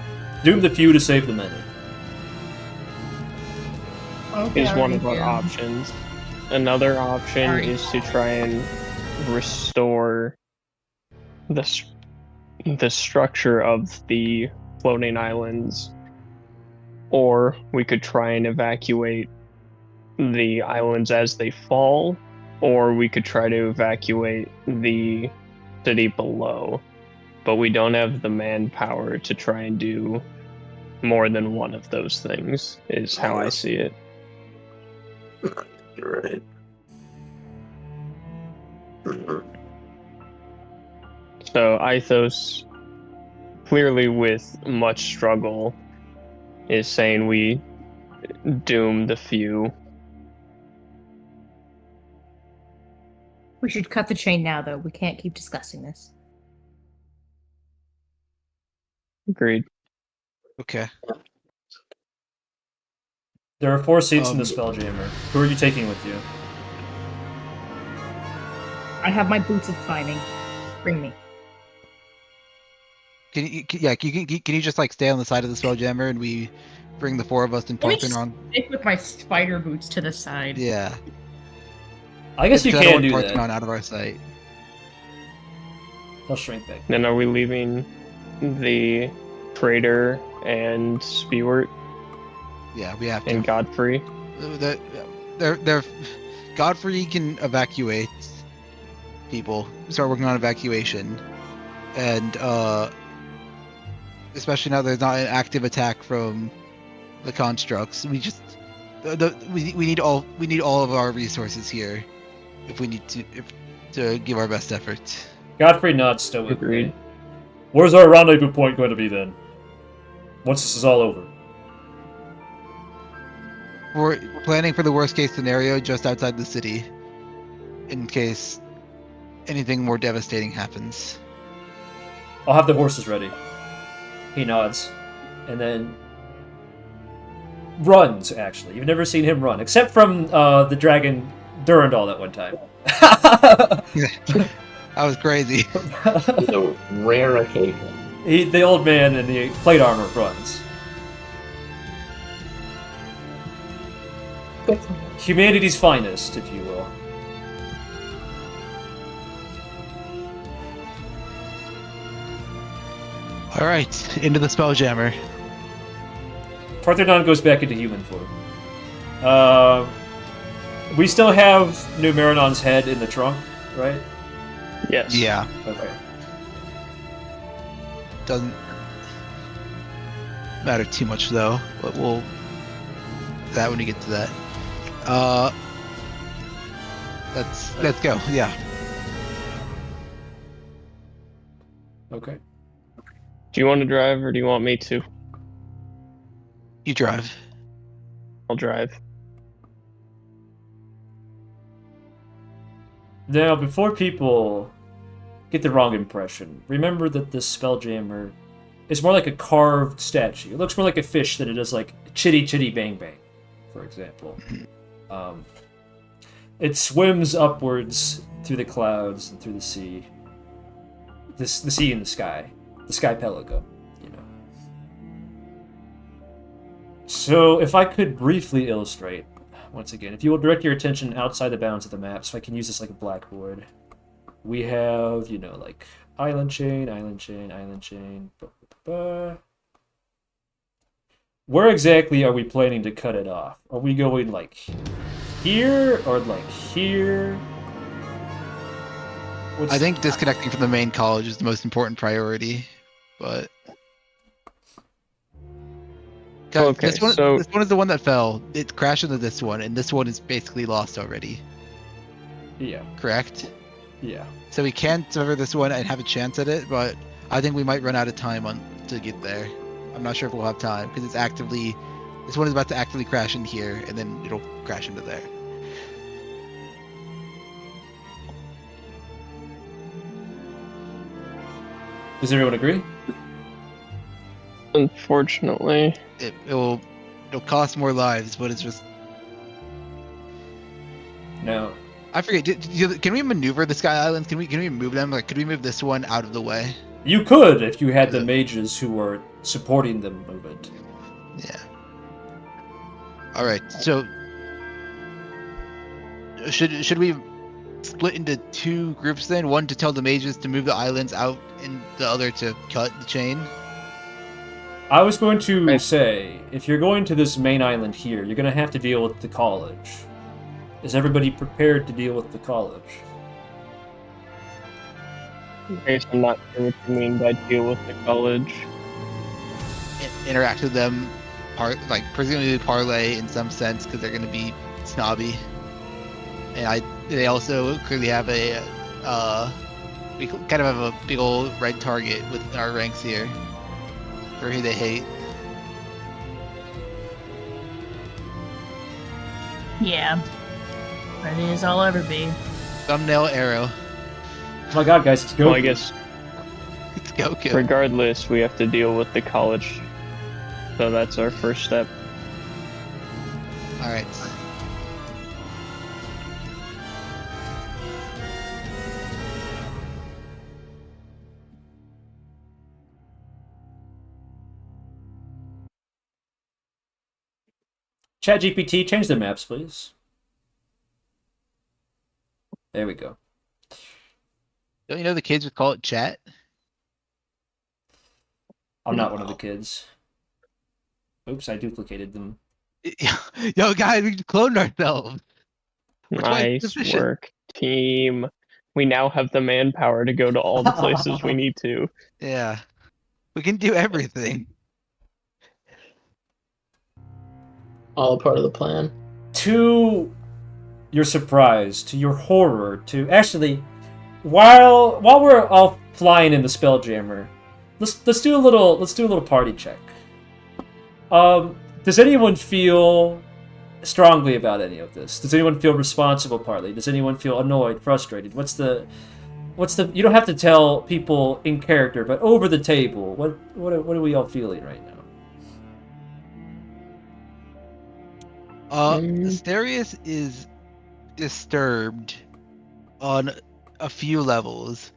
Doom the few to save the many. Okay, Is one of already our here. options. Another option Alright. is to try and restore the structure of the floating islands, or we could try and evacuate the islands as they fall, or we could try to evacuate the city below. But we don't have the manpower to try and do more than one of those things, is how I see it. You're right. So Ithos, clearly with much struggle, is saying we doom the few. We should cut the chain now, though. We can't keep discussing this. Agreed. Okay. There are 4 seats in the Um, Spelljammer. Who are you taking with you? I have my boots of climbing. Bring me. Can you just like stay on the side of the Spelljammer and we bring the 4 of us and Let me Parthenon on? stick with my spider boots to the side. Yeah. I guess you Because I don't can want do Parthenon that. out of our sight. I'll shrink back. Then are we leaving the Trader and Spiewart Yeah, we have to. and Godfrey? They're Godfrey can evacuate people. Start working on evacuation, and especially now there's not an active attack from the constructs. We just we need all of our resources here if we need to give our best effort. Godfrey nods stoically. Agreed. Where's our rendezvous point going to be then? Once this is all over. We're planning for the worst case scenario just outside the city, in case anything more devastating happens. I'll have the horses ready. He nods. And then runs, actually. You've never seen him run, except from the dragon Durandal that one time. That was crazy. It's a rare occasion. The old man in the plate armor runs. Humanity's finest, if you will. All right, into the Spelljammer. Parthenon goes back into human form. We still have Numeronon's head in the trunk, right? Yes. Yeah, Okay. doesn't matter too much though. But we'll that when we get to that. Let's go. Yeah. Okay. Do you want to drive or do you want me to? You drive. I'll drive. Now, before people get the wrong impression, remember that this Spelljammer is more like a carved statue. It looks more like a fish than it does like Chitty Chitty Bang Bang, for example. It swims upwards through the clouds and through the sea. The sea and the sky. The skypelago, you know. So, if I could briefly illustrate, once again, if you will direct your attention outside the bounds of the map, so I can use this like a blackboard. We have, you know, like island chain, island chain, island chain. Where exactly are we planning to cut it off? Are we going like here or like here? I think disconnecting from the main college is the most important priority, but guys, Okay, this one so- is the one that fell. It crashed into this one, and this one is basically lost already. Yeah. correct? Yeah. So we can't deliver this one and have a chance at it, but I think we might run out of time to get there. I'm not sure if we'll have time because this one is about to actively crash in here, and then it'll crash into there. Does everyone agree? Unfortunately. It'll cost more lives, but it's just No. I forget. Can we maneuver the Sky Islands? Can we move them? Like, could we move this one out of the way? You could if you had the mages who were supporting the movement. Yeah. All right. So should we split into two groups then? One to tell the mages to move the islands out, and the other to cut the chain. I was going to say, if you're going to this main island here, you're going to have to deal with the college. Is everybody prepared to deal with the college? I guess I'm not sure what you mean by deal with the college. Interact with them, presumably parlay in some sense because they're going to be snobby. And they also clearly have we kind of have a big old red target within our ranks here for who they hate. Yeah. Ready as I'll ever be. Thumbnail arrow. Oh my god, guys, it's Goku. Well, I guess It's Goku. regardless, we have to deal with the college. So that's our first step. All right. ChatGPT, change the maps, please. There we go. Don't you know the kids would call it chat? I'm not one of the kids. Oops, I duplicated them. Yo, guys, we cloned ourselves. We're twice Nice sufficient. work, team. We now have the manpower to go to all the places we need to. Yeah. We can do everything. All part of the plan. To your surprise, to your horror, to actually, while we're all flying in the Spelljammer, let's do a little party check. Does anyone feel strongly about any of this? Does anyone feel responsible partly? Does anyone feel annoyed, frustrated? What's the you don't have to tell people in character, but over the table, what are we all feeling right now? Asterius is disturbed on a few levels,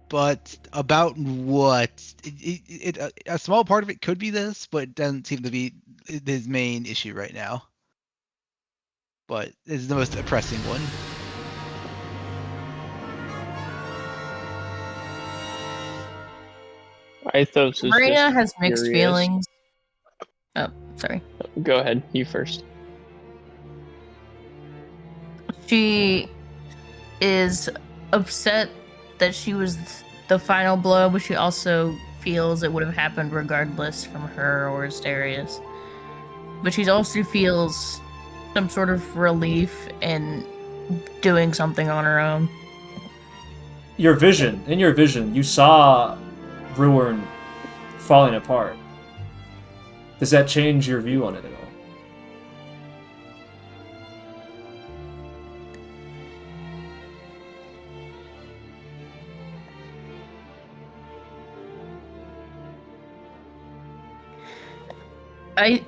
but about what? A small part of it could be this, but it doesn't seem to be his main issue right now. But it's the most oppressing one. Mythos is Reigna just has mixed furious. feelings. Oh, sorry. Go ahead, you first. She is upset that she was the final blow, but she also feels it would have happened regardless from her or Asterius. But she also feels some sort of relief in doing something on her own. In your vision, you saw Ruin falling apart. Does that change your view on it at all? I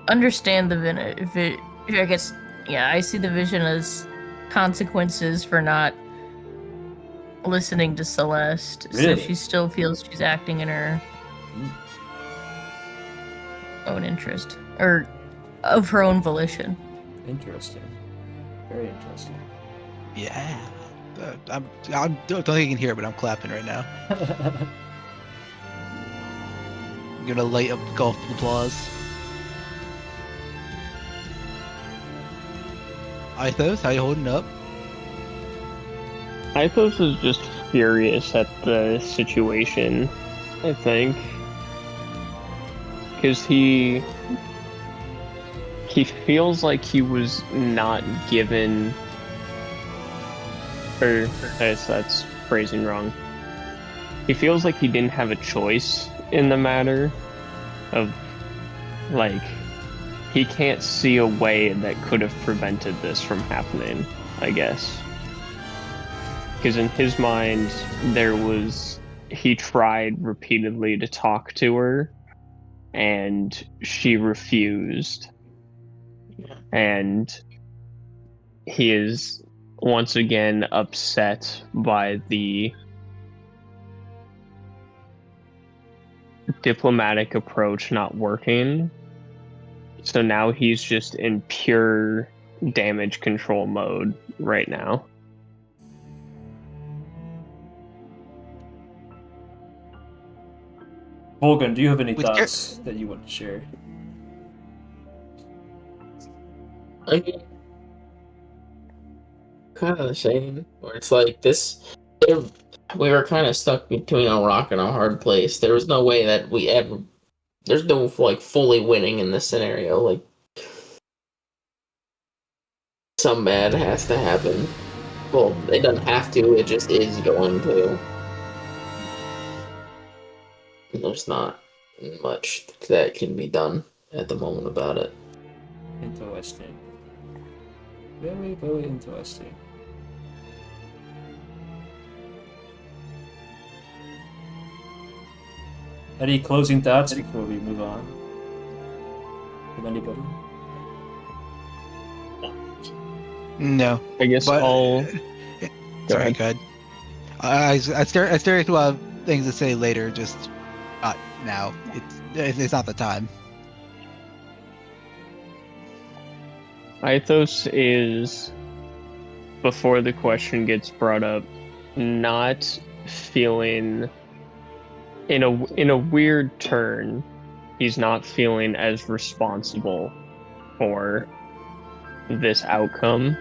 understand the I guess, yeah, I see the vision as consequences for not listening to Celeste. Really? So she still feels she's acting in her own interest, or of her own volition. Interesting. Very interesting. Yeah. I don't think you can hear it, but I'm clapping right now. I'm gonna light up golf applause. Mythos, how you holding up? Mythos is just furious at the situation, I think. Because he feels like he was not given or that's phrasing wrong. He feels like he didn't have a choice in the matter of, like, he can't see a way that could have prevented this from happening, I guess. Because in his mind, he tried repeatedly to talk to her, and she refused. And he is once again upset by the diplomatic approach not working. So now he's just in pure damage control mode right now. Volgan, do you have any With thoughts that you want to share? I mean, kind of the same. Where it's like this, we were kind of stuck between a rock and a hard place. There was no way that we ever. There's no like fully winning in this scenario. Like, some bad has to happen. Well, it doesn't have to. It just is going to. There's not much that can be done at the moment about it. Interesting. Very, very interesting. Any closing thoughts before we move on? From anybody? No. I guess But- I'll... Sorry, ahead. go ahead. Asterius will have things to say later, just not now. It's not the time. Mythos is, before the question gets brought up, not feeling, in a weird turn, he's not feeling as responsible for this outcome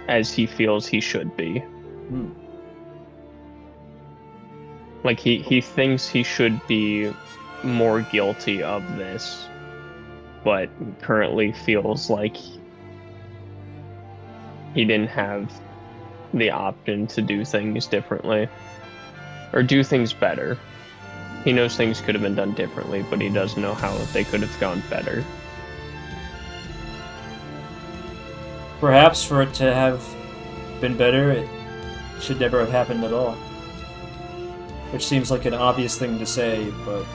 as he feels he should be. Like, he thinks he should be more guilty of this, but currently feels like he didn't have the option to do things differently. Or do things better. He knows things could have been done differently, but he doesn't know how they could have gone better. Perhaps for it to have been better, it should never have happened at all. Which seems like an obvious thing to say, but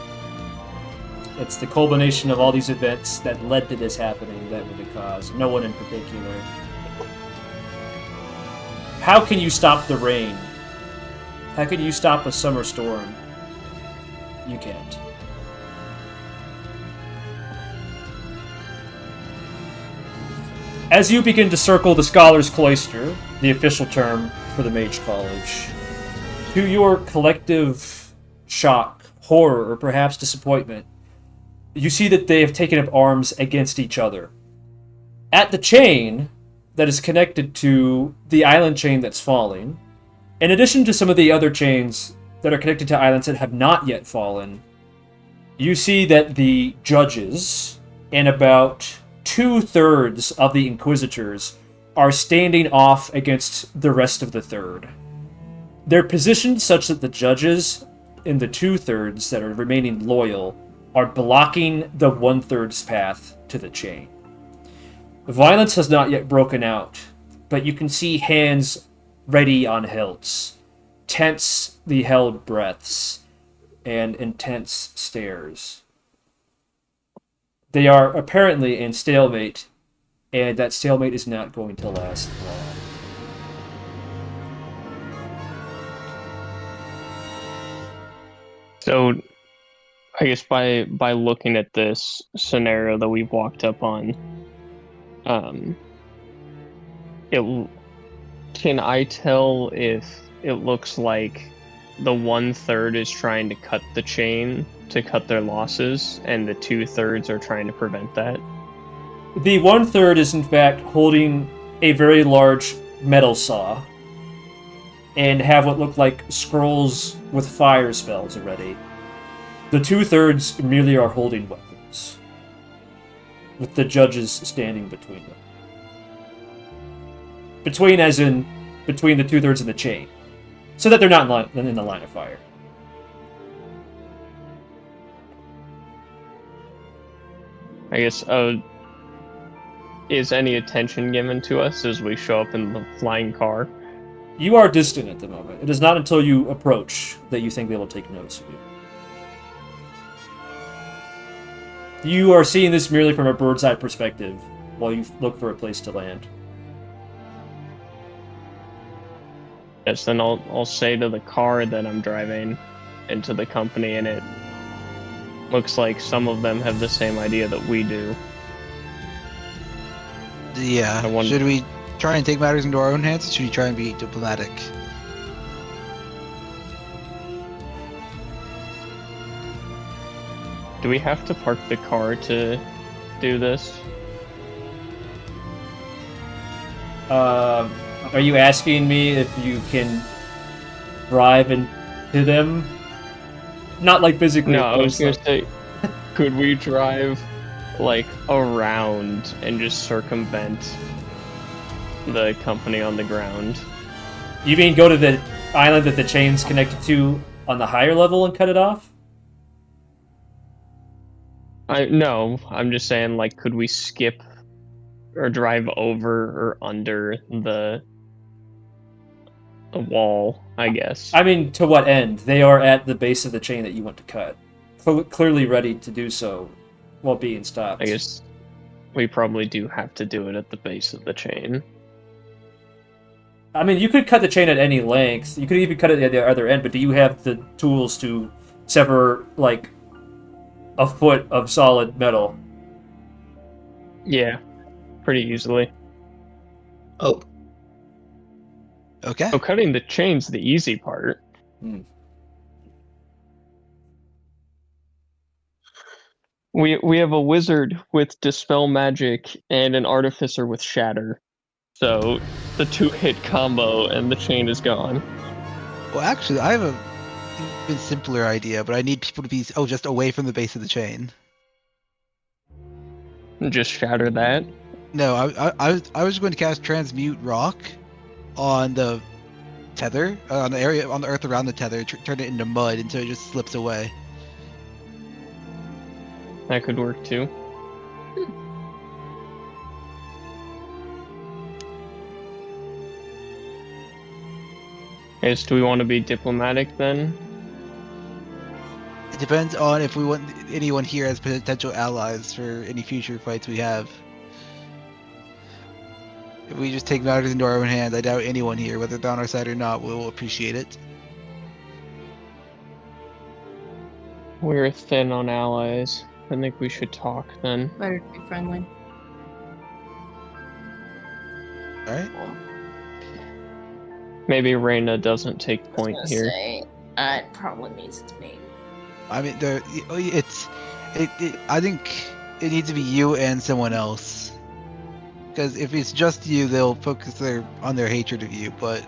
it's the culmination of all these events that led to this happening that were the cause. No one in particular. How can you stop the rain? How can you stop a summer storm? You can't. As you begin to circle the Scholars Cloister, the official term for the Mage College, to your collective shock, horror, or perhaps disappointment, you see that they have taken up arms against each other. At the chain that is connected to the island chain that's falling, in addition to some of the other chains that are connected to islands that have not yet fallen, you see that the judges and about 2/3 of the Inquisitors are standing off against the rest of the third. They're positioned such that the judges and the 2/3 that are remaining loyal are blocking the 1/3's path to the chain. Violence has not yet broken out, but you can see hands ready on hilts, tensely held breaths, and intense stares. They are apparently in stalemate, and that stalemate is not going to last long. So, I guess by looking at this scenario that we've walked up on, can I tell if it looks like the 1/3 is trying to cut the chain to cut their losses, and the 2/3 are trying to prevent that? The 1/3 is in fact holding a very large metal saw and have what look like scrolls with fire spells already. The 2/3 merely are holding weapons, with the judges standing between them. Between as in between the 2/3 of the chain, so that they're not in the line of fire. I guess, is any attention given to us as we show up in the flying car? You are distant at the moment. It is not until you approach that you think they will take notice of you. You are seeing this merely from a bird's eye perspective while you look for a place to land. Yes, then I'll say to the car that I'm driving into the company, and it looks like some of them have the same idea that we do. Yeah. Should we try and take matters into our own hands, or should we try and be diplomatic? Do we have to park the car to do this? Are you asking me if you can drive into them? Not like physically. No, I was gonna say, could we drive like around and just circumvent the company on the ground? You mean go to the island that the chain's connected to on the higher level and cut it off? No, I'm just saying, like, could we skip or drive over or under the wall, I guess? I mean, to what end? They are at the base of the chain that you want to cut. Clearly ready to do so while being stopped. I guess we probably do have to do it at the base of the chain. I mean, you could cut the chain at any length. You could even cut it at the other end, but do you have the tools to sever, like, a foot of solid metal? Yeah, pretty easily. Oh, Okay. So cutting the chain's the easy part. We have a wizard with Dispel Magic and an artificer with Shatter. So the 2-hit combo and the chain is gone. Well, actually, I have a even simpler idea, but I need people to be just away from the base of the chain. Just shatter that. No, I was going to cast Transmute Rock on the tether, on the area on the earth around the tether, turn it into mud until it just slips away. That could work too. Guess, do we want to be diplomatic then? It depends on if we want anyone here as potential allies for any future fights we have. If we just take matters into our own hands, I doubt anyone here, whether they're on our side or not, will appreciate it. We're thin on allies. I think we should talk then. Better to be friendly. Alright? Maybe Reigna doesn't take point here. It probably means it's me. I mean, I think it needs to be you and someone else. Because if it's just you, they'll focus on their hatred of you. But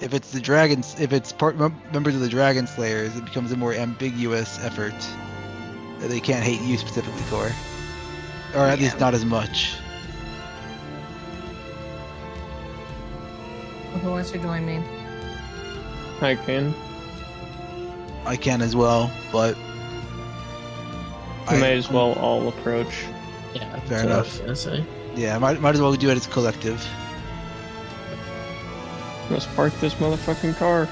if it's the dragons, if it's members of the Dragonslayers, it becomes a more ambiguous effort that they can't hate you specifically for, or at least not as much. Who wants to join me? I can. I can as well, but I may as well all approach. yeah, Fair that's what I enough. was gonna say. yeah, might as well do it as a collective. Let's park this motherfucking car.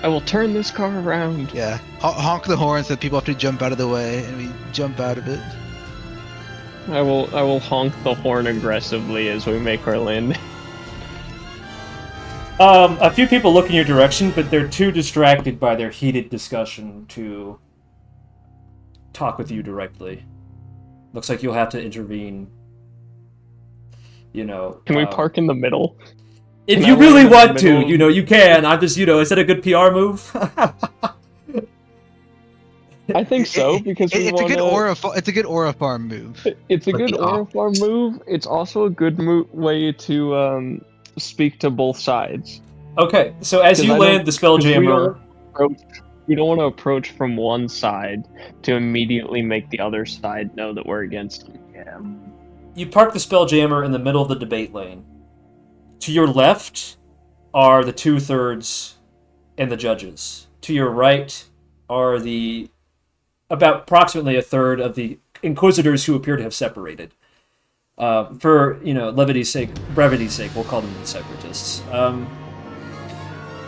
I will turn this car around. Yeah, honk the horn so people have to jump out of the way, and we jump out of it. I will honk the horn aggressively as we make our landing. A few people look in your direction, but they're too distracted by their heated discussion to talk with you directly. Looks like you'll have to intervene. You know. Can we park in the middle? If Can you I really land in the want to, middle? you know, you can. I'm just, is that a good PR move? I think so because It's a good aura farm move. It's a But good the aura farm move. It's also a good way to speak to both sides. Okay, so as 'Cause you I land don't- the Spelljammer, We don't want to approach from one side to immediately make the other side know that we're against them. you park the Spelljammer in the middle of the debate lane. To your left are the 2/3 and the judges. To your right are about approximately 1/3 of the Inquisitors who appear to have separated. For brevity's sake, we'll call them the Separatists.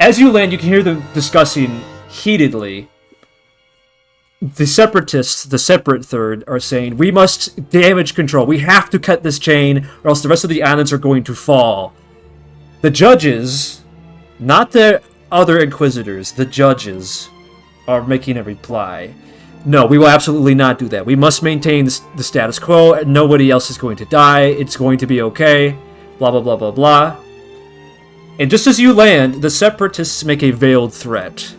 As you land, you can hear them discussing heatedly. The Separatists, the separate third, are saying, we must damage control. We have to cut this chain, or else the rest of the islands are going to fall. The judges, not the other Inquisitors, the judges are making a reply. No, we will absolutely not do that. We must maintain the status quo. Nobody else is going to die. It's going to be okay. Blah, blah, blah, blah, blah. And just as you land, the Separatists make a veiled threat.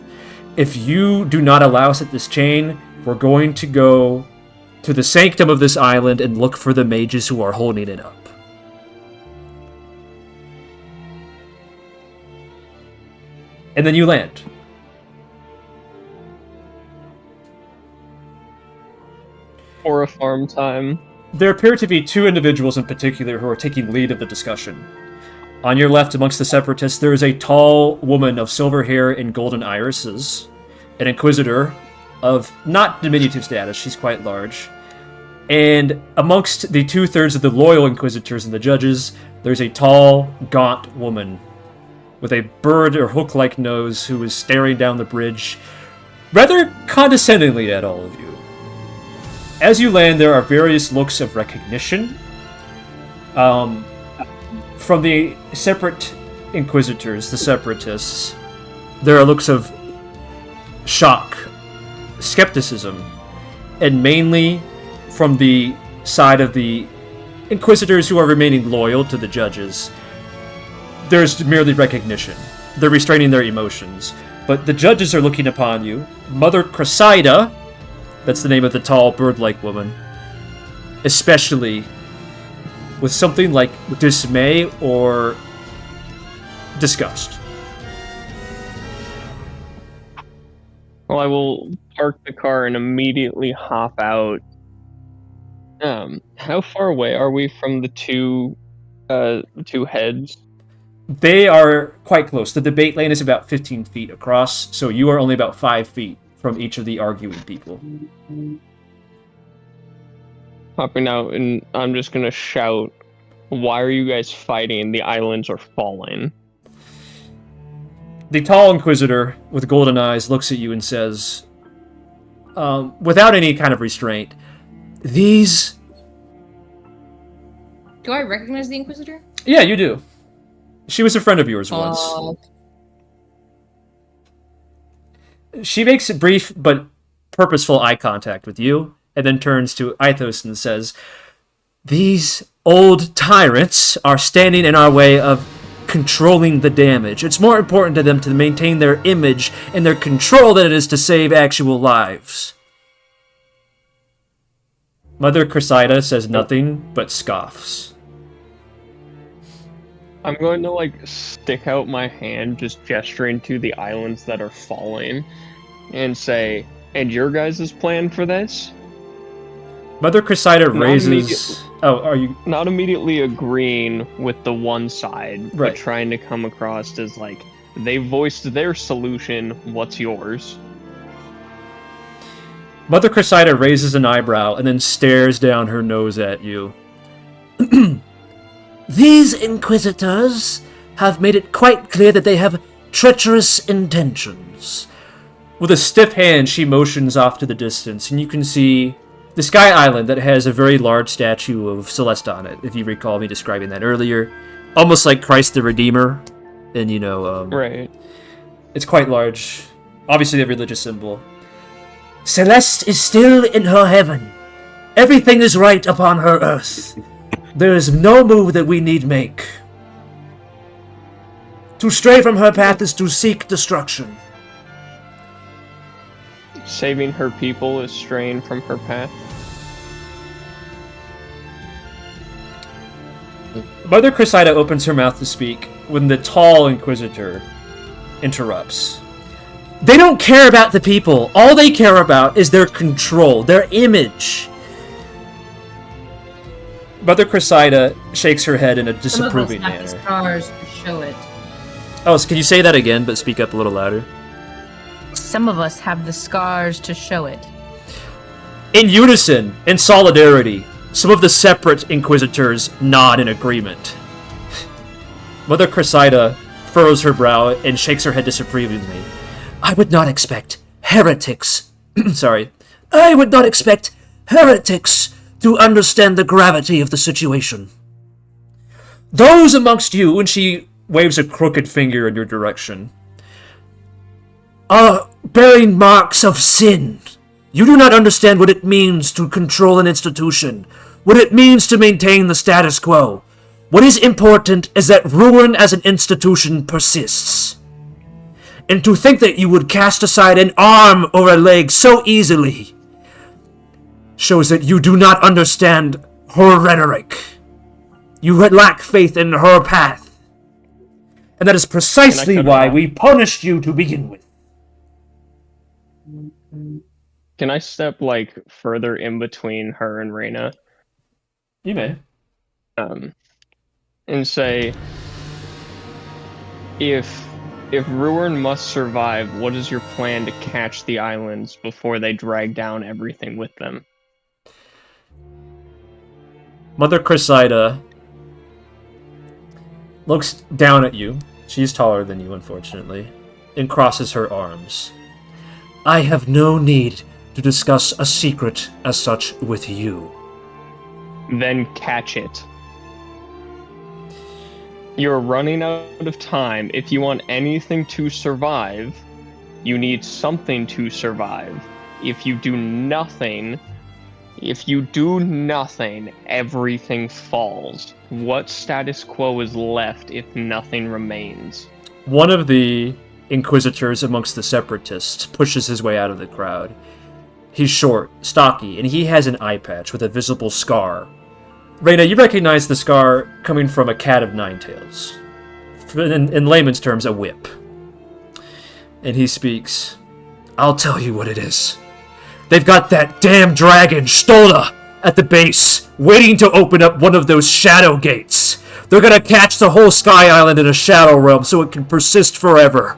If you do not allow us at this chain, we're going to go to the sanctum of this island and look for the mages who are holding it up. And then you land. For a farm time. There appear to be two individuals in particular who are taking lead of the discussion. On your left, amongst the Separatists, there is a tall woman of silver hair and golden irises, an Inquisitor of not diminutive status, she's quite large. And amongst the 2/3 of the loyal Inquisitors and the judges, there's a tall, gaunt woman with a bird or hook-like nose who is staring down the bridge rather condescendingly at all of you. As you land, there are various looks of recognition. From the separate Inquisitors, the Separatists, there are looks of shock, skepticism, and mainly from the side of the Inquisitors who are remaining loyal to the judges, there's merely recognition. They're restraining their emotions. But the judges are looking upon you. Mother Cressida, that's the name of the tall, bird-like woman, especially with something like dismay or disgust. Well, I will park the car and immediately hop out. How far away are we from the two heads? They are quite close. The debate lane is about 15 feet across, so you are only about 5 feet from each of the arguing people. Hopping out, and I'm just gonna shout, "Why are you guys fighting? The islands are falling." The tall Inquisitor with golden eyes looks at you and says, without any kind of restraint, these... Do I recognize the Inquisitor? Yeah, you do. She was a friend of yours once. She makes a brief but purposeful eye contact with you, and then turns to Mythos and says, these old tyrants are standing in our way of controlling the damage. It's more important to them to maintain their image and their control than it is to save actual lives. Mother Cressida says nothing but scoffs. I'm going to, stick out my hand, just gesturing to the islands that are falling, and say, and your guys' plan for this? Mother Cressida raises... Oh, are you... Not immediately agreeing with the one side, right, but trying to come across as, they voiced their solution, what's yours? Mother Cressida raises an eyebrow and then stares down her nose at you. These Inquisitors have made it quite clear that they have treacherous intentions. With a stiff hand, she motions off to the distance, and you can see the Sky Island that has a very large statue of Celeste on it, if you recall me describing that earlier. Almost like Christ the Redeemer. And, right. It's quite large. Obviously a religious symbol. Celeste is still in her heaven. Everything is right upon her earth. There is no move that we need make. To stray from her path is to seek destruction. Saving her people is straying from her path. Mother Cressida opens her mouth to speak when the tall Inquisitor interrupts. They don't care about the people. All they care about is their control, their image. Mother Cressida shakes her head in a disapproving manner. Stars for show it. Oh, so can you say that again, but speak up a little louder? Some of us have the scars to show it. In unison, in solidarity, some of the separate Inquisitors nod in agreement. Mother Cressida furrows her brow and shakes her head disapprovingly. I would not expect heretics... I would not expect heretics to understand the gravity of the situation. Those amongst you, and she waves a crooked finger in your direction, are bearing marks of sin. You do not understand what it means to control an institution, what it means to maintain the status quo. What is important is that ruin as an institution persists. And to think that you would cast aside an arm or a leg so easily shows that you do not understand her rhetoric. You lack faith in her path. And that is precisely why we punished you to begin with. Can I step, further in between her and Reigna? You may. And say, if Ruin must survive, what is your plan to catch the islands before they drag down everything with them? Mother Cressida looks down at you. She's taller than you, unfortunately, and crosses her arms. I have no need to discuss a secret as such with you. Then catch it. You're running out of time. If you want anything to survive, you need something to survive. If you do nothing, everything falls. What status quo is left if nothing remains? One of the Inquisitors amongst the Separatists pushes his way out of the crowd. He's short, stocky, and he has an eye patch with a visible scar. Reigna, you recognize the scar coming from a cat of nine tails. In layman's terms, a whip. And he speaks. I'll tell you what it is. They've got that damn dragon, Stolda, at the base, waiting to open up one of those shadow gates. They're gonna catch the whole Sky Island in a shadow realm so it can persist forever.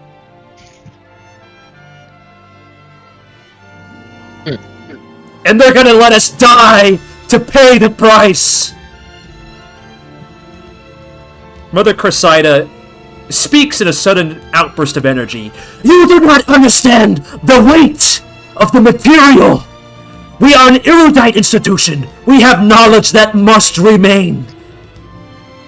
And they're gonna let us die to pay the price! Mother Cressida speaks in a sudden outburst of energy. You do not understand the weight of the material! We are an erudite institution. We have knowledge that must remain.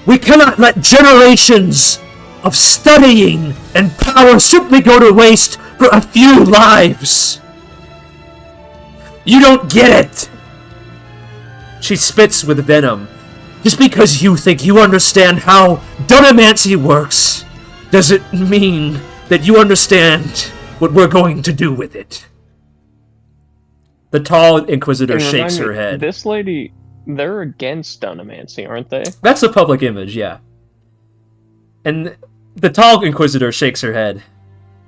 We cannot let generations of studying and power simply go to waste for a few lives. You don't get it! She spits with venom. Just because you think you understand how dunamancy works, doesn't mean that you understand what we're going to do with it. The tall Inquisitor shakes her head. This lady, they're against dunamancy, aren't they? That's the public image, yeah. And the tall Inquisitor shakes her head.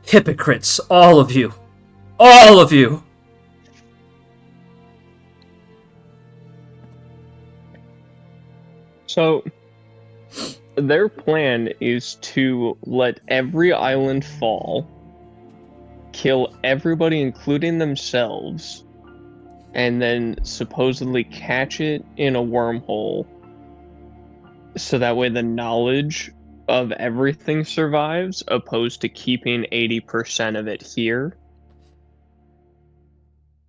Hypocrites, all of you. All of you! So, their plan is to let every island fall, kill everybody including themselves, and then supposedly catch it in a wormhole, so that way the knowledge of everything survives, opposed to keeping 80% of it here.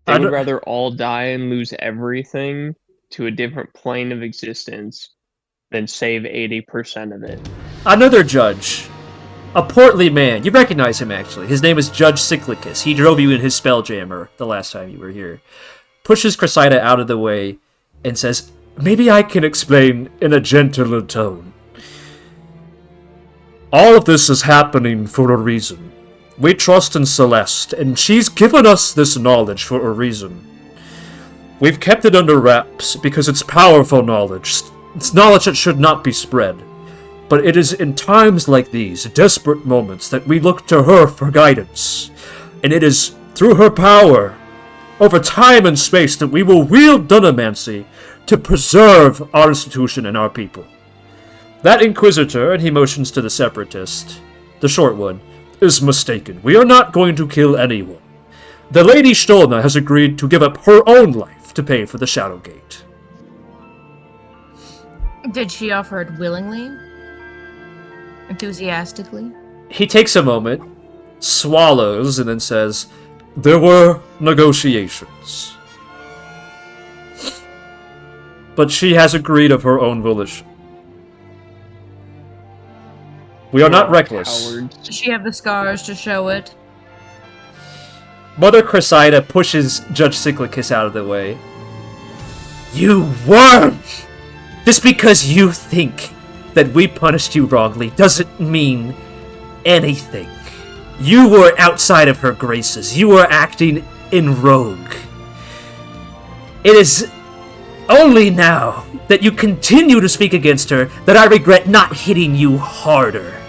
They would rather all die and lose everything to a different plane of existence than save 80% of it. Another judge. A portly man. You recognize him, actually. His name is Judge Cyclicus. He drove you in his Spelljammer the last time you were here. Pushes Cressida out of the way and says, maybe I can explain in a gentler tone. All of this is happening for a reason. We trust in Celeste, and she's given us this knowledge for a reason. We've kept it under wraps because it's powerful knowledge. It's knowledge that should not be spread. But it is in times like these, desperate moments, that we look to her for guidance. And it is through her power, over time and space, that we will wield dunamancy to preserve our institution and our people. That Inquisitor, and he motions to the Separatist, the short one, is mistaken. We are not going to kill anyone. The Lady Stolna has agreed to give up her own life to pay for the Shadowgate. Did she offer it willingly? Enthusiastically? He takes a moment, swallows, and then says, there were negotiations. But she has agreed of her own volition. We are not reckless. Cowards. Does she have the scars to show it? Mother Cressida pushes Judge Cyclicus out of the way. You worm! Just because you think that we punished you wrongly doesn't mean anything. You were outside of her graces. You were acting in rogue. It is only now that you continue to speak against her that I regret not hitting you harder.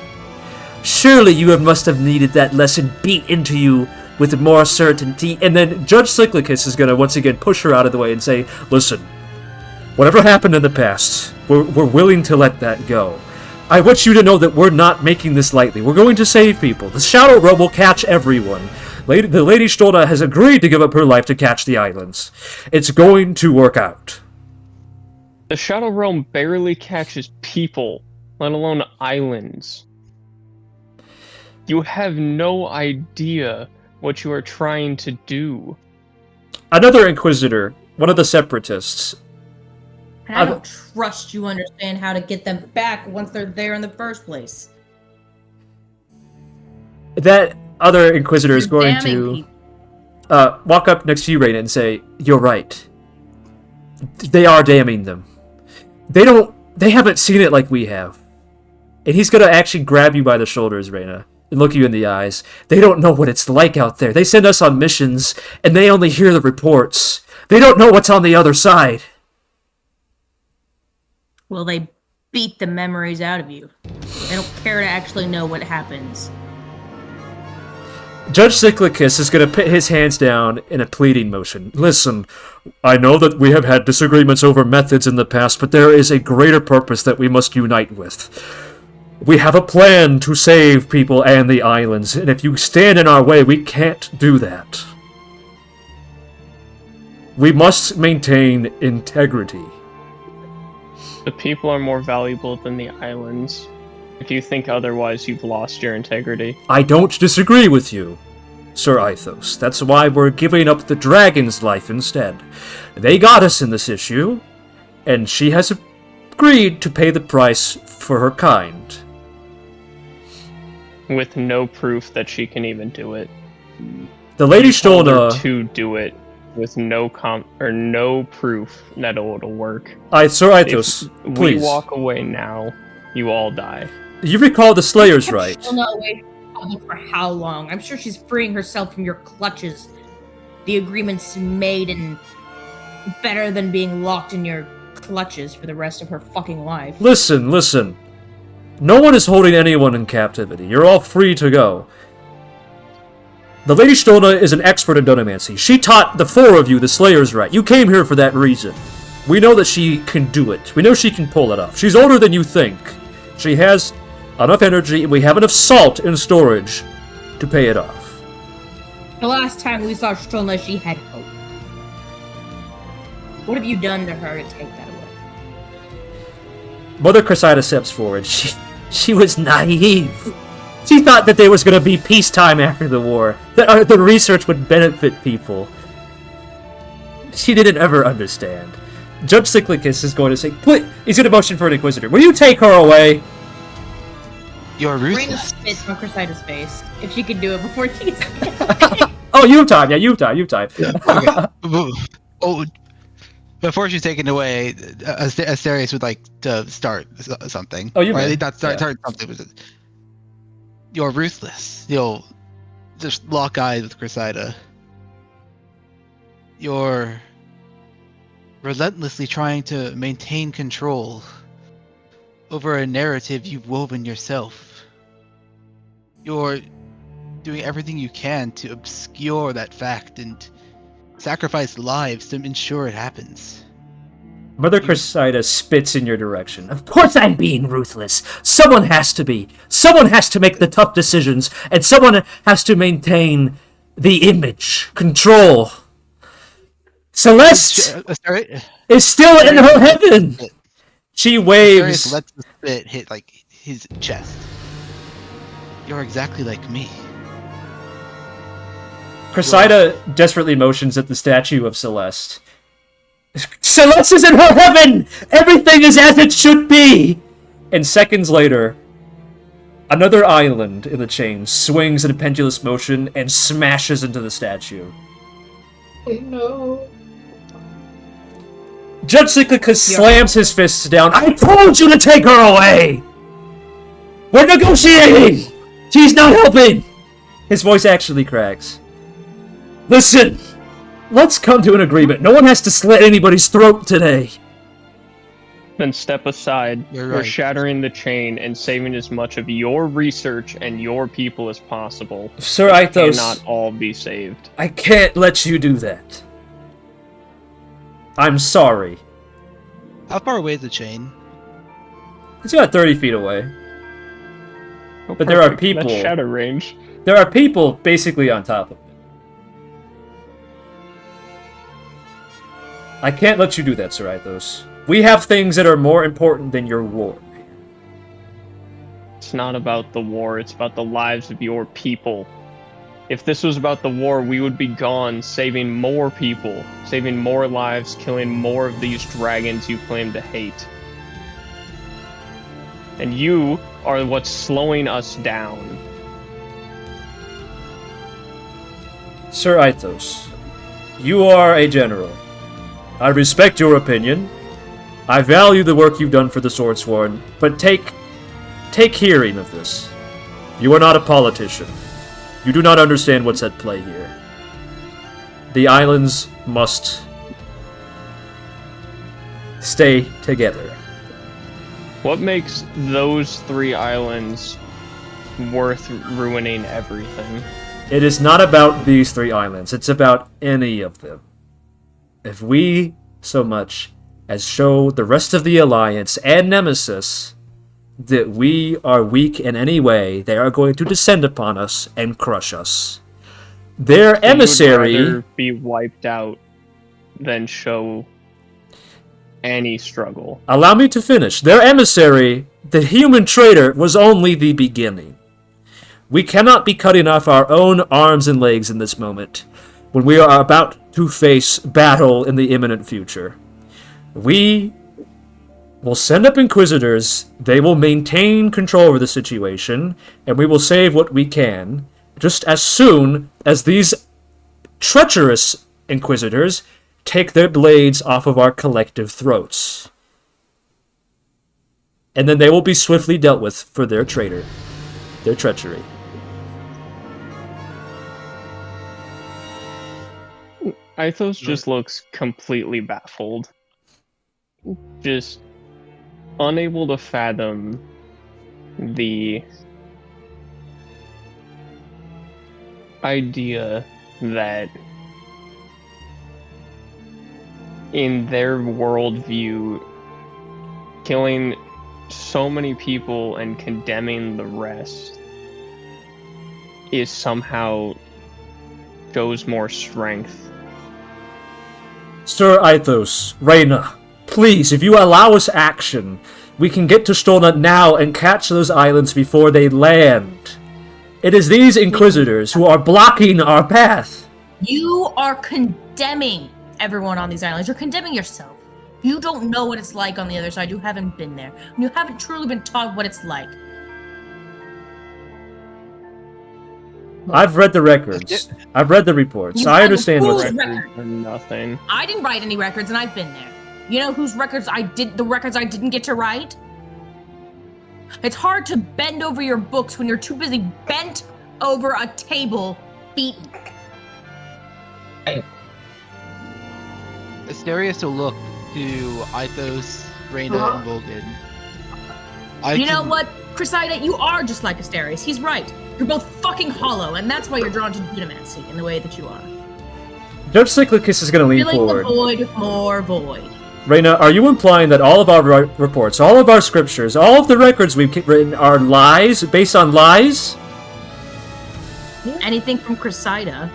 Surely you must have needed that lesson beat into you with more certainty. And then Judge Cyclicus is going to once again push her out of the way and say, listen, whatever happened in the past, we're willing to let that go. I want you to know that we're not making this lightly. We're going to save people. The Shadow Realm will catch everyone. The Lady Stolna has agreed to give up her life to catch the islands. It's going to work out. The Shadow Realm barely catches people, let alone islands. You have no idea what you are trying to do. Another Inquisitor, one of the Separatists. And I don't trust you understand how to get them back once they're there in the first place. That other Inquisitor is You're going damning to walk up next to you, Reigna, and say, you're right. They are damning them. They haven't seen it like we have. And he's going to actually grab you by the shoulders, Reigna, and look you in the eyes. They don't know what it's like out there. They send us on missions, and they only hear the reports. They don't know what's on the other side. Well, they beat the memories out of you. They don't care to actually know what happens. Judge Cyclicus is going to put his hands down in a pleading motion. Listen, I know that we have had disagreements over methods in the past, but there is a greater purpose that we must unite with. We have a plan to save people and the islands, and if you stand in our way, we can't do that. We must maintain integrity. The people are more valuable than the islands. If you think otherwise, you've lost your integrity. I don't disagree with you, Sir Ithos. That's why we're giving up the dragon's life instead. They got us in this issue, and she has agreed to pay the price for her kind. With no proof that she can even do it. The Lady You told her Stolna... to do it with no proof that it'll work. Sir Ithos, If please. we walk away now, you all die. You recall the Slayers, right? She'll not away from the public for how long? I'm sure she's freeing herself from your clutches. The agreement's made and better than being locked in your clutches for the rest of her fucking life. Listen. No one is holding anyone in captivity. You're all free to go. The Lady Stolna is an expert in donomancy. She taught the four of you the Slayers right. You came here for that reason. We know that she can do it. We know she can pull it off. She's older than you think. She has enough energy, and we have enough salt in storage to pay it off. The last time we saw Stolna, she had hope. What have you done to her to take that away? Mother Cressida steps forward. She was naive. She thought that there was going to be peacetime after the war, that the research would benefit people. She didn't ever understand. Judge Cyclicus is going to say, he's going to motion for an Inquisitor. Will you take her away? You're Reigna ruthless. spits on Cressida's face. If she could do it before she gets Oh, you have time. Yeah, you have time. Okay. Oh, before she's taken away, Asterius would like to start something. Oh, you Or may. not start something. But you're ruthless. You'll just lock eyes with Cressida. You're relentlessly trying to maintain control over a narrative you've woven yourself. You're doing everything you can to obscure that fact and sacrifice lives to ensure it happens. Mother Cressida spits in your direction. Of course I'm being ruthless. Someone has to be. Someone has to make the tough decisions, and someone has to maintain the image, control. Celeste is still in her heaven. She waves. Asterius lets the spit hit like his chest. You're exactly like me. Cressida desperately motions at the statue of Celeste. Celeste is in her heaven! Everything is as it should be! And seconds later, another island in the chain swings in a pendulous motion and smashes into the statue. No. Judge Cyclicus slams his fists down. I told you to take her away! We're negotiating! She's not helping! His voice actually cracks. Listen! Let's come to an agreement. No one has to slit anybody's throat today. Then step aside. You're We're right. shattering the chain and saving as much of your research and your people as possible. Sir Aithos, Cannot all be saved. I can't let you do that. I'm sorry. How far away is the chain? It's about 30 feet away. Oh, But there are perfect. people- That's shadow range. There are people basically on top of it. I can't let you do that, Sir Aithos. We have things that are more important than your war. It's not about the war, it's about the lives of your people. If this was about the war, we would be gone, saving more people, saving more lives, killing more of these dragons you claim to hate. And you are what's slowing us down. Sir Aithos, you are a general. I respect your opinion. I value the work you've done for the Swordsworn, but take hearing of this. You are not a politician. You do not understand what's at play here. The islands must stay together. What makes those 3 islands worth ruining everything? It is not about these 3 islands. It's about any of them. If we so much as show the rest of the Alliance and Nemesis that we are weak in any way, they are going to descend upon us and crush us. Their You would emissary... rather be wiped out than show any struggle. Allow me to finish. Their emissary, the human traitor, was only the beginning. We cannot be cutting off our own arms and legs in this moment, when we are about to face battle in the imminent future. We will send up Inquisitors, they will maintain control over the situation, and we will save what we can, just as soon as these treacherous Inquisitors take their blades off of our collective throats. And then they will be swiftly dealt with for their traitor, their treachery. Aithos just looks completely baffled. Just unable to fathom the idea that in their worldview, killing so many people and condemning the rest is somehow shows more strength. Sir Aithos, Reigna, please, if you allow us action, we can get to Stolna now and catch those islands before they land. It is these Inquisitors who are blocking our path. You are condemning everyone on these islands. You're condemning yourself. You don't know what it's like on the other side. You haven't been there. You haven't truly been taught what it's like. I've read the records. I've read the reports. You I have understand what's fools. happening. Records are nothing. I didn't write any records, and I've been there. You know whose records the records I didn't get to write? It's hard to bend over your books when you're too busy bent over a table, beaten. Asterius will look to Aithos, Reigna, and Vulcan. You know what, Cressida? You are just like Asterius. He's right. You're both fucking hollow, and that's why you're drawn to Dunamancy in the way that you are. Judge Cyclicus is going to lean Filling forward. the void with more void. Reigna, are you implying that all of our reports, all of our scriptures, all of the records we've written are lies, based on lies? Anything from Cressida.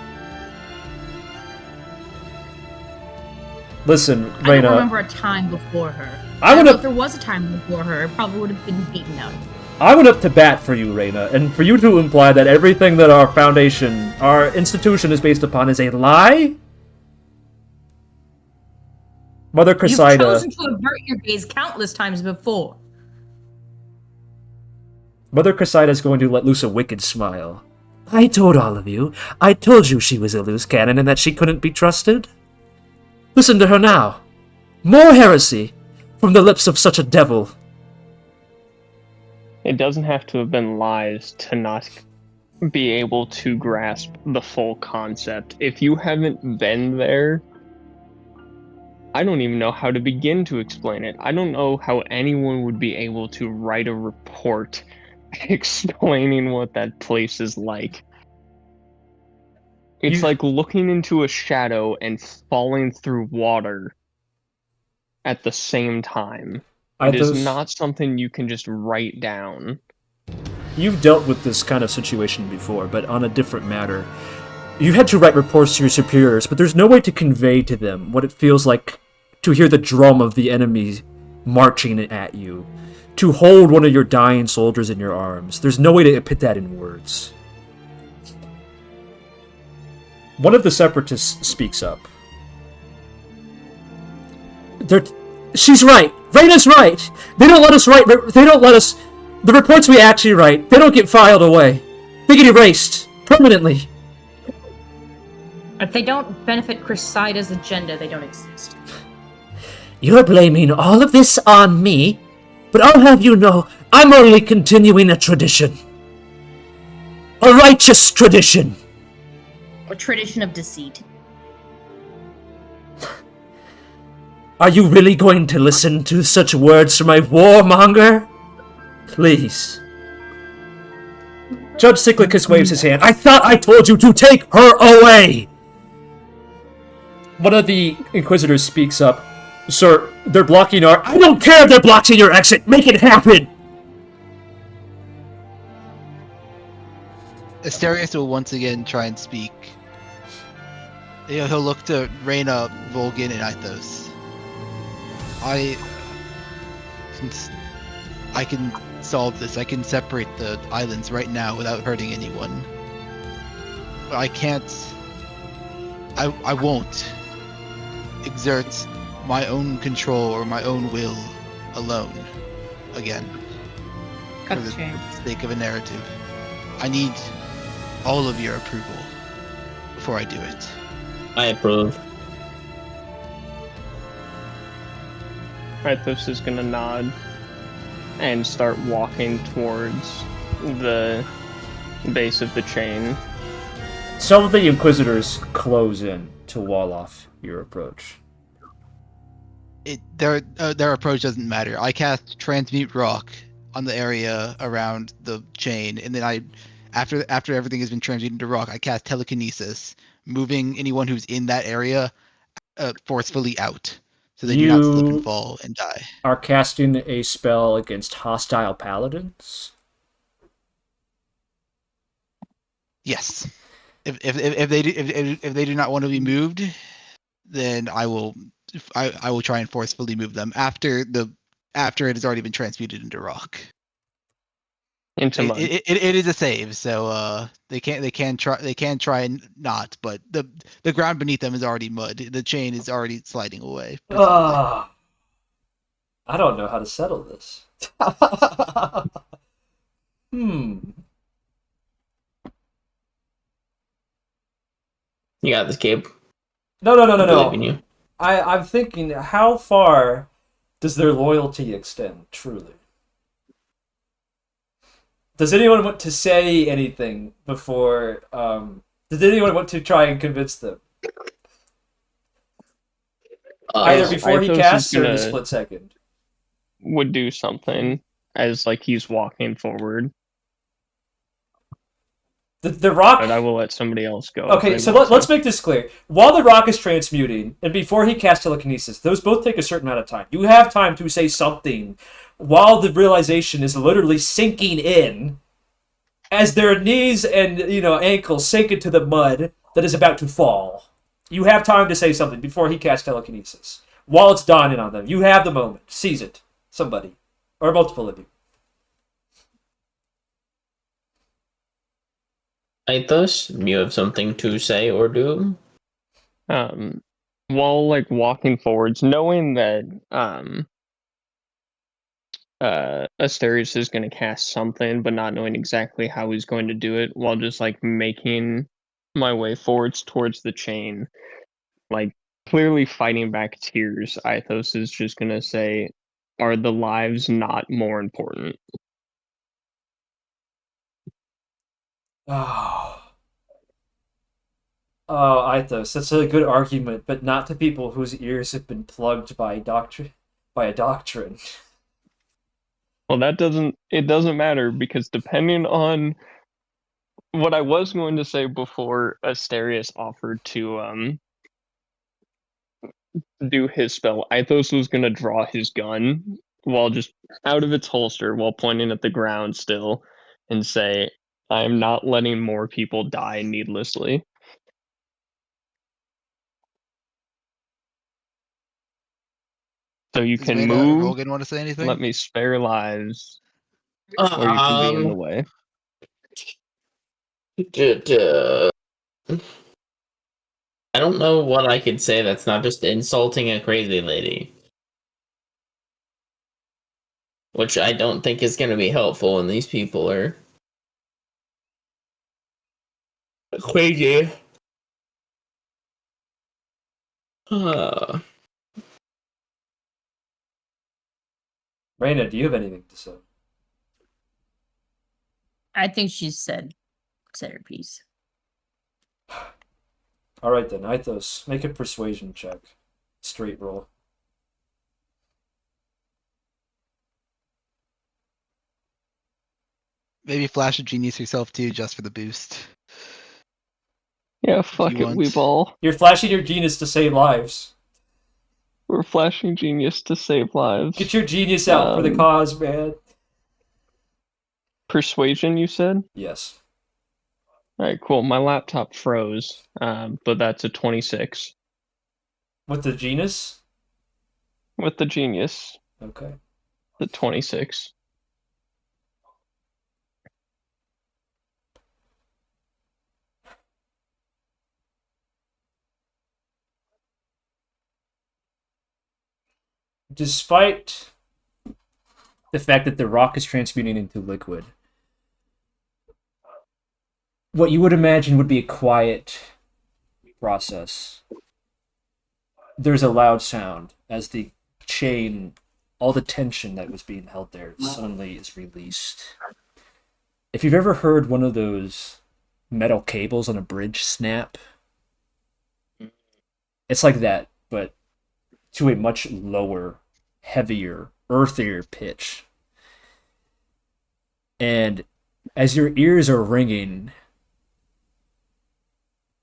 Listen, I don't Reigna, remember a time before her. I I don't would know have- if there was a time before her. It probably would have been beaten out. I went up to bat for you, Reigna, and for you to imply that everything that our foundation, our institution is based upon is a lie? Mother You've Cressida... chosen to avert your gaze countless times before. Mother Cressida is going to let loose a wicked smile. I told all of you. I told you she was a loose cannon and that she couldn't be trusted. Listen to her now. More heresy from the lips of such a devil. It doesn't have to have been lies to not be able to grasp the full concept. If you haven't been there, I don't even know how to begin to explain it. I don't know how anyone would be able to write a report explaining what that place is like. It's like looking into a shadow and falling through water at the same time. It is not something you can just write down. You've dealt with this kind of situation before, but on a different matter. You had to write reports to your superiors, but there's no way to convey to them what it feels like to hear the drum of the enemy marching at you, to hold one of your dying soldiers in your arms. There's no way to put that in words. One of the separatists speaks up. She's right. Reigna's right. They don't let us write. They don't let us. The reports we actually write, they don't get filed away. They get erased permanently. If they don't benefit Cressida's agenda, they don't exist. You're blaming all of this on me, but I'll have you know I'm only continuing a tradition. A righteous tradition. A tradition of deceit. Are you really going to listen to such words from a warmonger? Please. Judge Cyclicus waves his hand. I thought I told you to take her away! One of the Inquisitors speaks up. Sir, they're blocking our... I don't care if they're blocking your exit! Make it happen! Asterius will once again try and speak. He'll look to Reigna, Volgin, and Mythos. I can solve this. I can separate the islands right now without hurting anyone. But I can't... I won't exert my own control or my own will alone again Cut for the the chain. sake of a narrative. I need all of your approval before I do it. I approve. Mythos is gonna nod and start walking towards the base of the chain. Some of the Inquisitors close in to wall off your approach. Their approach doesn't matter. I cast Transmute Rock on the area around the chain, and then after everything has been transmuted into rock, I cast Telekinesis, moving anyone who's in that area forcefully out, so they do not slip and fall and die. Are casting a spell against hostile paladins? Yes. If they do not want to be moved, then I will try and forcefully move them after it has already been transmuted into rock. Into mud. It is a save, so they can try and not, but the ground beneath them is already mud. The chain is already sliding away. I don't know how to settle this. You got this, Gabe. No. I believe in you. I'm thinking, how far does their loyalty extend, truly? Does anyone want to say anything before... does anyone want to try and convince them? Either before he Mythos casts is or in a gonna- split second. Would do something as like he's walking forward. The rock. But I will let somebody else go. Okay, so let's make this clear. While the rock is transmuting, and before he casts telekinesis, those both take a certain amount of time. You have time to say something while the realization is literally sinking in, as their knees and ankles sink into the mud that is about to fall. You have time to say something before he casts telekinesis. While it's dawning on them, you have the moment. Seize it, somebody, or multiple of you. Mythos, you have something to say or do? While like walking forwards, knowing that Asterius is going to cast something, but not knowing exactly how he's going to do it, while just like making my way forwards towards the chain, like clearly fighting back tears, Ithos is just going to say, "Are the lives not more important?" Oh, Ithos, that's a good argument, but not to people whose ears have been plugged by a doctrine. Well, it doesn't matter, because depending on what I was going to say before Asterius offered to do his spell, Ithos was going to draw his gun while just out of its holster while pointing at the ground still and say, "I am not letting more people die needlessly." So you Does can Reigna or move, Rogan want to say anything? let me spare lives, or you can be in the way. I don't know what I could say that's not just insulting a crazy lady. Which I don't think is going to be helpful when these people are crazy. Reina, do you have anything to say? I think she's said her piece. All right then, Ithos, make a persuasion check. Straight roll. Maybe flash of genius yourself too, just for the boost. Yeah, fuck you it, we want. ball. You're flashing your genius to save lives. We're flashing genius to save lives. Get your genius out for the cause, man. Persuasion, you said? Yes. Alright, cool. My laptop froze, but that's a 26. With the genius? With the genius, Okay. the 26. Despite the fact that the rock is transmuting into liquid, what you would imagine would be a quiet process, there's a loud sound as the chain, all the tension that was being held there, suddenly is released. If you've ever heard one of those metal cables on a bridge snap, it's like that, but to a much lower, heavier, earthier pitch. And as your ears are ringing,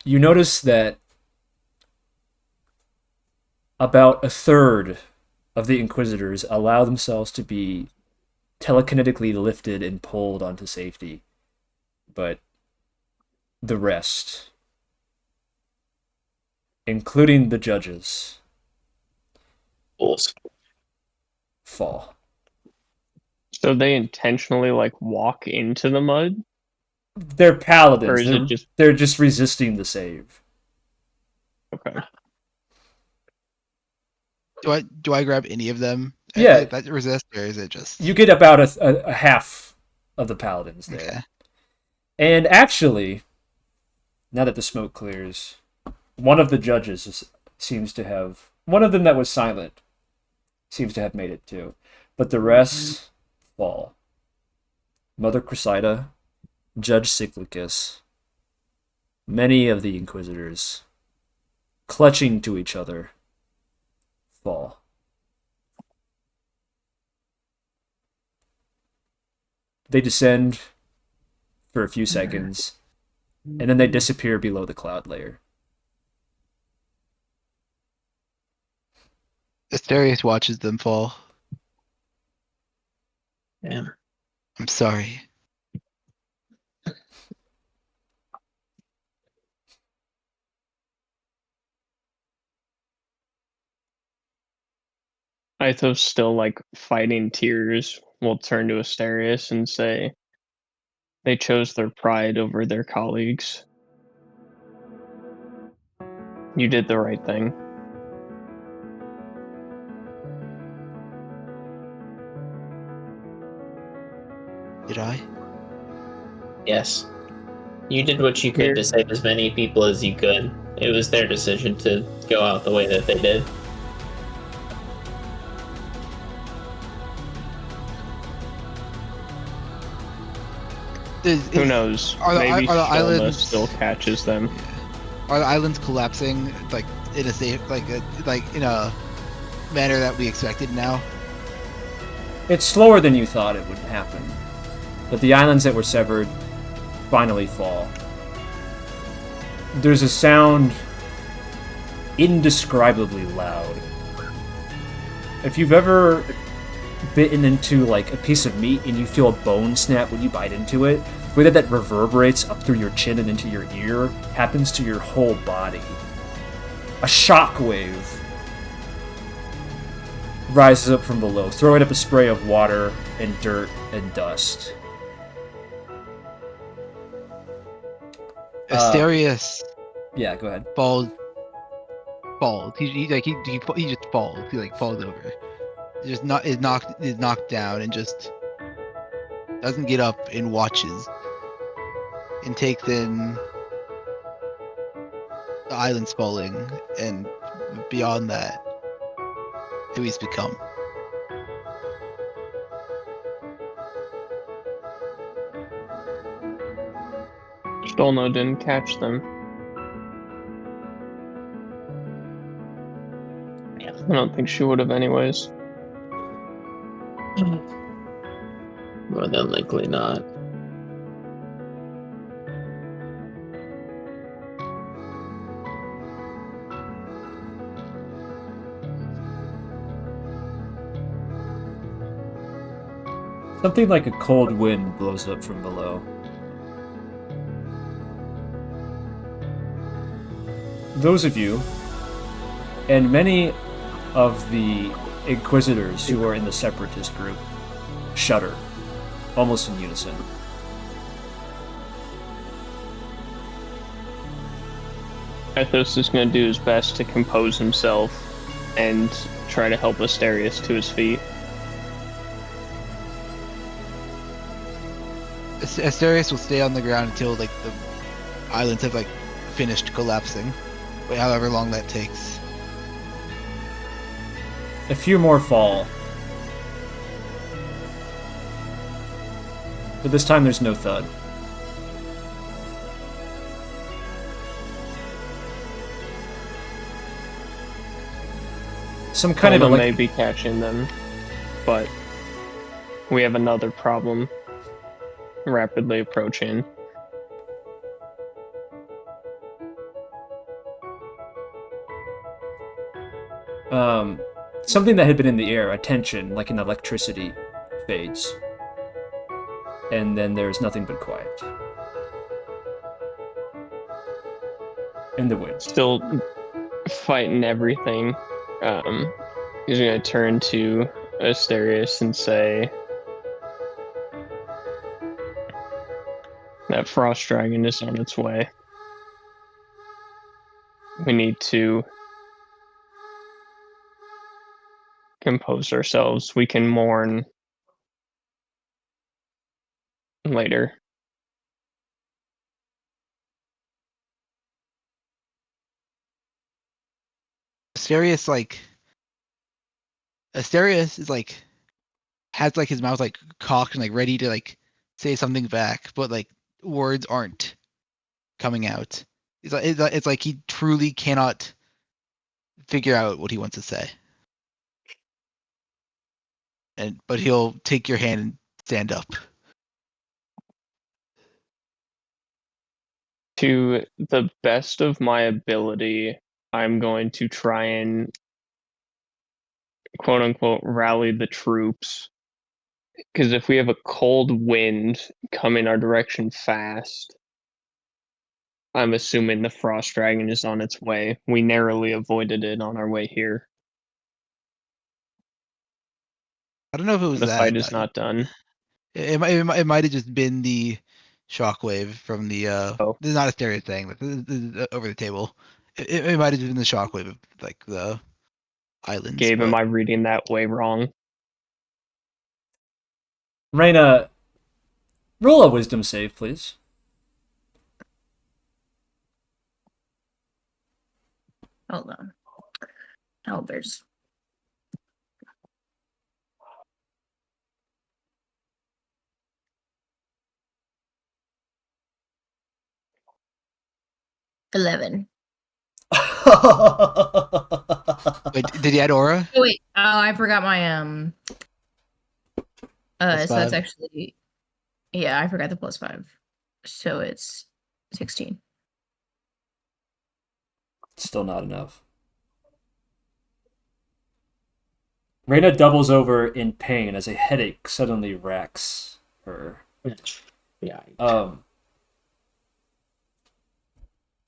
you notice that about a third of the Inquisitors allow themselves to be telekinetically lifted and pulled onto safety. But the rest, including the judges, fall. So they intentionally walk into the mud? They're paladins. Or is it just... They're just resisting the save. Okay. Do I grab any of them? Yeah. That resist, or is it just... You get about a half of the paladins there. Okay. And actually, now that the smoke clears, one of the judges seems to have... One of them that was silent seems to have made it too. But the rest fall. Mother Cressida, Judge Cyclicus, many of the Inquisitors, clutching to each other, fall. They descend for a few seconds, and then they disappear below the cloud layer. Asterius watches them fall. Damn. I'm sorry. Mythos, still like fighting tears, will turn to Asterius and say, "They chose their pride over their colleagues. You did the right thing." Did I? Yes. You did what you could to save as many people as you could. It was their decision to go out the way that they did. Who knows? Are the Maybe are the Sholna islands still catches them. Are the islands collapsing like in a safe like in a manner that we expected now? It's slower than you thought it would happen, but the islands that were severed finally fall. There's a sound indescribably loud. If you've ever bitten into like a piece of meat and you feel a bone snap when you bite into it, the way that reverberates up through your chin and into your ear happens to your whole body. A shockwave rises up from below, throwing up a spray of water and dirt and dust. Asterius Yeah, go ahead. falls. He just falls. He like falls over. He just is knocked down and just doesn't get up and watches and takes in the islands falling and beyond that who he's become. Sholna didn't catch them. I don't think she would have anyways. More than likely not. Something like a cold wind blows up from below. Those of you, and many of the Inquisitors who are in the Separatist group, shudder, almost in unison. Mythos is going to do his best to compose himself and try to help Asterius to his feet. Asterius will stay on the ground until like the islands have like finished collapsing, however long that takes. A few more fall. But this time there's no thud. Some kind of Sholna may be catching them, but we have another problem rapidly approaching. Something that had been in the air, a tension, like an electricity, fades. And then there's nothing but quiet. And the wind. Still fighting everything. He's going to turn to Asterius and say that Frost Dragon is on its way. We need to compose ourselves. We can mourn later. Asterius is like has like his mouth like cocked and like ready to like say something back, but like words aren't coming out. It's like he truly cannot figure out what he wants to say. But he'll take your hand and stand up. To the best of my ability, I'm going to try and quote unquote rally the troops. Because if we have a cold wind coming our direction fast, I'm assuming the frost dragon is on its way. We narrowly avoided it on our way here. I don't know if it was The that. fight is not done. It might have just been the shockwave from the Oh. This is not a stereo thing, but this is over the table. It might have been the shockwave of like the islands. Gabe, but am I reading that way wrong? Reigna, roll a wisdom save, please. Hold on. Oh, there's. $11. Wait, did you add aura? Oh wait, I forgot my Plus so that's 5? actually, yeah, I forgot the +5, so it's 16. Still not enough. Reigna doubles over in pain as a headache suddenly racks her. Yeah.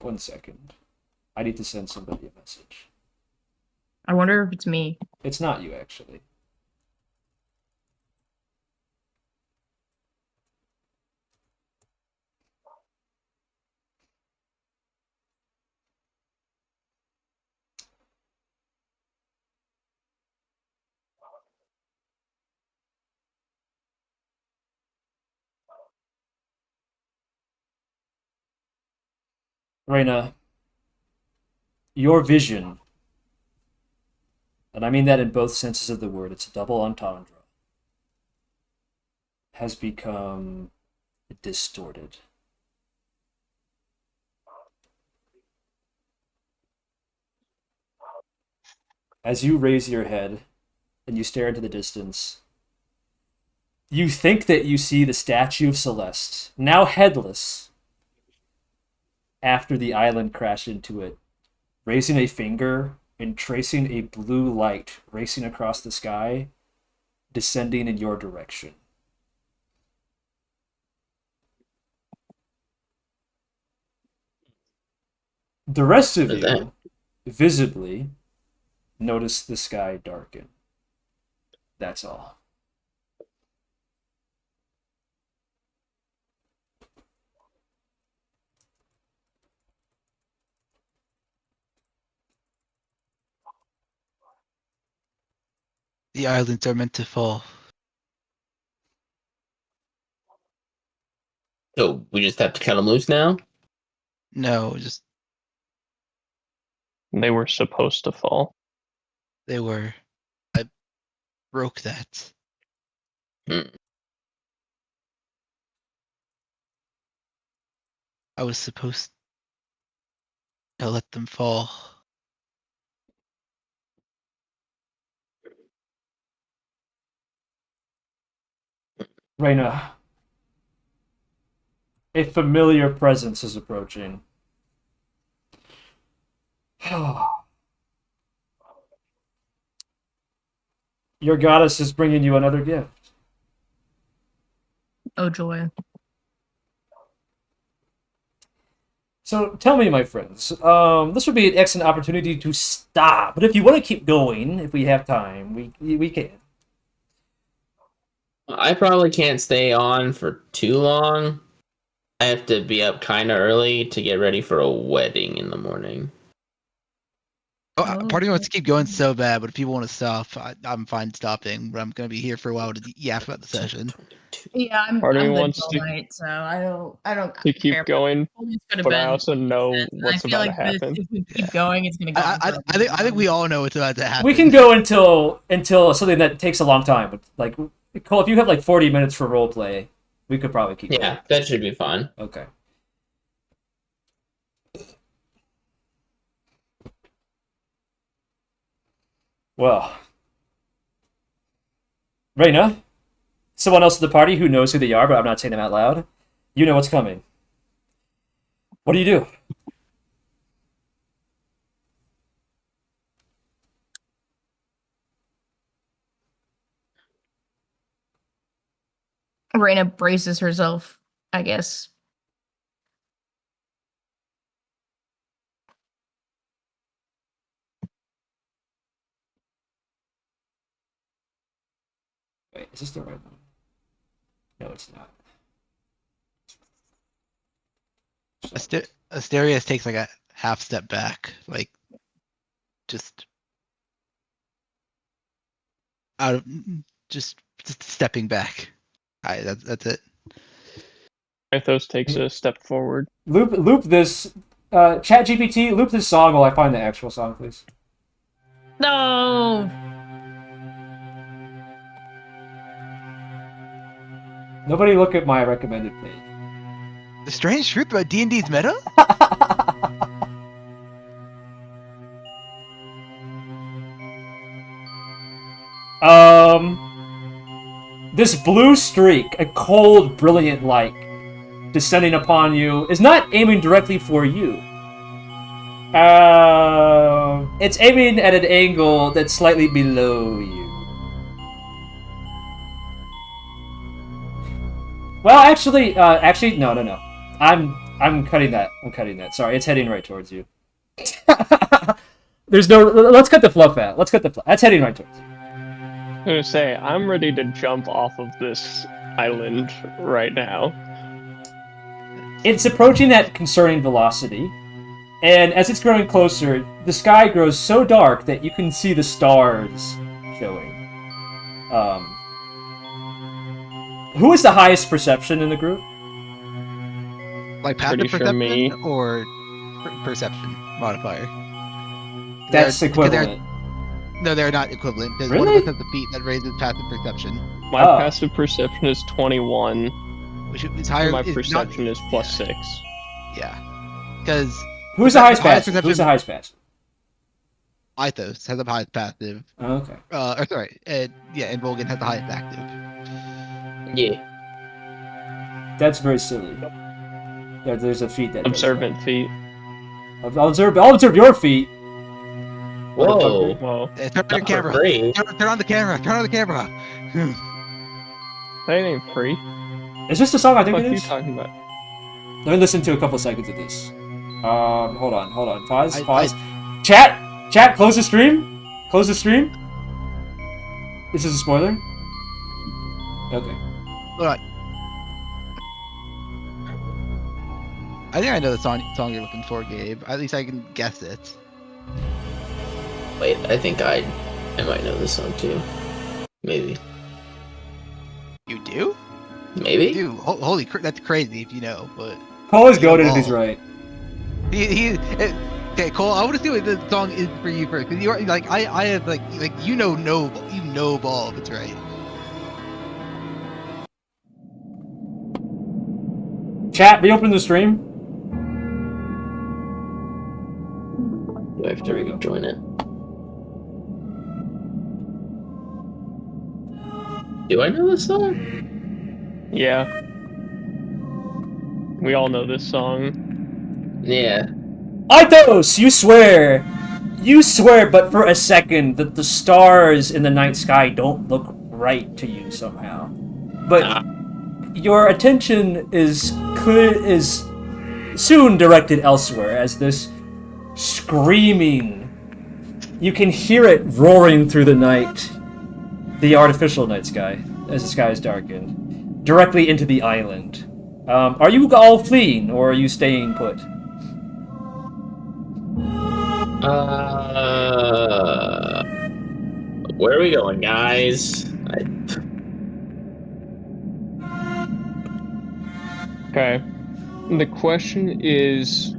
1 second. I need to send somebody a message. I wonder if it's me. It's not you, actually. Reigna, your vision, and I mean that in both senses of the word, it's a double entendre, has become distorted. As you raise your head and you stare into the distance, you think that you see the statue of Celeste, now headless, after the island crashed into it, raising a finger and tracing a blue light racing across the sky, descending in your direction. The rest of What is you visibly notice the sky darken. That's all. The islands are meant to fall. So we just have to cut them loose now? No, just They were supposed to fall. they were. I broke that. Hmm. I was supposed to let them fall. Reigna, a familiar presence is approaching. Your goddess is bringing you another gift. Oh joy. So tell me, my friends, this would be an excellent opportunity to stop. But if you want to keep going, if we have time, we can. I probably can't stay on for too long. I have to be up kind of early to get ready for a wedding in the morning. Oh, Oh, part of me wants to keep going so bad, but if people want to stop, I'm fine stopping. But I'm gonna be here for a while to yap about the session. Yeah, I'm Part of me good wants all to- night, so I don't To keep care. going, It's gonna but I been- also know and what's I feel about to like this, happen. if we keep Yeah. going, it's gonna go. on for I think we all know what's about to happen. We can go until something that takes a long time. But like, Cole, if you have like 40 minutes for role play, we could probably keep going. Yeah, that should be fun. Okay. Well, Reigna, someone else in the party who knows who they are, but I'm not saying them out loud. You know what's coming. What do you do? Reigna braces herself, I guess. Wait, is this the right one? No, it's not. Asterius takes like a half step back, like just out of just stepping back. That's it. Mythos takes a step forward. Loop this. ChatGPT, loop this song while I find the actual song, please. No. Nobody look at my recommended page. The strange truth about D&D's meta? This blue streak, a cold, brilliant light, descending upon you, is not aiming directly for you. It's aiming at an angle that's slightly below you. Well, actually, no. I'm cutting that. Sorry, it's heading right towards you. There's no. Let's cut the fluff out. That's heading right towards you. I'm gonna say, I'm ready to jump off of this island right now. It's approaching that concerning velocity, and as it's growing closer, the sky grows so dark that you can see the stars showing. Who is the highest perception in the group? Like passive Pretty sure perception me. or perception modifier? That's They're- equivalent. No, they're not equivalent. Because Really? one of us has the feat that raises passive perception, My Oh. passive perception is 21. which is higher. My is perception not, is plus 6. Yeah, because Who's the highest highest passive? Who's the highest passive? Mythos has the highest passive. Okay. Or sorry, and Volgan has the highest active. Yeah. That's very silly. There's a feat that does Observant feat. that. I'll observe your feet. Whoa. Whoa. Turn on your Not for camera. free. Turn on the camera. Turn on the camera. That ain't free. Is this the song I What think the it fuck are you is? talking about? Let me listen to a couple seconds of this. Hold on. Pause. I- Chat, close the stream. Close the stream. This is a spoiler. Okay. Hold on. I think I know the song you're looking for, Gabe. At least I can guess it. Wait, I think I might know this song too. Maybe. You do? Maybe? Dude, holy crap, that's crazy if you know, but Cole is goaded and he's right. okay, Cole, I want to see what the song is for you first, because you're like I have like you know ball if it's right. Chat, reopen the stream. Do I have There we to go. join it? Do I know this song? Yeah. We all know this song. Yeah. Mythos, you swear, but for a second that the stars in the night sky don't look right to you somehow. But your attention is soon directed elsewhere as this screaming. You can hear it roaring through the night, the artificial night sky, as the sky is darkened, directly into the island. Are you all fleeing or are you staying put? Where are we going, guys? Okay. The question is,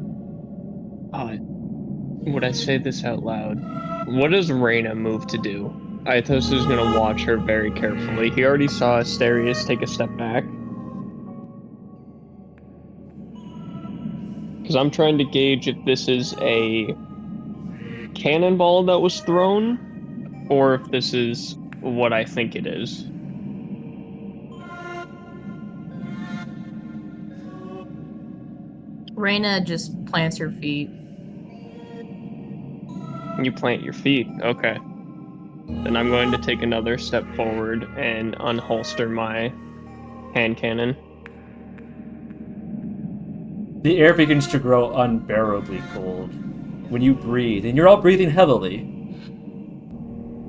would I say this out loud? What does Reigna move to do? Mythos is going to watch her very carefully. He already saw Asterius take a step back. Because I'm trying to gauge if this is a cannonball that was thrown, or if this is what I think it is. Reigna just plants her feet. You plant your feet. Okay. Then I'm going to take another step forward and unholster my hand cannon. The air begins to grow unbearably cold. When you breathe, and you're all breathing heavily,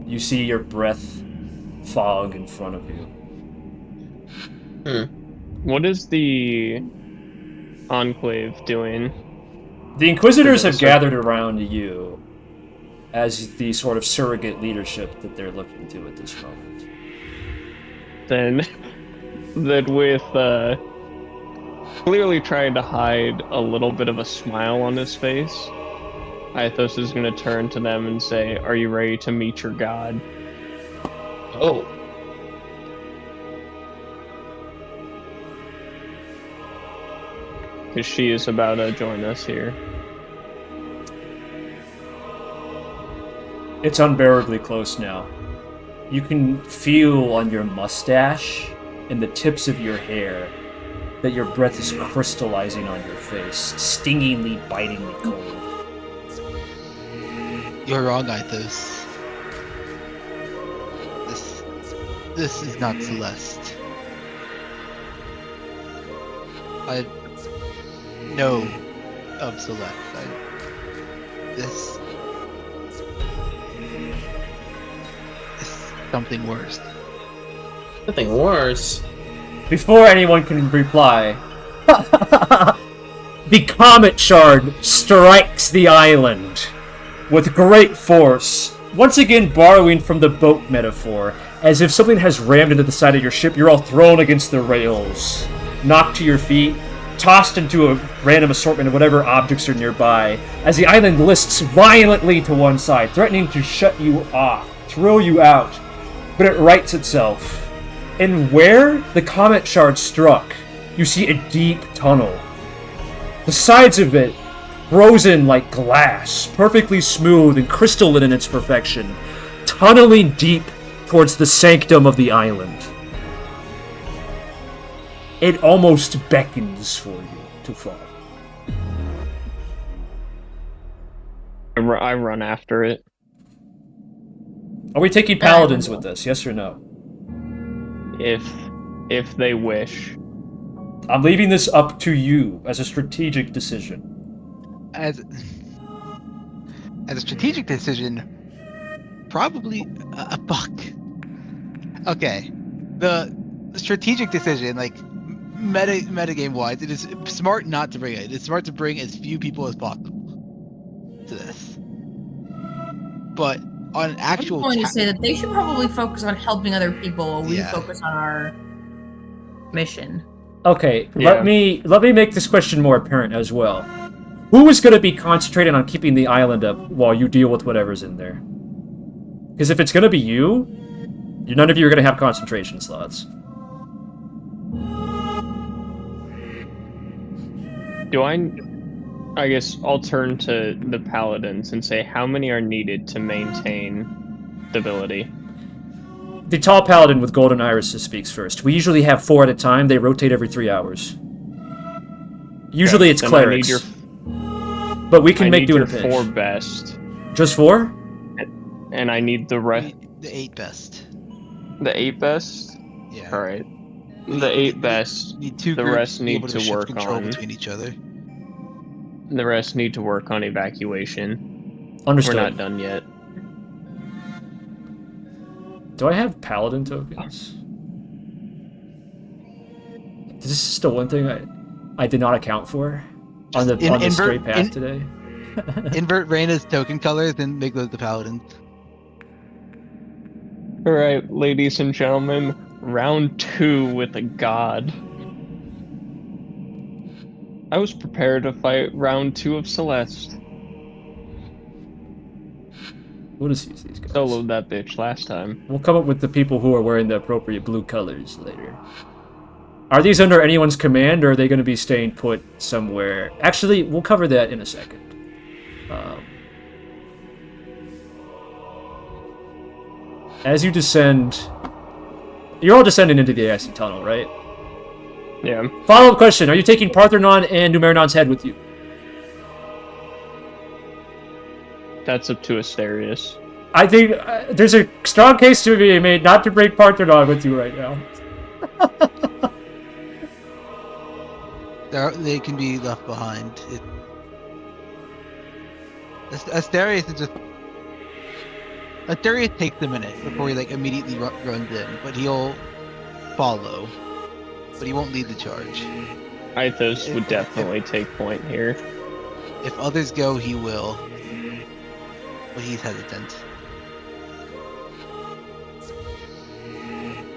you see your breath fog in front of you. What is the Enclave doing? The Inquisitors have gathered around you as the sort of surrogate leadership that they're looking to at this moment. Then with clearly trying to hide a little bit of a smile on his face, Mythos is going to turn to them and say, "Are you ready to meet your god?" Oh. Because she is about to join us here. It's unbearably close now. You can feel on your mustache and the tips of your hair that your breath is crystallizing on your face, stingingly, bitingly cold. You're wrong, Mythos. This is not Celeste. I know of Celeste. This is something worse. Something worse. Before anyone can reply, the comet shard strikes the island with great force, once again borrowing from the boat metaphor. As if something has rammed into the side of your ship, you're all thrown against the rails, knocked to your feet, tossed into a random assortment of whatever objects are nearby, as the island lists violently to one side, threatening to shut you off, throw you out. But it rights itself. And where the comet shard struck, you see a deep tunnel. The sides of it frozen like glass, perfectly smooth and crystalline in its perfection, tunneling deep towards the sanctum of the island. It almost beckons for you to fall. I run after it. Are we taking paladins with this, yes or no? If they wish. I'm leaving this up to you as a strategic decision. As a strategic decision, probably a buck. Okay, the strategic decision, like metagame wise, it is smart not to bring it. It's smart to bring as few people as possible to this. But on an actual, I'm going to say that they should probably focus on helping other people while we Yeah. focus on our mission. Okay, Yeah. let me make this question more apparent as well. Who is going to be concentrating on keeping the island up while you deal with whatever's in there? Because if it's going to be you, none of you are going to have concentration slots. I guess I'll turn to the paladins and say how many are needed to maintain stability. The tall paladin with golden irises speaks first. We usually have 4 at a time. They rotate every 3 hours. Usually Okay, it's then clerics. But we can I make need do in a your pinch. 4 best, Just 4? and I need the rest. the 8 best. The 8 best. Yeah. All right. The 8 best. Need 2 The groups rest be need able to shift work control on. between each other. The rest need to work on evacuation. Understood. We're not done yet. Do I have paladin tokens? Is this still one thing I did not account for on the straight path today? Invert Reigna's token colors and make those the paladins. All right, ladies and gentlemen, round 2 with a god. I was prepared to fight round 2 of Celeste. We'll just use these guys. Soloed that bitch last time. We'll come up with the people who are wearing the appropriate blue colors later. Are these under anyone's command, or are they going to be staying put somewhere? Actually, we'll cover that in a second. As you descend... You're all descending into the icy tunnel, right? Yeah. Follow-up question: are you taking Parthenon and Numeronon's head with you? That's up to Asterius. I think there's a strong case to be made not to bring Parthenon with you right now. They can be left behind. Asterius is just. Asterius takes a minute before he like immediately runs in, but he'll follow. But he won't lead the charge. Mythos would definitely take point here. If others go, he will. But he's hesitant.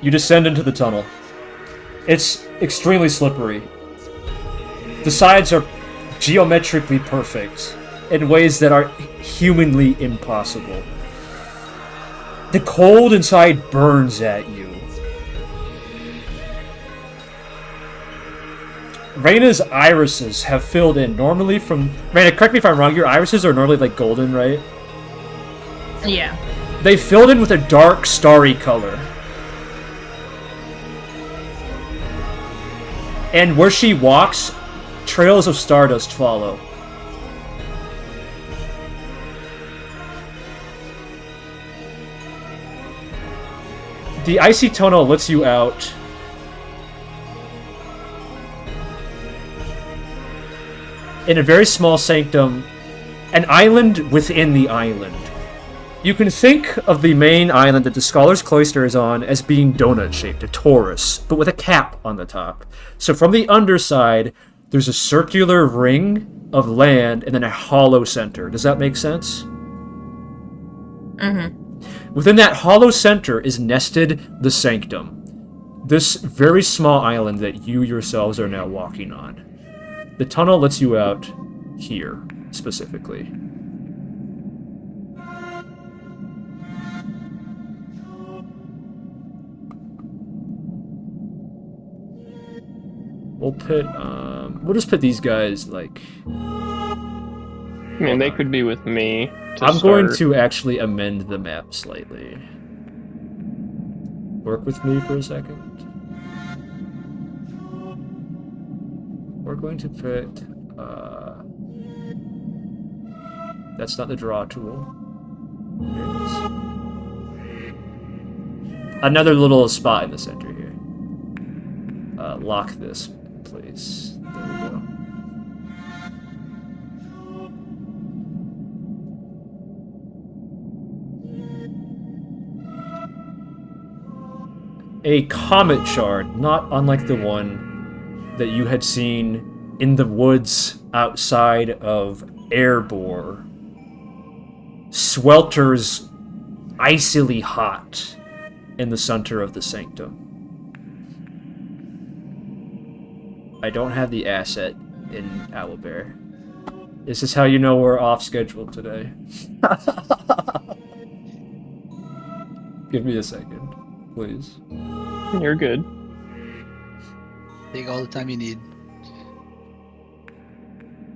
You descend into the tunnel. It's extremely slippery. The sides are geometrically perfect in ways that are humanly impossible. The cold inside burns at you. Reigna's irises have filled in. Normally from... Reigna, correct me if I'm wrong, your irises are normally like golden, right? Yeah. They filled in with a dark, starry color. And where she walks, trails of stardust follow. The icy tunnel lets you out. In a very small sanctum, an island within the island. You can think of the main island that the Scholars Cloister is on as being donut-shaped, a torus, but with a cap on the top. So from the underside, there's a circular ring of land and then a hollow center. Does that make sense? Mm-hmm. Within that hollow center is nested the Sanctum, this very small island that you yourselves are now walking on. The tunnel lets you out here, specifically. We'll just put these guys, like... I mean, they could be with me. I'm going to actually amend the map slightly. Work with me for a second. We're going to put... that's not the draw tool. Here it is. Another little spot in the center here. Lock this, please. There we go. A comet shard, not unlike the one that you had seen in the woods outside of Airbor, swelters icily hot in the center of the sanctum. I don't have the asset in Owlbear. This is how you know we're off schedule today. Give me a second, please. You're good. Take all the time you need.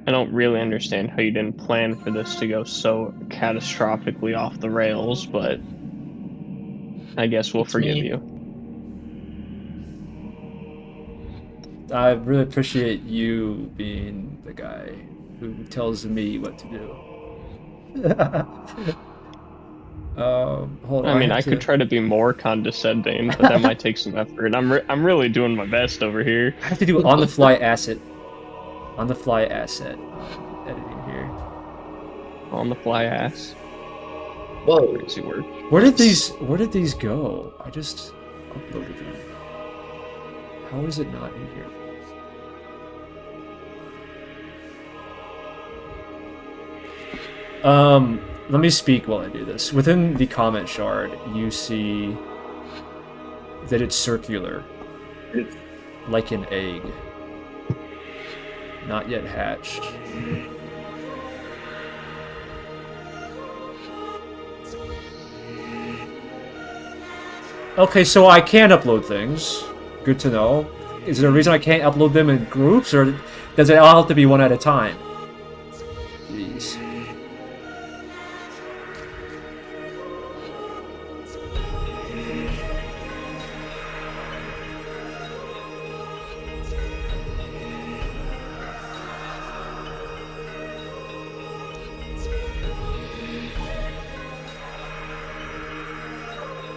I don't really understand how you didn't plan for this to go so catastrophically off the rails, but I guess we'll forgive you. I really appreciate you being the guy who tells me what to do. Hold on. I mean, I could try to be more condescending, but that might take some effort. I'm really doing my best over here. I have to do on-the-fly asset. On-the-fly asset editing here. On the fly ass. Whoa. Crazy word. Where did these go? I just uploaded them. How is it not in here? Let me speak while I do this. Within the comment shard, you see that it's circular. Like an egg. Not yet hatched. Okay, so I can upload things. Good to know. Is there a reason I can't upload them in groups, or does it all have to be one at a time? Jeez.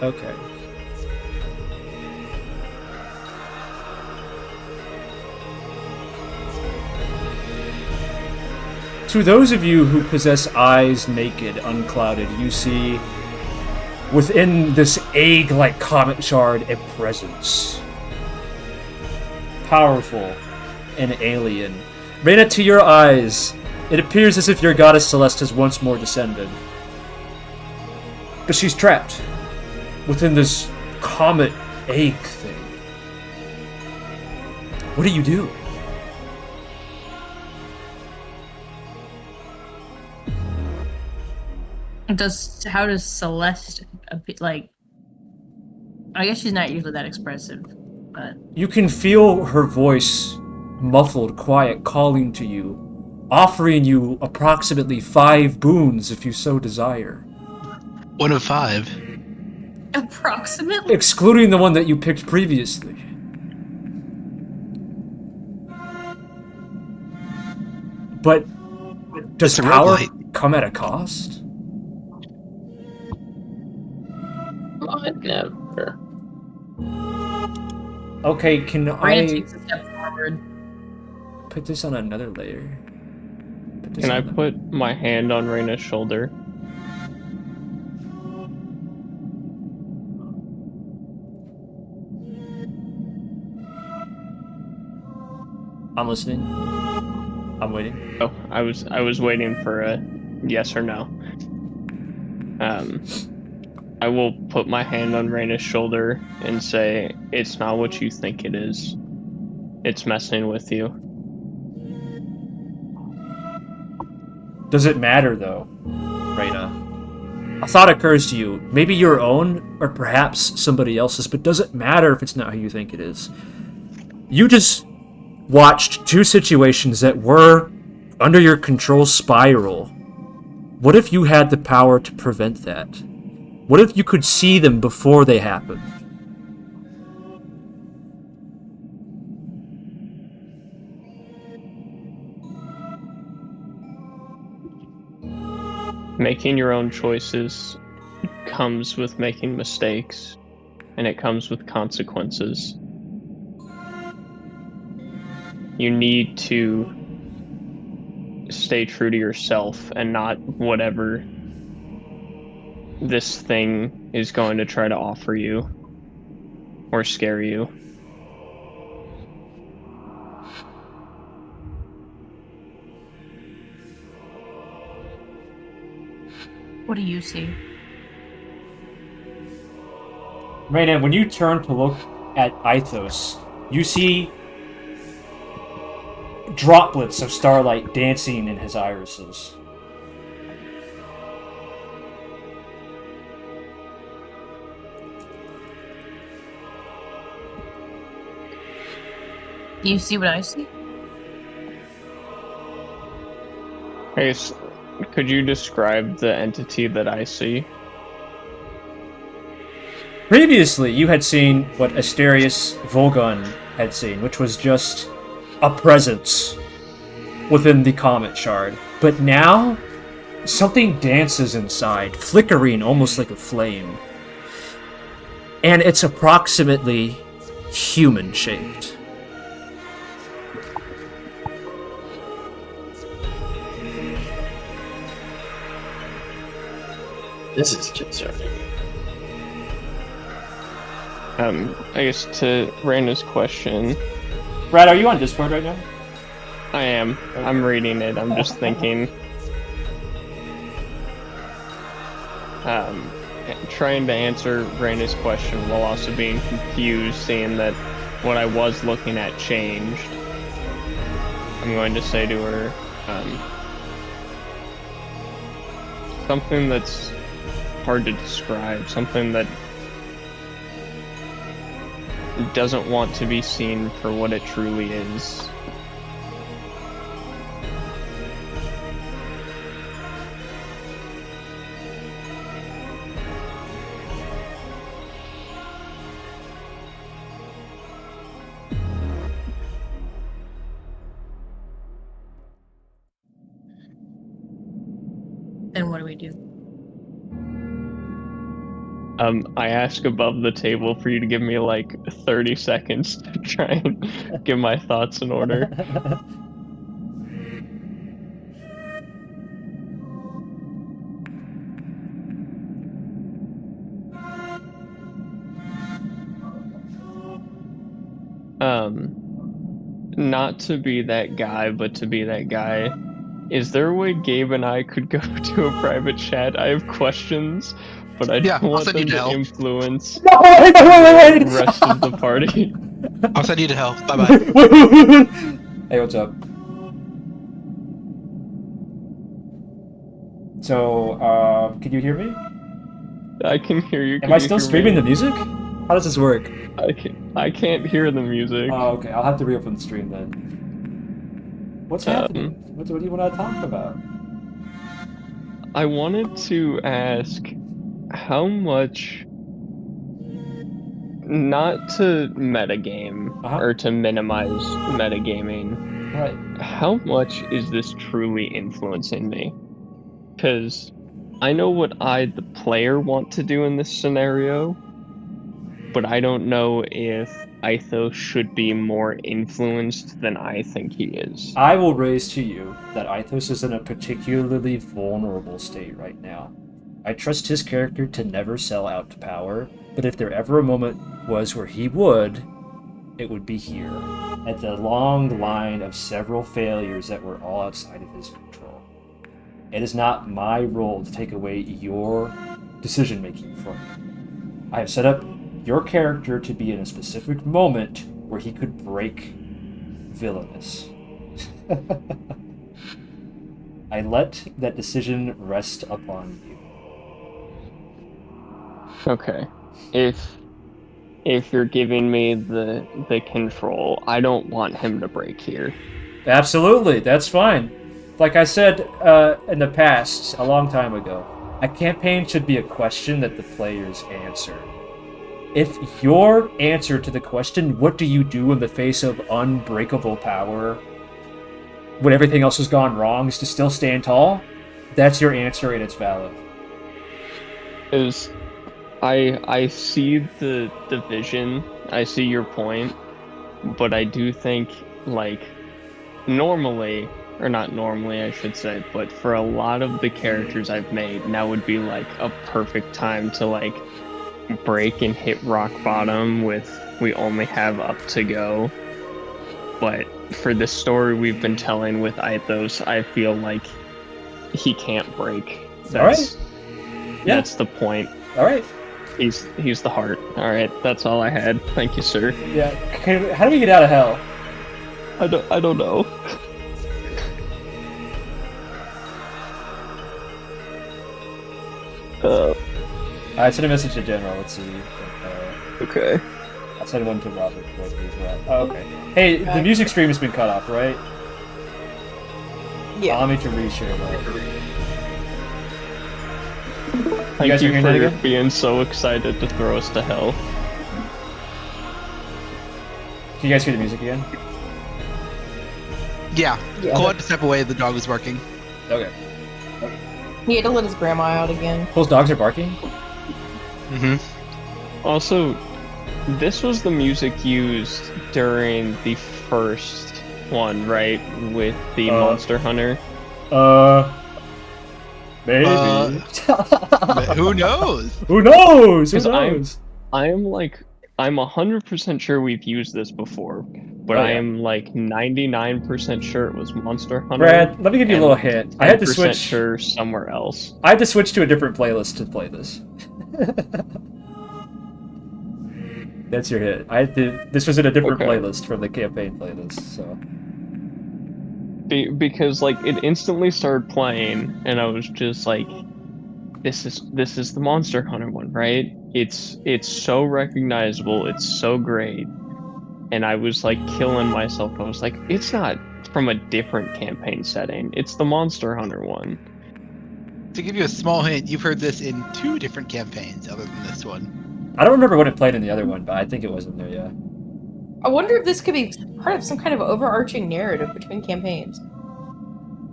Okay. To those of you who possess eyes naked, unclouded, you see within this egg-like comet shard a presence. Powerful and alien. Reigna, to your eyes, it appears as if your goddess Celeste has once more descended. But she's trapped within this comet egg thing. What do you do? How does Celeste like? I guess she's not usually that expressive, but You can feel her voice, muffled, quiet, calling to you, offering you approximately 5 boons if you so desire. 1 of 5. approximately. Excluding the one that you picked previously. But does It's a power roguelite. come at a cost? Never. Okay, can Reigna I takes a step forward. put this on another layer? Put this Can I on the- put my hand on Reina's shoulder? I'm listening. I'm waiting. Oh, I was waiting for a yes or no. I will put my hand on Reina's shoulder and say, "It's not what you think it is. It's messing with you." Does it matter though, Reigna? A thought occurs to you, maybe your own, or perhaps somebody else's, but does it matter if it's not who you think it is? You just watched 2 situations that were under your control spiral. What if you had the power to prevent that? What if you could see them before they happened? Making your own choices comes with making mistakes, and it comes with consequences. You need to stay true to yourself and not whatever this thing is going to try to offer you or scare you. What do you see? Reina, when you turn to look at Mythos, you see droplets of starlight dancing in his irises. Do you see what I see? Hey, could you describe the entity that I see? Previously, you had seen what Asterius Volgun had seen, which was just a presence within the Comet Shard. But now, something dances inside, flickering almost like a flame. And it's approximately human-shaped. This is concerning. I guess to Raina's question, Brad, are you on Discord right now? I am. I'm reading it. I'm just thinking. Trying to answer Raina's question while also being confused, seeing that what I was looking at changed. I'm going to say to her, something that's hard to describe, something that doesn't want to be seen for what it truly is. Then what do we do? I ask above the table for you to give me like 30 seconds to try and get my thoughts in order. Not to be that guy, but to be that guy. Is there a way Gabe and I could go to a private chat? I have questions, but I Yeah, don't I'll want send them you to to hell. influence No, wait. the rest of the party. I'll send you to hell. Bye bye. Hey, what's up? So, can you hear me? I can hear you. Am I still streaming the music? How does this work? I can't hear the music. Oh, okay. I'll have to reopen the stream then. What's happening? What do you want to talk about? I wanted to ask how much, not to metagame or to minimize metagaming, Right. how much is this truly influencing me? Because I know what I, the player, want to do in this scenario, but I don't know if Mythos should be more influenced than I think he is. I will raise to you that Mythos is in a particularly vulnerable state right now. I trust his character to never sell out to power, but if there ever a moment was where he would, it would be here, at the long line of several failures that were all outside of his control. It is not my role to take away your decision-making from you. I have set up your character to be in a specific moment where he could break villainous. I let that decision rest upon you. Okay. If you're giving me the control, I don't want him to break here. Absolutely, that's fine. Like I said in the past, a long time ago, a campaign should be a question that the players answer. If your answer to the question, what do you do in the face of unbreakable power, when everything else has gone wrong, is to still stand tall, that's your answer and it's valid. Is I see the vision, I see your point, but I do think, like, normally, or not normally I should say, but for a lot of the characters I've made, now would be like a perfect time to like break and hit rock bottom with we only have up to go. But for the story we've been telling with Mythos, I feel like he can't break. That's the point. All right. He's the heart. All right, that's all I had. Thank you, sir. Yeah. How do we get out of hell? I don't know. I sent a message to General. Let's see. Okay. I'll send one to Robert as well. Oh, okay. Hey, the music stream has been cut off, right? Yeah. Allow me to reshare that. Thank you for being so excited to throw us to hell. Can you guys hear the music again? Yeah. Cole had to step away. The dog was barking. Okay. He had to let his grandma out again. Cole's dogs are barking? Mm-hmm. Also, this was the music used during the first one, right? With the Monster Hunter. Maybe. Who knows? Who knows? Who Because knows? I'm 100% sure we've used this before, but Oh, I yeah. am like 99% sure it was Monster Hunter. Brad, let me give you a little hint. I had to 10% switch. sure somewhere else. I had to switch to a different playlist to play this. That's your hit. This was in a different Okay. playlist from the campaign playlist, so. Because like it instantly started playing, and I was just like, "This is the Monster Hunter one, right? It's so recognizable. It's so great." And I was like killing myself. I was like, "It's not from a different campaign setting. It's the Monster Hunter one." To give you a small hint, you've heard this in 2 different campaigns other than this one. I don't remember when it played in the other one, but I think it was in there, yeah. I wonder if this could be part of some kind of overarching narrative between campaigns.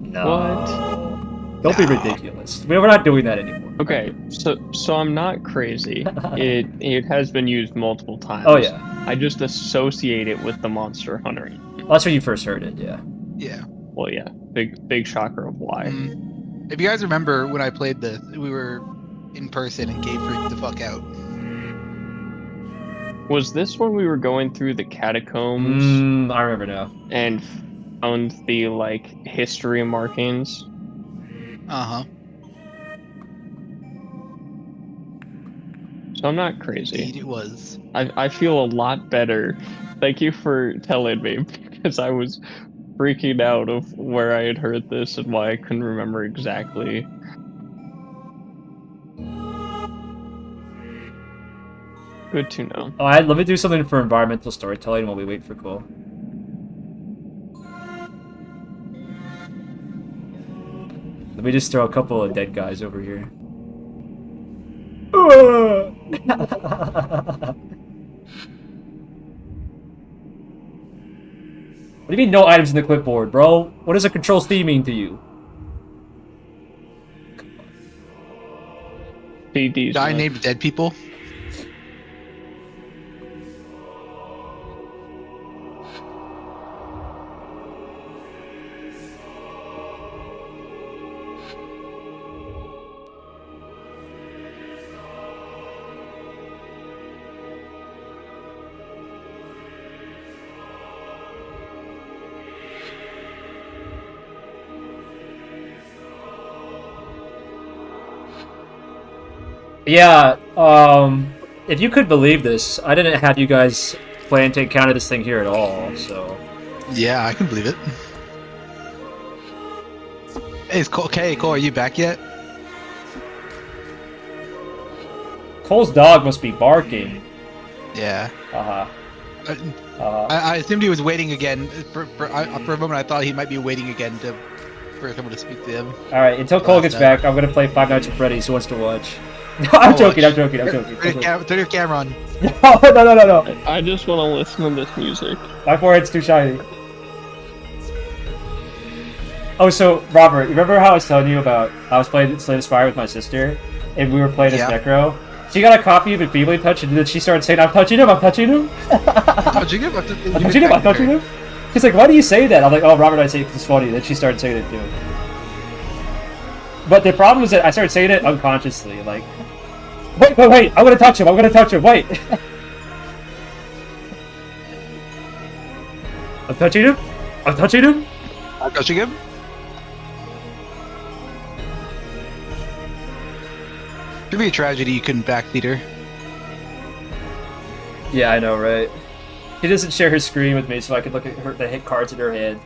No. Don't be Nah. ridiculous. We're not doing that anymore. Okay, so I'm not crazy. It has been used multiple times. Oh yeah. I just associate it with the Monster Hunter. Well, that's when you first heard it, yeah. Yeah. Well, yeah, big shocker of why. If you guys remember when I played this, we were in person and Gabe freaked the fuck out. Was this when we were going through the catacombs I remember now. and found the like history markings? Uh-huh. So I'm not crazy. Indeed it was. I feel a lot better. Thank you for telling me, because I was freaking out of where I had heard this and why I couldn't remember exactly. Good to know. Oh, let me do something for environmental storytelling while we wait for Cole. Let me just throw a couple of dead guys over here. What do you mean no items in the clipboard, bro? What does a control C mean to you? PD's Guy not- named dead people. Yeah, if you could believe this, I didn't have you guys plan to encounter this thing here at all, so... Yeah, I can believe it. Hey, is Cole, okay, Cole, are you back yet? Cole's dog must be barking. Yeah. Uh-huh. Uh, I assumed he was waiting again. For a moment, I thought he might be waiting again for someone to speak to him. Alright, until Cole gets back, I'm gonna play Five Nights at Freddy's. Who wants to watch? No, I'm joking. Turn your camera on. No. I just want to listen to this music. My forehead's too shiny. Oh, so, Robert, you remember how I was telling you about I was playing Slay the Spire with my sister, and we were playing as Necro? She got a copy of it Feebly Touch, and then she started saying, I'm touching him! Touching him? I'm touching him! She's like, why do you say that? I'm like, oh, Robert, I say it 'cause it's funny. Then she started saying it too. But the problem is that I started saying it unconsciously, like, wait, I'm gonna touch him, wait! I'm touching him? I'm touching him? It'd be a tragedy you couldn't backseat her. Yeah, I know, right? She doesn't share her screen with me, so I could look at the hit cards in her hand.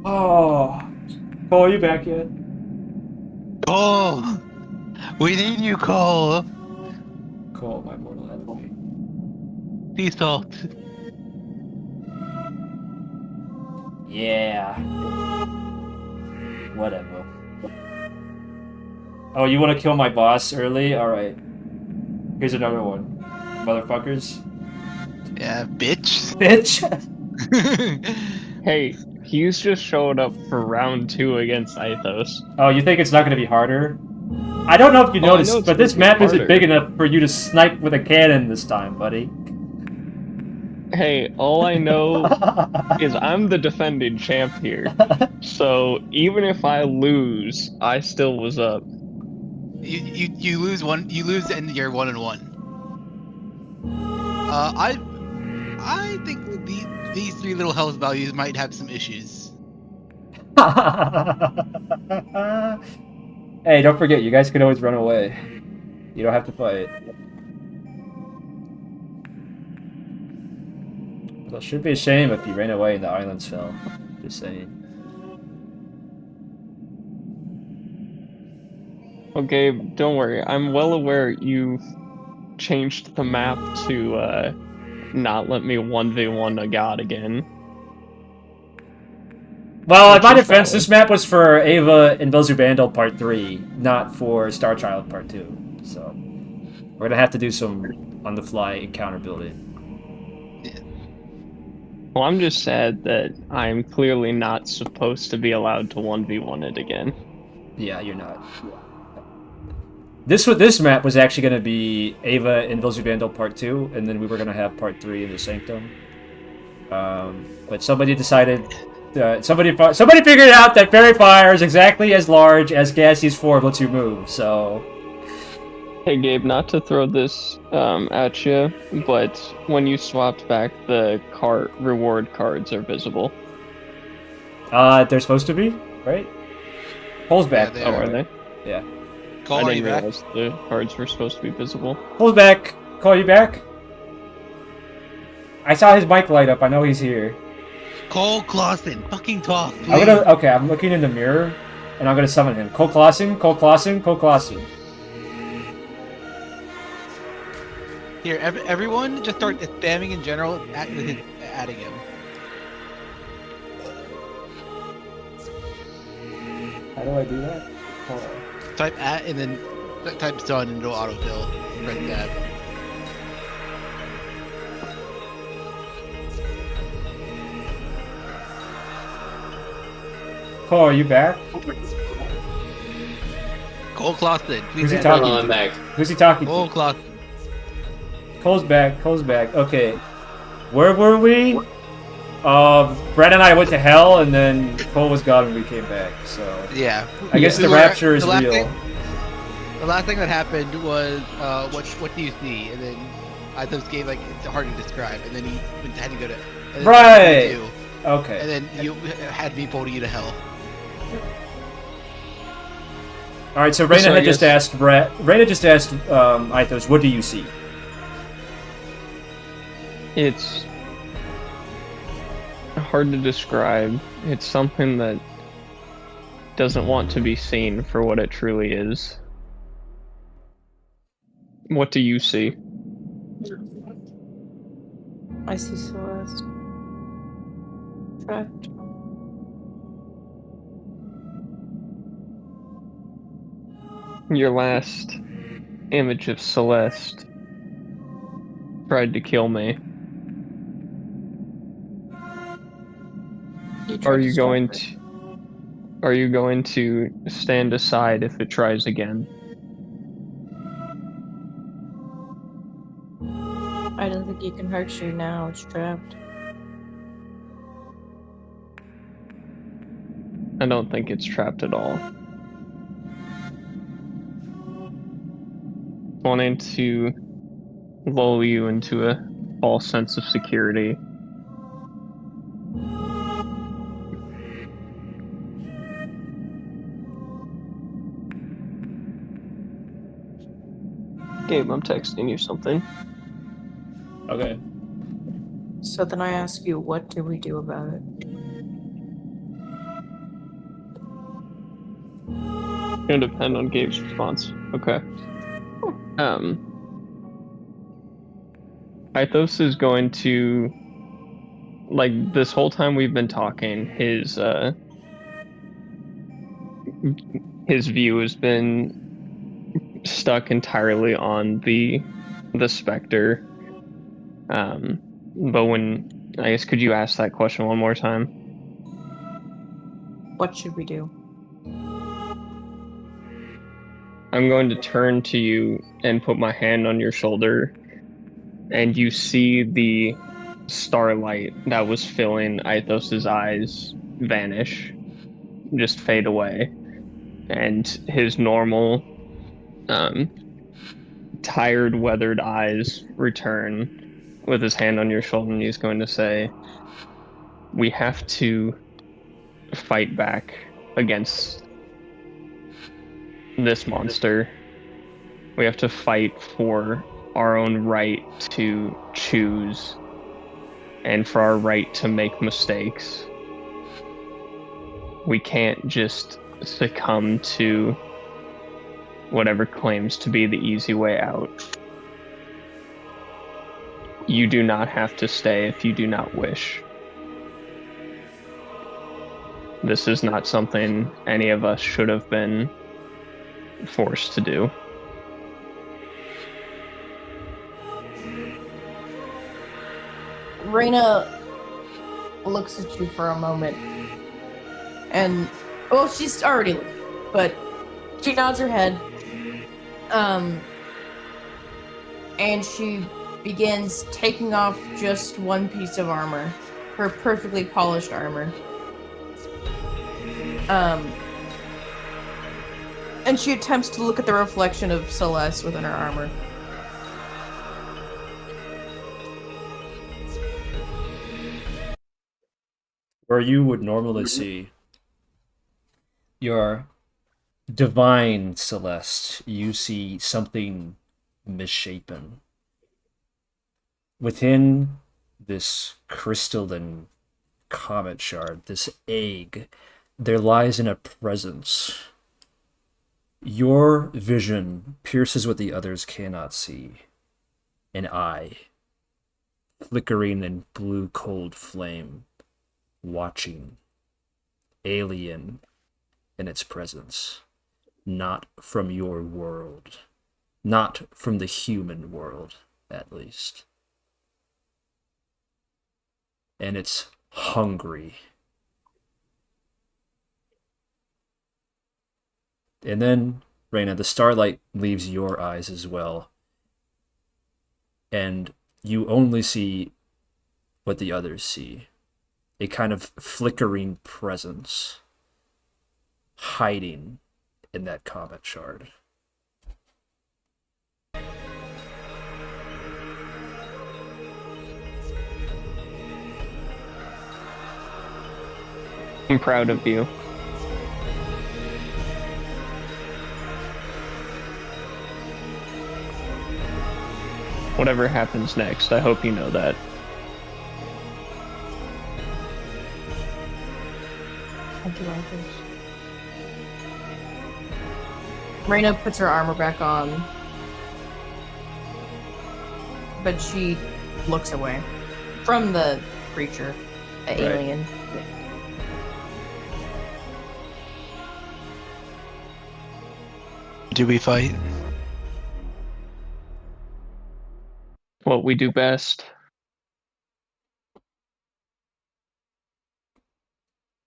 Oh, Cole, are you back yet? Cole! We need you, Cole! Cole, my mortal enemy. Sea salt. Yeah. Whatever. Oh, you want to kill my boss early? Alright. Here's another one. Motherfuckers. Yeah, bitch. Bitch! Hey, he's just showed up for round 2 against Mythos. Oh, you think it's not going to be harder? I don't know if you noticed, know it's but this gonna be map isn't harder. big enough for you to snipe with a cannon this time, buddy. Hey, all I know is I'm the defending champ here. So even if I lose, I still was up. You lose one. You lose and you're 1-1. I think these three little health values might have some issues. Hey, don't forget, you guys can always run away. You don't have to fight. Well, it should be a shame if you ran away and the islands fell. Just saying. Okay, don't worry. I'm well aware you've changed the map to not let me 1v1 a god again. Well, in Which my is defense, valid. this map was for Ava and Velzuvandal Part 3, not for Star Child Part 2. So, we're gonna have to do some on-the-fly encounter building. Well, I'm just sad that I'm clearly not supposed to be allowed to 1v1 it again. Yeah, you're not. This map was actually gonna be Ava and Velzuvandal Part 2, and then we were gonna have Part 3 in the Sanctum. But somebody decided... somebody figured out that Fairy Fire is exactly as large as Gassie's 4 lets you move, so... Hey Gabe, not to throw this at you, but when you swapped back, the reward cards are visible. They're supposed to be, right? Pulls back. they Oh, are. are they? Yeah. Cole, I are didn't you back? realize the cards were supposed to be visible. Pulls back. Call you back. I saw his mic light up. I know he's here. Cole Clausen, fucking talk, please. I'm looking in the mirror, and I'm gonna summon him. Cole Clausen, Cole Clausen, Cole Clausen. Here, everyone just start spamming in general, adding him. How do I do that? Hold on. Type at and then type son and it'll autofill. Press tab. Cole, are you back? Cole Clausen, Who's please he add talking him. to? I'm back. Who's he talking to? Cole Clausen. Cole's back. Cole's back. Okay. Where were we? Brad and I went to hell, and then Cole was gone when we came back. So Yeah. I guess We the were- rapture is the last real. The last thing that happened was, what do you see? And then Mythos gave like it's hard to describe, and then he had to go to and then Right. you, Okay. and then you had me pulled you to hell. All right. So Reigna So I had just guess- asked Brad. Reigna just asked Mythos, "What do you see?" It's hard to describe. It's something that doesn't want to be seen for what it truly is. What do you see? I see Celeste. Trapped. Your last image of Celeste tried to kill me. Are you going to stand aside if it tries again? I don't think he can hurt you now. It's trapped. I don't think it's trapped at all. Wanting to lull you into a false sense of security. Gabe, I'm texting you something. Okay. So then I ask you, what do we do about it? Gonna depend on Gabe's response. Okay. Mythos is going to, like, this whole time we've been talking, his view has been stuck entirely on the specter. But when, I guess, could you ask that question one more time? What should we do? I'm going to turn to you and put my hand on your shoulder, and you see the starlight that was filling Aethos's eyes vanish, just fade away, and his normal, tired, weathered eyes return with his hand on your shoulder, and he's going to say, "We have to fight back against this monster. We have to fight for our own right to choose and for our right to make mistakes. We can't just succumb to whatever claims to be the easy way out." You do not have to stay if you do not wish. This is not something any of us should have been forced to do. Reigna looks at you for a moment, and well, she's already looked, but she nods her head, and she begins taking off just one piece of armor, her perfectly polished armor. And she attempts to look at the reflection of Celeste within her armor. Where you would normally see your divine Celeste, you see something misshapen. Within this crystalline comet shard, this egg, there lies in a presence. Your vision pierces what the others cannot see. An eye, flickering in blue cold flame, watching, alien in its presence, not from your world, not from the human world, at least. And it's hungry. And then, Reigna, the starlight leaves your eyes as well. And you only see what the others see. A kind of flickering presence hiding in that comet shard. I'm proud of you. Whatever happens next, I hope you know that. Thank you, Arthur. Reigna puts her armor back on, but she looks away from the creature, the Right. alien. Do we fight? What we do best.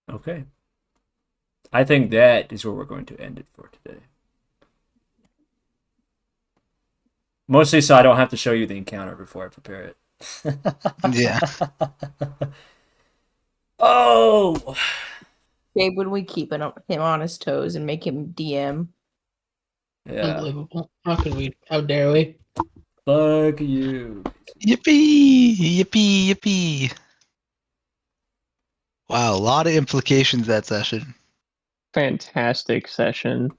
Okay. I think that is where we're going to end it for today. Mostly so I don't have to show you the encounter before I prepare it. Yeah. Oh! Gabe, when we keep him on his toes and make him DM. Yeah. Unbelievable. How could we? How dare we? Fuck you. Yippee! Yippee! Yippee! Wow, a lot of implications that session. Fantastic session.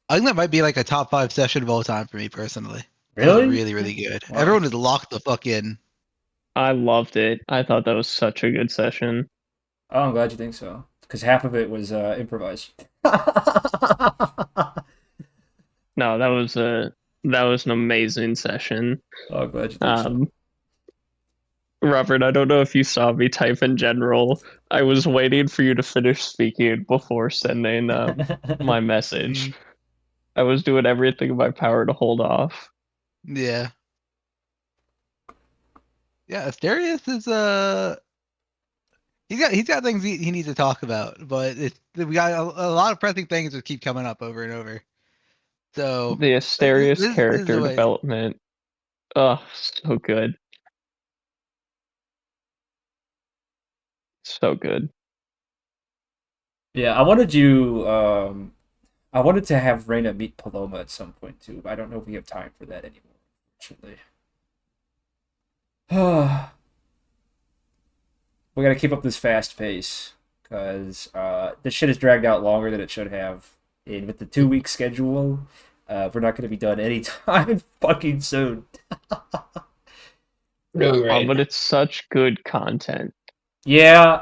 I think that might be like a top 5 session of all time for me personally. That was Really? really, really good. Wow. Everyone is locked the fuck in. I loved it. I thought that was such a good session. Oh, I'm glad you think so. Because half of it was improvised. No, that was an amazing session. Oh, I'm glad you think so. Robert, I don't know if you saw me type in general. I was waiting for you to finish speaking before sending my message. I was doing everything in my power to hold off. Yeah. Yeah, Asterius is he's got things he needs to talk about, but we got a lot of pressing things that keep coming up over and over. So The Asterius this is character the way. development. Oh, so good. So good. Yeah, I wanted to have Reigna meet Paloma at some point too, but I don't know if we have time for that anymore, unfortunately. We gotta keep up this fast pace, because this shit has dragged out longer than it should have. And with the 2-week schedule, we're not gonna be done anytime fucking soon. We're doing great. But it's such good content. Yeah,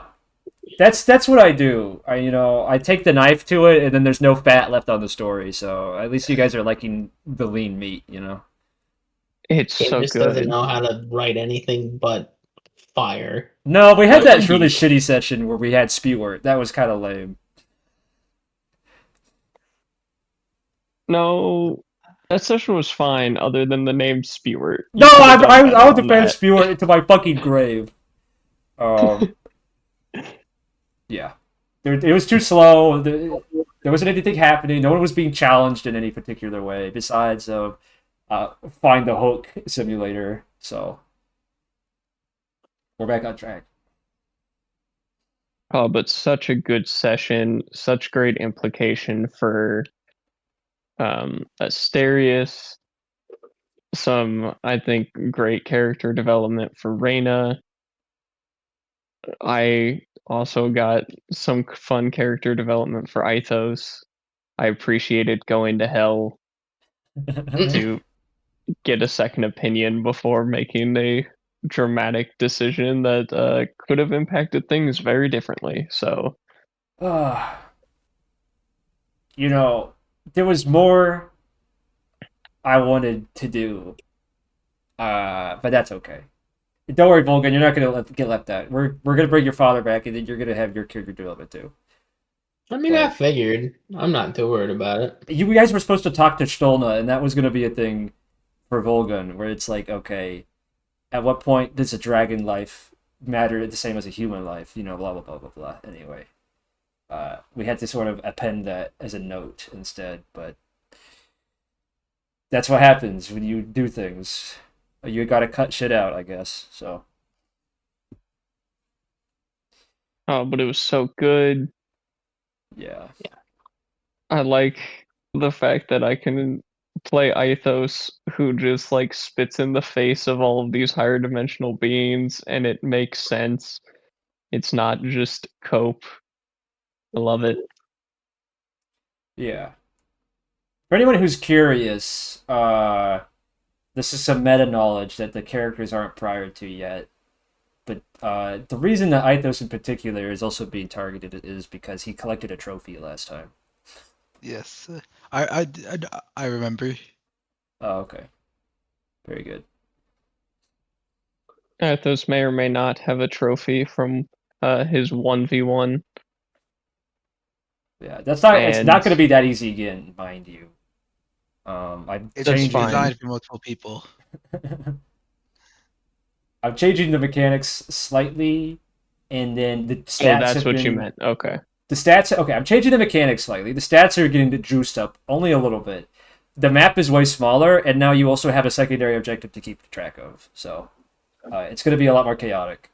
that's what I do. I take the knife to it, and then there's no fat left on the story. So at least you guys are liking the lean meat, It's It so just doesn't good. know how to write anything but fire. No, we had That that would really be- shitty session where we had Spewart. That was kind of lame. No, that session was fine, other than the name Spewart. You No, could I, have done I, better I would on defend that. Spewart into my fucking grave. Yeah. It was too slow. There wasn't anything happening. No one was being challenged in any particular way besides find the hook simulator. So we're back on track. Oh, but such a good session, such great implication for Asterius. Some, I think, great character development for Reigna. I also got some fun character development for Mythos. I appreciated going to hell to get a second opinion before making a dramatic decision that could have impacted things very differently. So, You know, there was more I wanted to do, but that's okay. Don't worry, Volgan. You're not gonna get left out. We're gonna bring your father back, and then you're gonna have your character development too. I mean, I figured. I'm not too worried about it. You guys were supposed to talk to Stolna, and that was gonna be a thing for Volgan, where it's like, okay, at what point does a dragon life matter the same as a human life? You know, blah blah blah blah blah. Anyway, we had to sort of append that as a note instead, but that's what happens when you do things. You gotta cut shit out, I guess. So. oh, but it was so good. Yeah. I like the fact that I can play Mythos, who just like spits in the face of all of these higher dimensional beings, and it makes sense. It's not just cope. I love it. Yeah. For anyone who's curious, this is some meta knowledge that the characters aren't prior to yet. But the reason that Mythos in particular is also being targeted is because he collected a trophy last time. Yes, I remember. Oh, okay. Very good. Athos may or may not have a trophy from his 1v1. Yeah, that's not. It's not And- going to be that easy again, mind you. I'm It's That's changing. fine. designed for multiple people. I'm changing the mechanics slightly, and then the stats. Oh, that's have what you been- meant. Okay. The stats. Okay, I'm changing the mechanics slightly. The stats are getting juiced up only a little bit. The map is way smaller, and now you also have a secondary objective to keep track of. So it's going to be a lot more chaotic.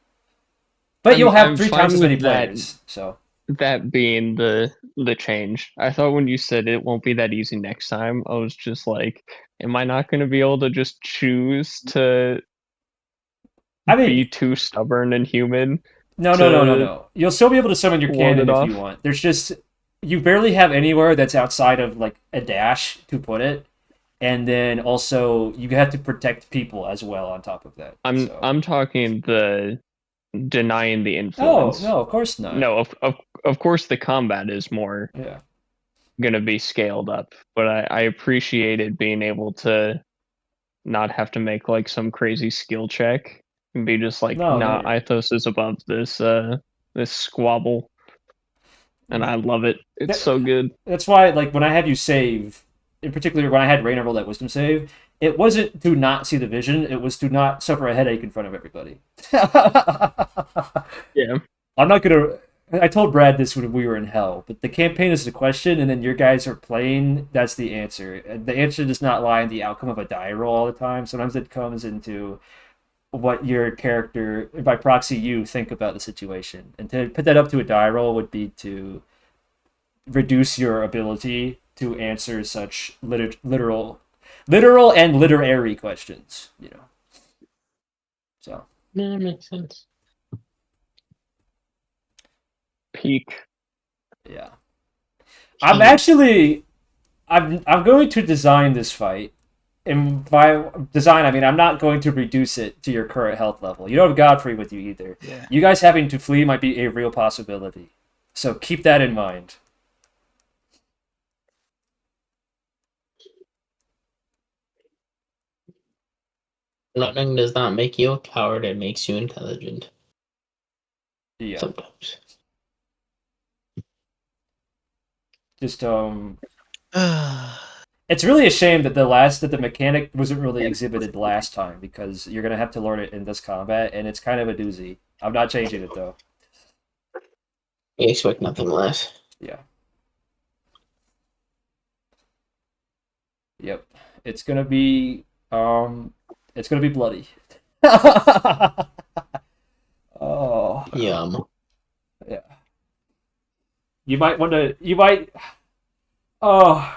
But you'll have I'm 3 fine times as many with that. players. So That being the change. I thought when you said it won't be that easy next time, I was just like, am I not going to be able to just choose to I mean, be too stubborn and human? no. You'll still be able to summon your ward cannon it if you off? want. There's just you barely have anywhere that's outside of like a dash to put it, and then also you have to protect people as well on top of that. So. I'm talking the denying the No, influence. no, of course not. No, of course the combat is more Yeah. gonna be scaled up, but I appreciated being able to not have to make like some crazy skill check and be just like, No, nah, no. Mythos is above this this squabble. And I love it. It's That- so good. That's why, like, when I had you save, in particular, when I had Reigna roll that wisdom save, it wasn't to not see the vision; it was to not suffer a headache in front of everybody. Yeah. I'm not gonna. I told Brad this when we were in hell, but the campaign is the question, and then your guys are playing. That's the answer. And the answer does not lie in the outcome of a die roll all the time. Sometimes it comes into what your character, by proxy, you think about the situation. And to put that up to a die roll would be to reduce your ability to answer such literal and literary questions. You know. So. Yeah, that makes sense. Peak. Yeah. I'm going to design this fight. And by design, I mean I'm not going to reduce it to your current health level. You don't have Godfrey with you either. Yeah. You guys having to flee might be a real possibility. So keep that in mind. Running does not make you a coward, it makes you intelligent. Yeah. Sometimes. Just it's really a shame that the mechanic wasn't really exhibited last time, because you're gonna have to learn it in this combat, and it's kind of a doozy. I'm not changing it though. You expect nothing less. Yeah. Yep. It's gonna be bloody. Oh. Yum. Yeah. You might. Oh.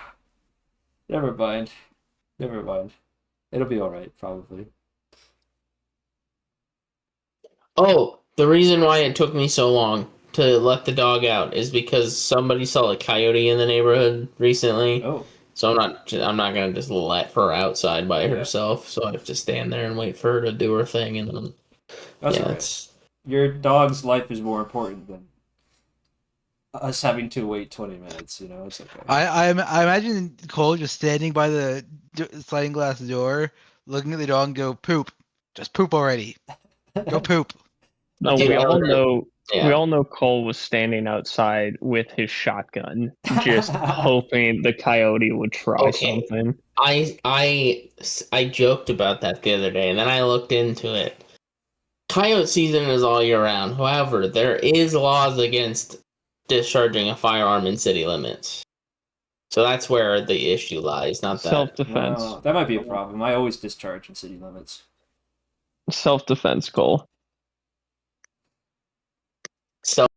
Never mind. Never mind. It'll be alright, probably. Oh, the reason why it took me so long to let the dog out is because somebody saw a coyote in the neighborhood recently. Oh. So I'm not gonna just let her outside by herself. So I have to stand there and wait for her to do her thing, and then That's alright. it's Your dog's life is more important than us having to wait 20 minutes, you know? It's okay. I imagine Cole just standing by the sliding glass door, looking at the dog and go, poop. Just poop already. Go poop. No, Dude, we all yeah. know. Yeah. We all know Cole was standing outside with his shotgun, just hoping the coyote would try Okay. something. I joked about that the other day, and then I looked into it. Coyote season is all year round. However, there is laws against discharging a firearm in city limits. So that's where the issue lies, not that. Self-defense. Well, that might be a problem. I always discharge in city limits. Self-defense, Cole. So